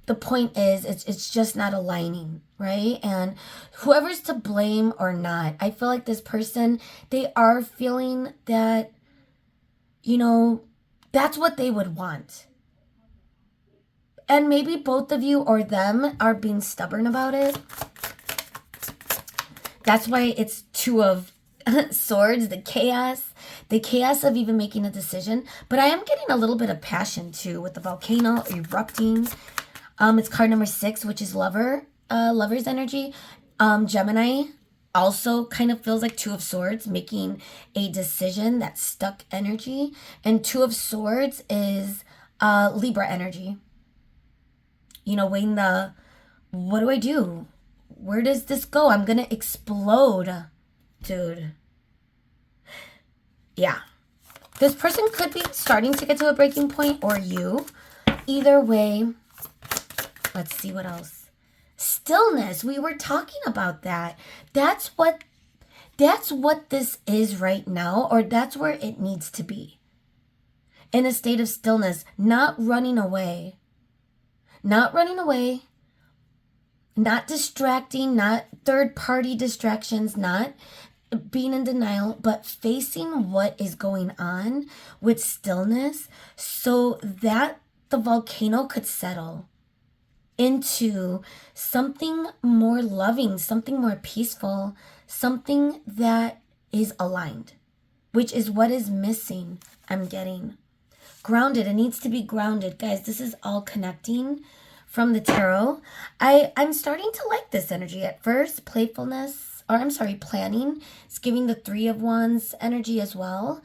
the point is it's just not aligning, right? And whoever's to blame or not, I feel like this person, they are feeling that that's what they would want, and maybe both of you or them are being stubborn about it. That's why it's 2 of Swords, the chaos of even making a decision. But I am getting a little bit of passion too with the volcano erupting. It's card number 6, which is lover's energy. Gemini also kind of feels like 2 of Swords, making a decision, that stuck energy. And 2 of Swords is Libra energy. Weighing what do I do? Where does this go? I'm going to explode. Dude. Yeah. This person could be starting to get to a breaking point, or you. Either way, let's see what else. Stillness. We were talking about that. That's what this is right now, or that's where it needs to be. In a state of stillness, not running away. Not running away. Not distracting, not third-party distractions, not being in denial, but facing what is going on with stillness so that the volcano could settle into something more loving, something more peaceful, something that is aligned, which is what is missing. I'm getting grounded. It needs to be grounded. Guys, this is all connecting from the tarot. I'm starting to like this energy at first. Playfulness, or I'm sorry, planning. It's giving the Three of Wands energy as well.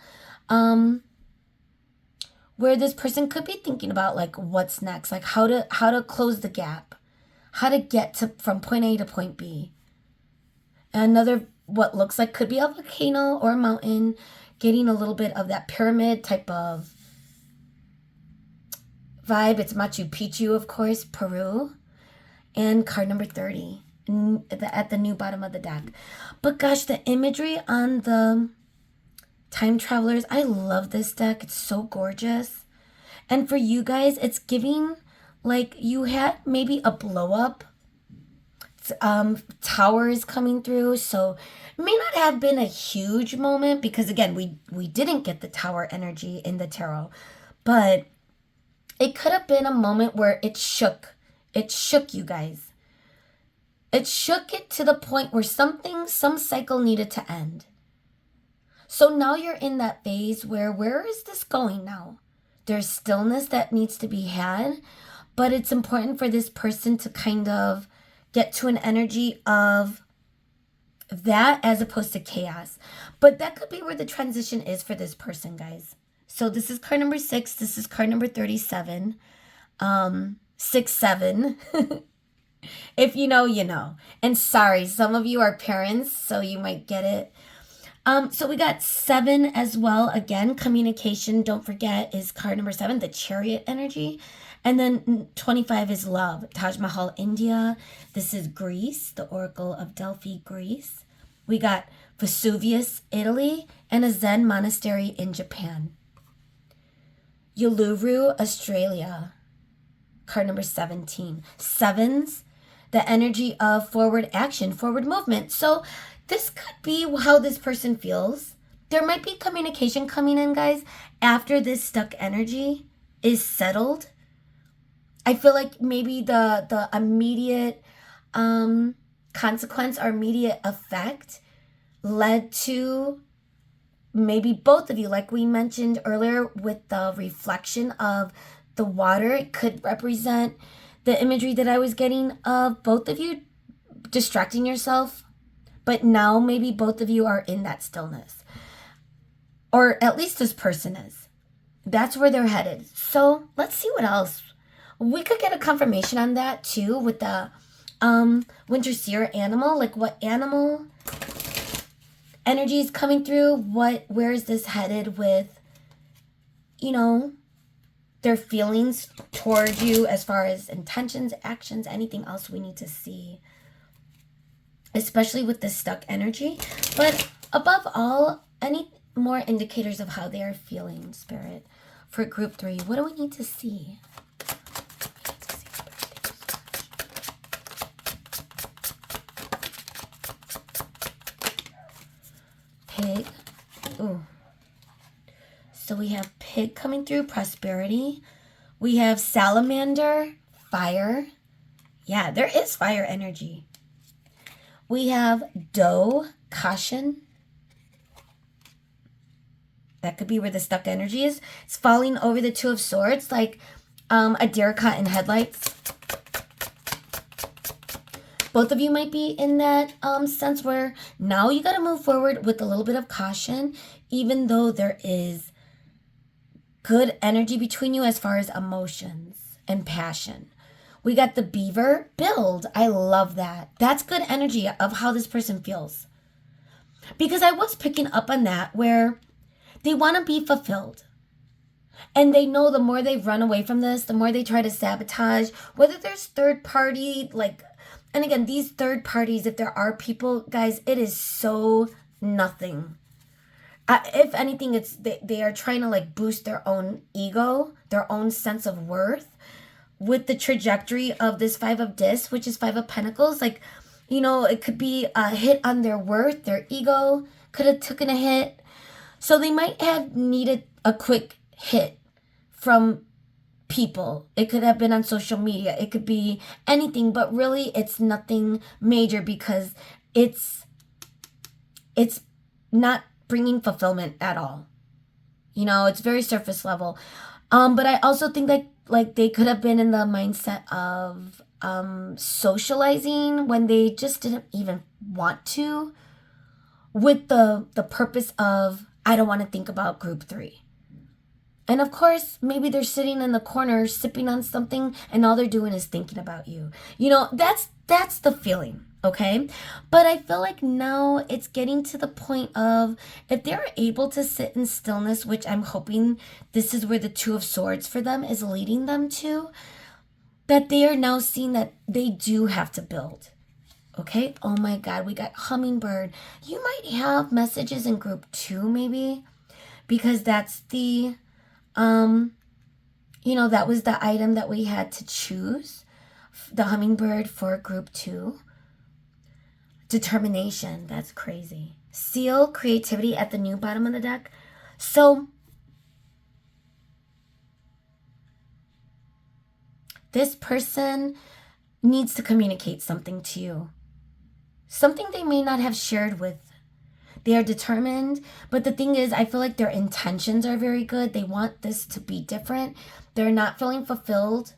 Where this person could be thinking about like what's next, like how to close the gap, how to get to from point A to point B. Another what looks like could be a volcano or a mountain, getting a little bit of that pyramid type of vibe. It's Machu Picchu, of course, Peru. And card number 30 at the new bottom of the deck. But gosh, the imagery on the Time Travelers, I love this deck. It's so gorgeous. And for you guys, it's giving like you had maybe a blow up. Tower is coming through, so it may not have been a huge moment because again, we didn't get the tower energy in the tarot, but it could have been a moment where it shook you guys. It shook it to the point where some cycle needed to end. So now you're in that phase where is this going now? There's stillness that needs to be had, but it's important for this person to kind of get to an energy of that as opposed to chaos. But that could be where the transition is for this person, guys. So this is card number 6. This is card number 37. 6-7. If you know, you know. And sorry, some of you are parents, so you might get it. So we got 7 as well. Again, communication, don't forget, is card number 7, the Chariot energy. And then 25 is love. Taj Mahal, India. This is Greece, the Oracle of Delphi, Greece. We got Vesuvius, Italy, and a Zen monastery in Japan. Uluru, Australia. Card number 17. 7s, the energy of forward action, forward movement. So this could be how this person feels. There might be communication coming in, guys, after this stuck energy is settled. I feel like maybe the immediate consequence or immediate effect led to maybe both of you, like we mentioned earlier with the reflection of the water. It could represent the imagery that I was getting of both of you distracting yourself, but now maybe both of you are in that stillness, or at least this person is. That's where they're headed. So let's see what else. We could get a confirmation on that too with the Winterseer animal, like what animal energy is coming through, where is this headed with, their feelings toward you as far as intentions, actions, anything else we need to see, especially with this stuck energy. But above all, any more indicators of how they are feeling, Spirit, for group 3. What do we need to see? Pig. Ooh. So we have pig coming through, prosperity. We have salamander, fire. Yeah, there is fire energy. We have doe, caution. That could be where the stuck energy is. It's falling over the 2 of swords, like a deer caught in headlights. Both of you might be in that sense where now you got to move forward with a little bit of caution, even though there is good energy between you as far as emotions and passion. We got the beaver, build. I love that. That's good energy of how this person feels. Because I was picking up on that where They want to be fulfilled. And they know the more they run away from this, the more they try to sabotage, whether there's third party, like, and again, these third parties, if there are people, guys, it is so nothing. If anything, it's they are trying to like boost their own ego, their own sense of worth with the trajectory of this Five of Discs, which is Five of Pentacles. Like, you know, it could be a hit on their worth, their ego could have taken a hit. So they might have needed a quick hit from people. It could have been on social media. It could be anything, but really it's nothing major because it's not bringing fulfillment at all. You know, it's very surface level. But I also think that like they could have been in the mindset of socializing when they just didn't even want to, with the purpose of, I don't want to think about group 3. And of course, maybe they're sitting in the corner sipping on something and all they're doing is thinking about you. You know, that's the feeling, okay? But I feel like now it's getting to the point of, if they're able to sit in stillness, which I'm hoping this is where the Two of Swords for them is leading them to, that they are now seeing that they do have to build. Okay? Oh my God, we got Hummingbird. You might have messages in group 2 maybe, because that's the you know, that was the item that we had to choose, the Hummingbird for group 2. Determination, that's crazy. Seal, creativity at the new bottom of the deck. So this person needs to communicate something to you, something they may not have shared with. They are determined, but the thing is, I feel like their intentions are very good. They want this to be different. They're not feeling fulfilled.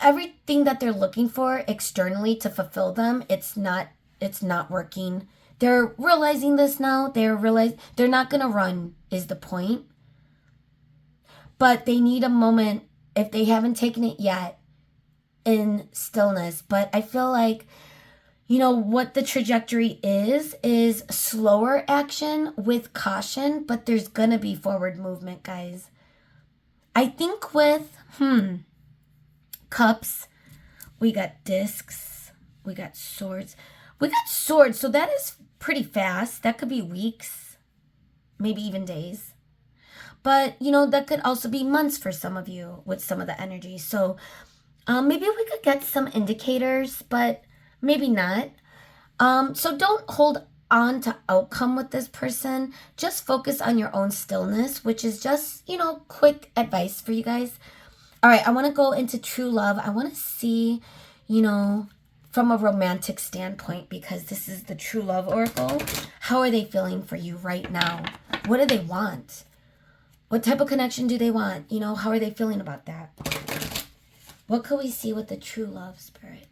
Everything that they're looking for externally to fulfill them, it's not working. They're realizing this now. They're not going to run is the point. But they need a moment, if they haven't taken it yet, in stillness. But I feel like, you know, what the trajectory is slower action with caution, but there's gonna be forward movement, guys. I think with cups, we got discs, we got swords. So that is pretty fast. That could be weeks, maybe even days. But, you know, that could also be months for some of you with some of the energy. So maybe we could get some indicators, but maybe not. So don't hold on to outcome with this person. Just focus on your own stillness, which is just, you know, quick advice for you guys. All right, I want to go into true love. I want to see, you know, from a romantic standpoint, because this is the true love oracle. How are they feeling for you right now? What do they want? What type of connection do they want? You know, how are they feeling about that? What could we see with the true love spirit?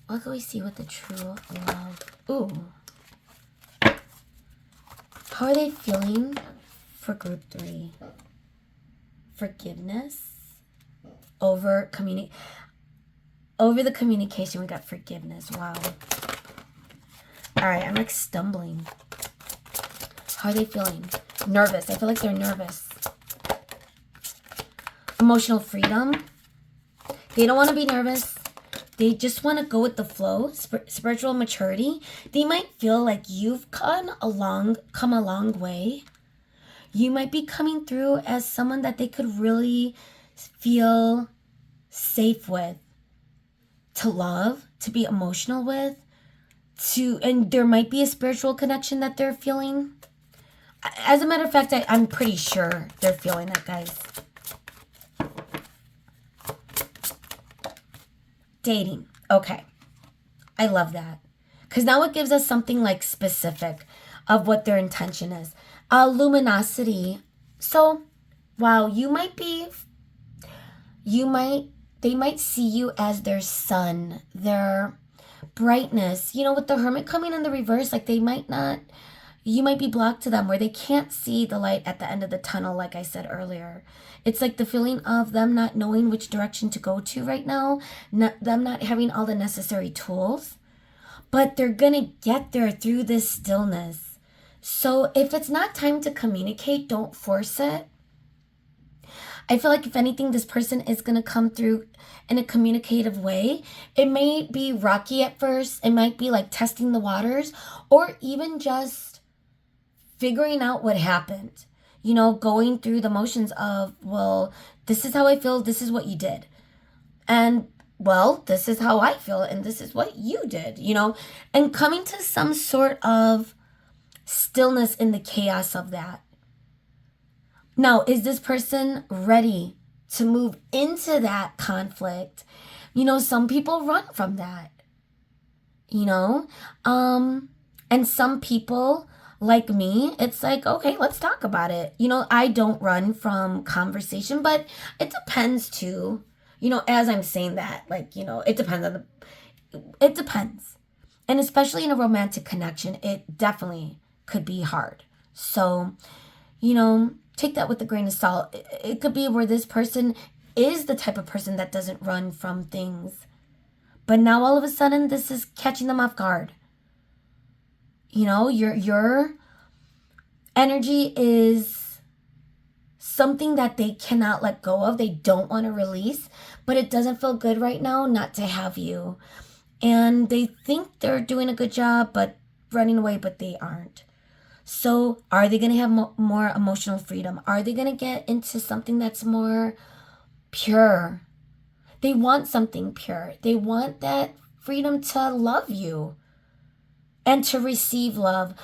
What can we see with the true love? Ooh. How are they feeling for group 3? Forgiveness. Over the communication, we got forgiveness. Wow. All right, I'm like stumbling. How are they feeling? Nervous. I feel like they're nervous. Emotional freedom. They don't want to be nervous. They just want to go with the flow. Spiritual maturity. They might feel like you've come a long way. You might be coming through as someone that they could really feel safe with, to love, to be emotional with, and there might be a spiritual connection that they're feeling. As a matter of fact, I'm pretty sure they're feeling it, guys. Dating. Okay. I love that. Because now it gives us something like specific of what their intention is. Luminosity. So, wow, they might see you as their sun, their brightness. You know, with the Hermit coming in the reverse, like they might not, You might be blocked to them where they can't see the light at the end of the tunnel, like I said earlier. It's like the feeling of them not knowing which direction to go to right now, them not having all the necessary tools, but they're gonna get there through this stillness. So if it's not time to communicate, don't force it. I feel like if anything, this person is going to come through in a communicative way. It may be rocky at first. It might be like testing the waters, or even just figuring out what happened. Going through the motions of, well, this is how I feel. This is what you did. And well, this is how I feel. And this is what you did, and coming to some sort of stillness in the chaos of that. Now, is this person ready to move into that conflict? Some people run from that, and some people, like me, it's like, okay, let's talk about it. I don't run from conversation, but it depends too, as I'm saying that, like, it depends. And especially in a romantic connection, it definitely could be hard. So, take that with a grain of salt. It could be where this person is the type of person that doesn't run from things. But now all of a sudden, this is catching them off guard. Your energy is something that they cannot let go of. They don't want to release, but it doesn't feel good right now not to have you. And they think they're doing a good job, but running away, but they aren't. So are they going to have more emotional freedom? Are they going to get into something that's more pure? They want something pure. They want that freedom to love you and to receive love,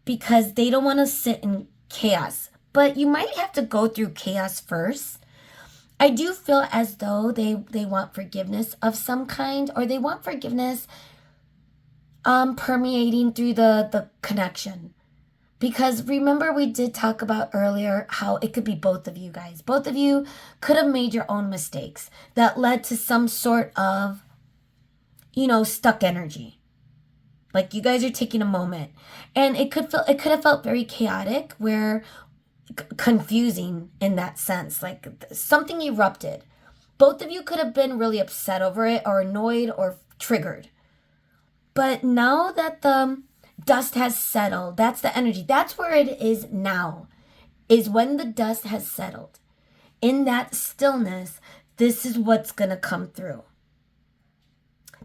because they don't want to sit in chaos. But you might have to go through chaos first. I do feel as though they want forgiveness of some kind, or they want forgiveness permeating through the connection. Because remember, we did talk about earlier how it could be both of you guys. Both of you could have made your own mistakes that led to some sort of, stuck energy. Like you guys are taking a moment, and it could have felt very chaotic, where confusing in that sense, like something erupted. Both of you could have been really upset over it, or annoyed, or triggered. But now that the dust has settled, that's the energy. That's where it is now, is when the dust has settled. In that stillness, this is what's going to come through.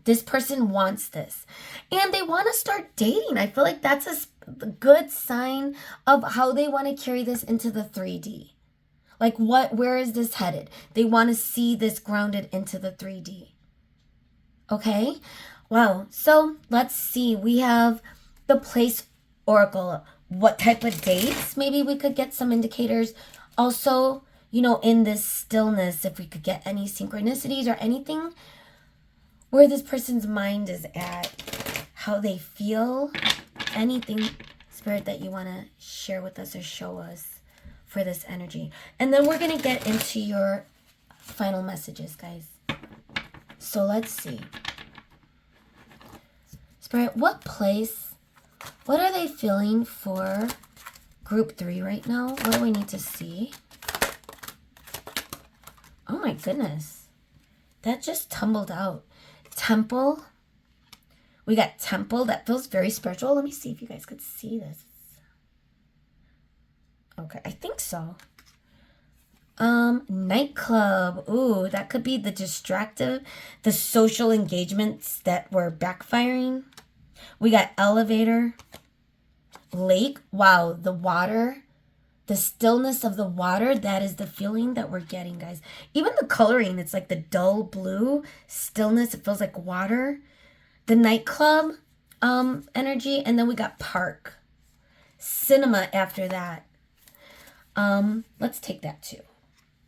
This person wants this. And they want to start dating. I feel like that's a good sign of how they want to carry this into the 3D. Like where is this headed? They want to see this grounded into the 3D. Okay? Wow. So let's see. We have the place oracle. What type of dates? Maybe we could get some indicators. Also, in this stillness, if we could get any synchronicities or anything, where this person's mind is at, how they feel, anything, Spirit, that you want to share with us or show us for this energy. And then we're going to get into your final messages, guys. So let's see. Spirit, what are they feeling for group 3 right now? What do we need to see? Oh my goodness. That just tumbled out. Temple. We got temple. That feels very spiritual. Let me see if you guys could see this. Okay, I think so. Nightclub. Ooh, that could be the distractive, the social engagements that were backfiring. We got elevator. Lake. Wow, the water. The stillness of the water, that is the feeling that we're getting, guys. Even the coloring, it's like the dull blue stillness. It feels like water. The nightclub energy. And then we got park. Cinema after that. Let's take that too.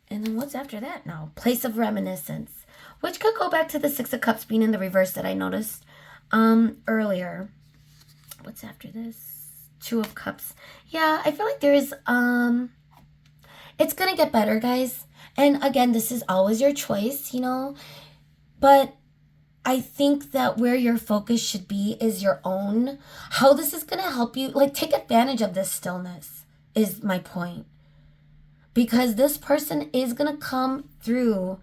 And then what's after that now? Place of reminiscence. Which could go back to the 6 of Cups being in the reverse that I noticed earlier. What's after this? 2 of Cups. Yeah, I feel like there is, it's going to get better, guys. And again, this is always your choice, but I think that where your focus should be is your own, how this is going to help you. Like, take advantage of this stillness, is my point. Because this person is going to come through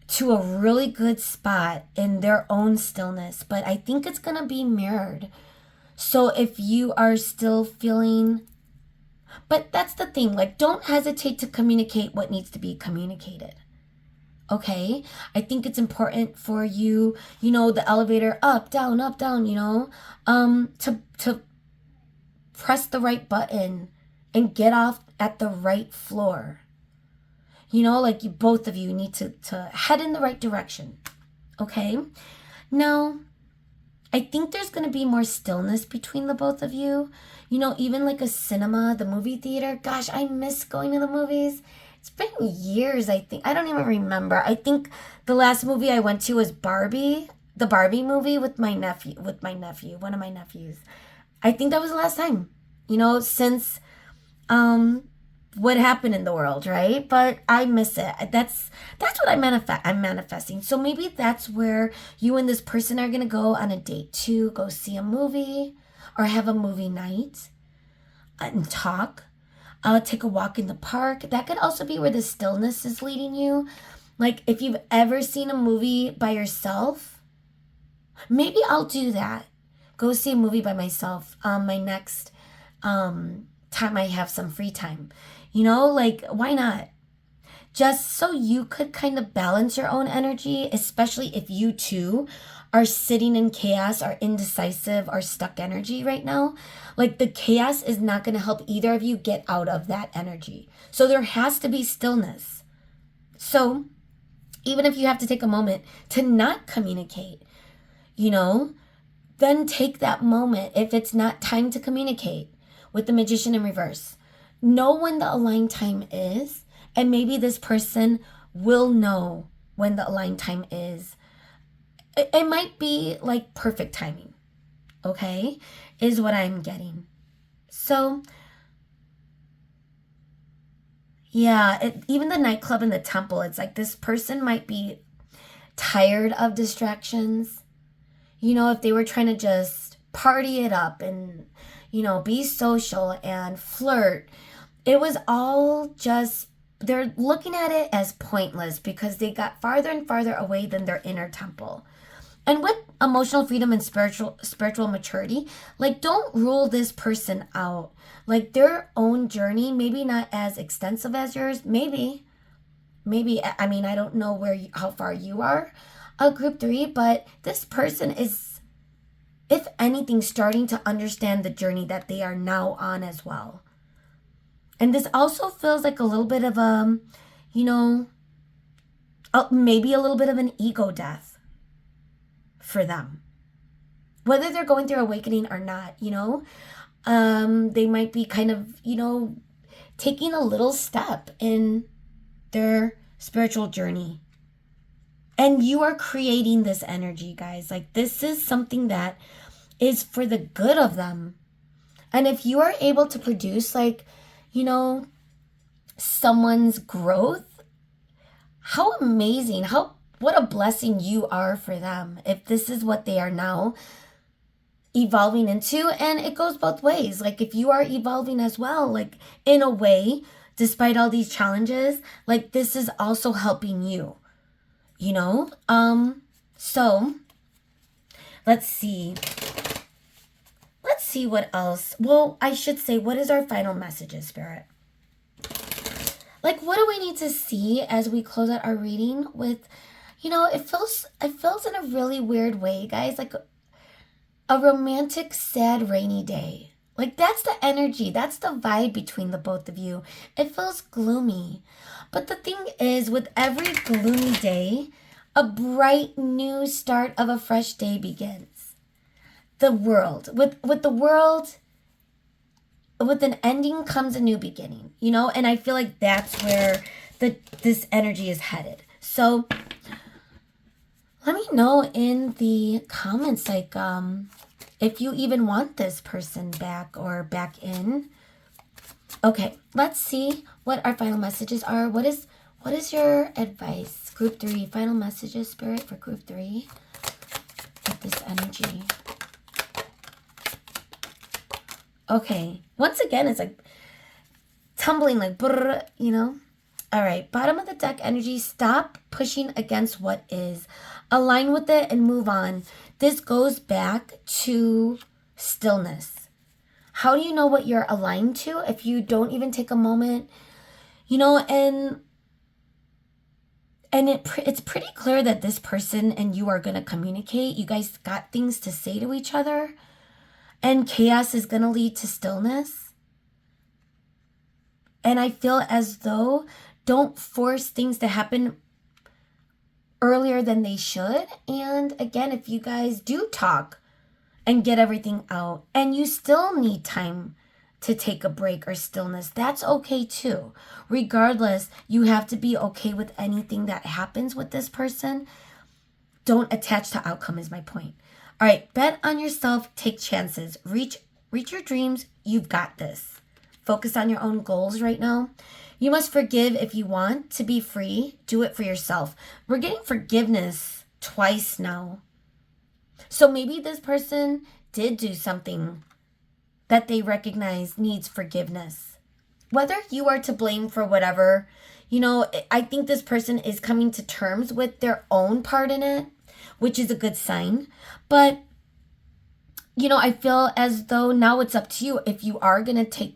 to a really good spot in their own stillness. But I think it's going to be mirrored. So if you are still feeling, but that's the thing, like, don't hesitate to communicate what needs to be communicated. Okay, I think it's important for you, the elevator up, down, to press the right button and get off at the right floor. Like both of you need to head in the right direction. Okay, now I think there's going to be more stillness between the both of you. Even like a cinema, the movie theater. Gosh, I miss going to the movies. It's been years, I think. I don't even remember. I think the last movie I went to was Barbie, the Barbie movie with my nephew, one of my nephews. I think that was the last time, since what happened in the world, right? But I miss it. That's what I'm manifesting. So maybe that's where you and this person are going to go on a date to go see a movie or have a movie night and talk. Take a walk in the park. That could also be where the stillness is leading you. Like if you've ever seen a movie by yourself, maybe I'll do that. Go see a movie by myself my next time I have some free time. Like why not? Just so you could kind of balance your own energy, especially if you too are sitting in chaos or indecisive or stuck energy right now. Like the chaos is not going to help either of you get out of that energy. So there has to be stillness. So even if you have to take a moment to not communicate, then take that moment if it's not time to communicate with the Magician in reverse. Know when the aligned time is, and maybe this person will know when the aligned time is. It might be like perfect timing, okay, is what I'm getting. So, yeah, even the nightclub and the temple, it's like this person might be tired of distractions. If they were trying to just party it up and, be social and flirt, it was all just, they're looking at it as pointless because they got farther and farther away than their inner temple. And with emotional freedom and spiritual maturity, like don't rule this person out. Like their own journey, maybe not as extensive as yours, maybe, I mean, I don't know how far you are, group 3, but this person is, if anything, starting to understand the journey that they are now on as well. And this also feels like a little bit of maybe a little bit of an ego death for them. Whether they're going through awakening or not, they might be kind of, taking a little step in their spiritual journey. And you are creating this energy, guys. Like this is something that is for the good of them. And if you are able to produce someone's growth, how amazing, what a blessing you are for them if this is what they are now evolving into. And it goes both ways. Like if you are evolving as well, like in a way, despite all these challenges, like this is also helping you, so let's see what else. Well, I should say, what is our final messages, Spirit? Like, what do we need to see as we close out our reading with, it feels in a really weird way, guys, like a romantic, sad, rainy day. Like, that's the energy, that's the vibe between the both of you. It feels gloomy. But the thing is, with every gloomy day, a bright new start of a fresh day begins. The world, with the world, with an ending comes a new beginning, and I feel like that's where this energy is headed. So let me know in the comments, like, if you even want this person back or back in. Okay, let's see what our final messages are. What is What is your advice? Group 3, final messages, Spirit, for group 3 with this energy. Okay. Once again, it's like tumbling, like, brrr, you know? All right. Bottom of the deck energy. Stop pushing against what is. Align with it and move on. This goes back to stillness. How do you know what you're aligned to if you don't even take a moment? You know, and it's pretty clear that this person and you are going to communicate. You guys got things to say to each other. And chaos is going to lead to stillness. And I feel as though don't force things to happen earlier than they should. And again, if you guys do talk and get everything out and you still need time to take a break or stillness, that's okay too. Regardless, you have to be okay with anything that happens with this person. Don't attach to outcome is my point. All right, bet on yourself, take chances, reach your dreams. You've got this. Focus on your own goals right now. You must forgive if you want to be free. Do it for yourself. We're getting forgiveness twice now. So maybe this person did do something that they recognize needs forgiveness. Whether you are to blame for whatever, you know, I think this person is coming to terms with their own part in it, which is a good sign. But, you know, I feel as though now it's up to you if you are going to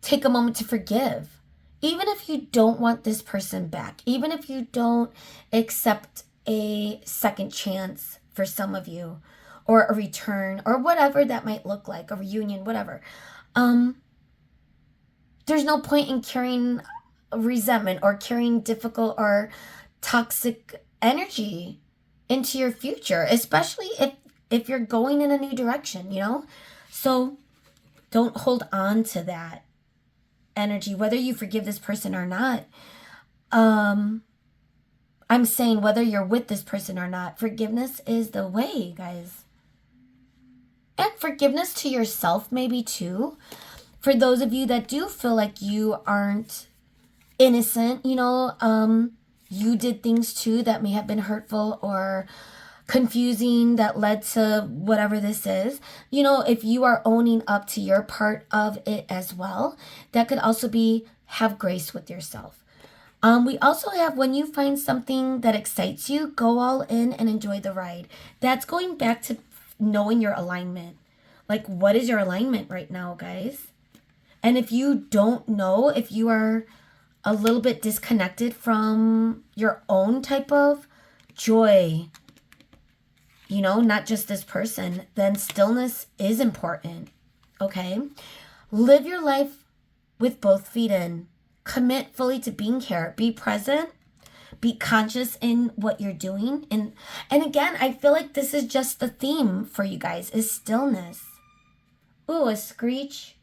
take a moment to forgive. Even if you don't want this person back, even if you don't accept a second chance for some of you, or a return, or whatever that might look like, a reunion, whatever. There's no point in carrying resentment or carrying difficult or toxic energy into your future, especially if you're going in a new direction, you know? So don't hold on to that energy, whether you forgive this person or not. I'm saying whether you're with this person or not, forgiveness is the way, guys. And forgiveness to yourself maybe too. For those of you that do feel like you aren't innocent, you know, you did things too that may have been hurtful or confusing that led to whatever this is. You know, if you are owning up to your part of it as well, that could also be have grace with yourself. We also have when you find something that excites you, go all in and enjoy the ride. That's going back to knowing your alignment. Like, what is your alignment right now, guys? And if you don't know, if you are a little bit disconnected from your own type of joy, you know, not just this person, then stillness is important, okay? Live your life with both feet in. Commit fully to being here. Be present. Be conscious in what you're doing. And again, I feel like this is just the theme for you guys, is stillness. Ooh, a screech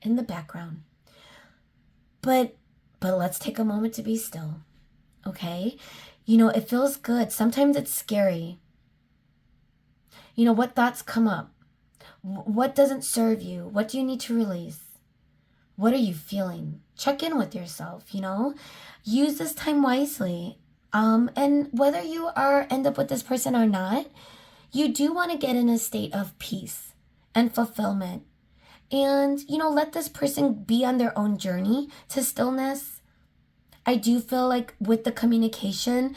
in the background. But let's take a moment to be still, okay? You know, it feels good. Sometimes it's scary. You know, what thoughts come up? What doesn't serve you? What do you need to release? What are you feeling? Check in with yourself, you know? Use this time wisely. And whether you end up with this person or not, you do want to get in a state of peace and fulfillment. And, you know, let this person be on their own journey to stillness. I do feel like with the communication,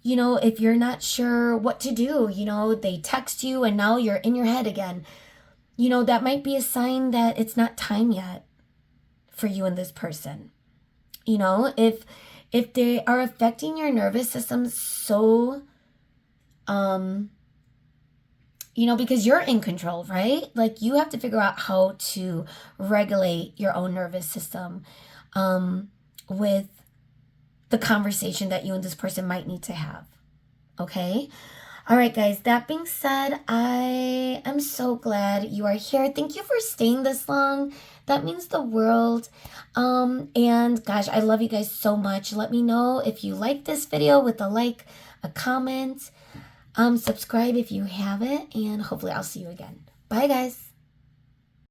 you know, if you're not sure what to do, you know, they text you and now you're in your head again, you know, that might be a sign that it's not time yet for you and this person. You know, if they are affecting your nervous system so, you know, because you're in control, right? Like, you have to figure out how to regulate your own nervous system with the conversation that you and this person might need to have. Okay? All right, guys. That being said, I am so glad you are here. Thank you for staying this long. That means the world. And gosh, I love you guys so much. Let me know if you like this video with a like, a comment. Subscribe if you haven't, and hopefully I'll see you again. Bye, guys.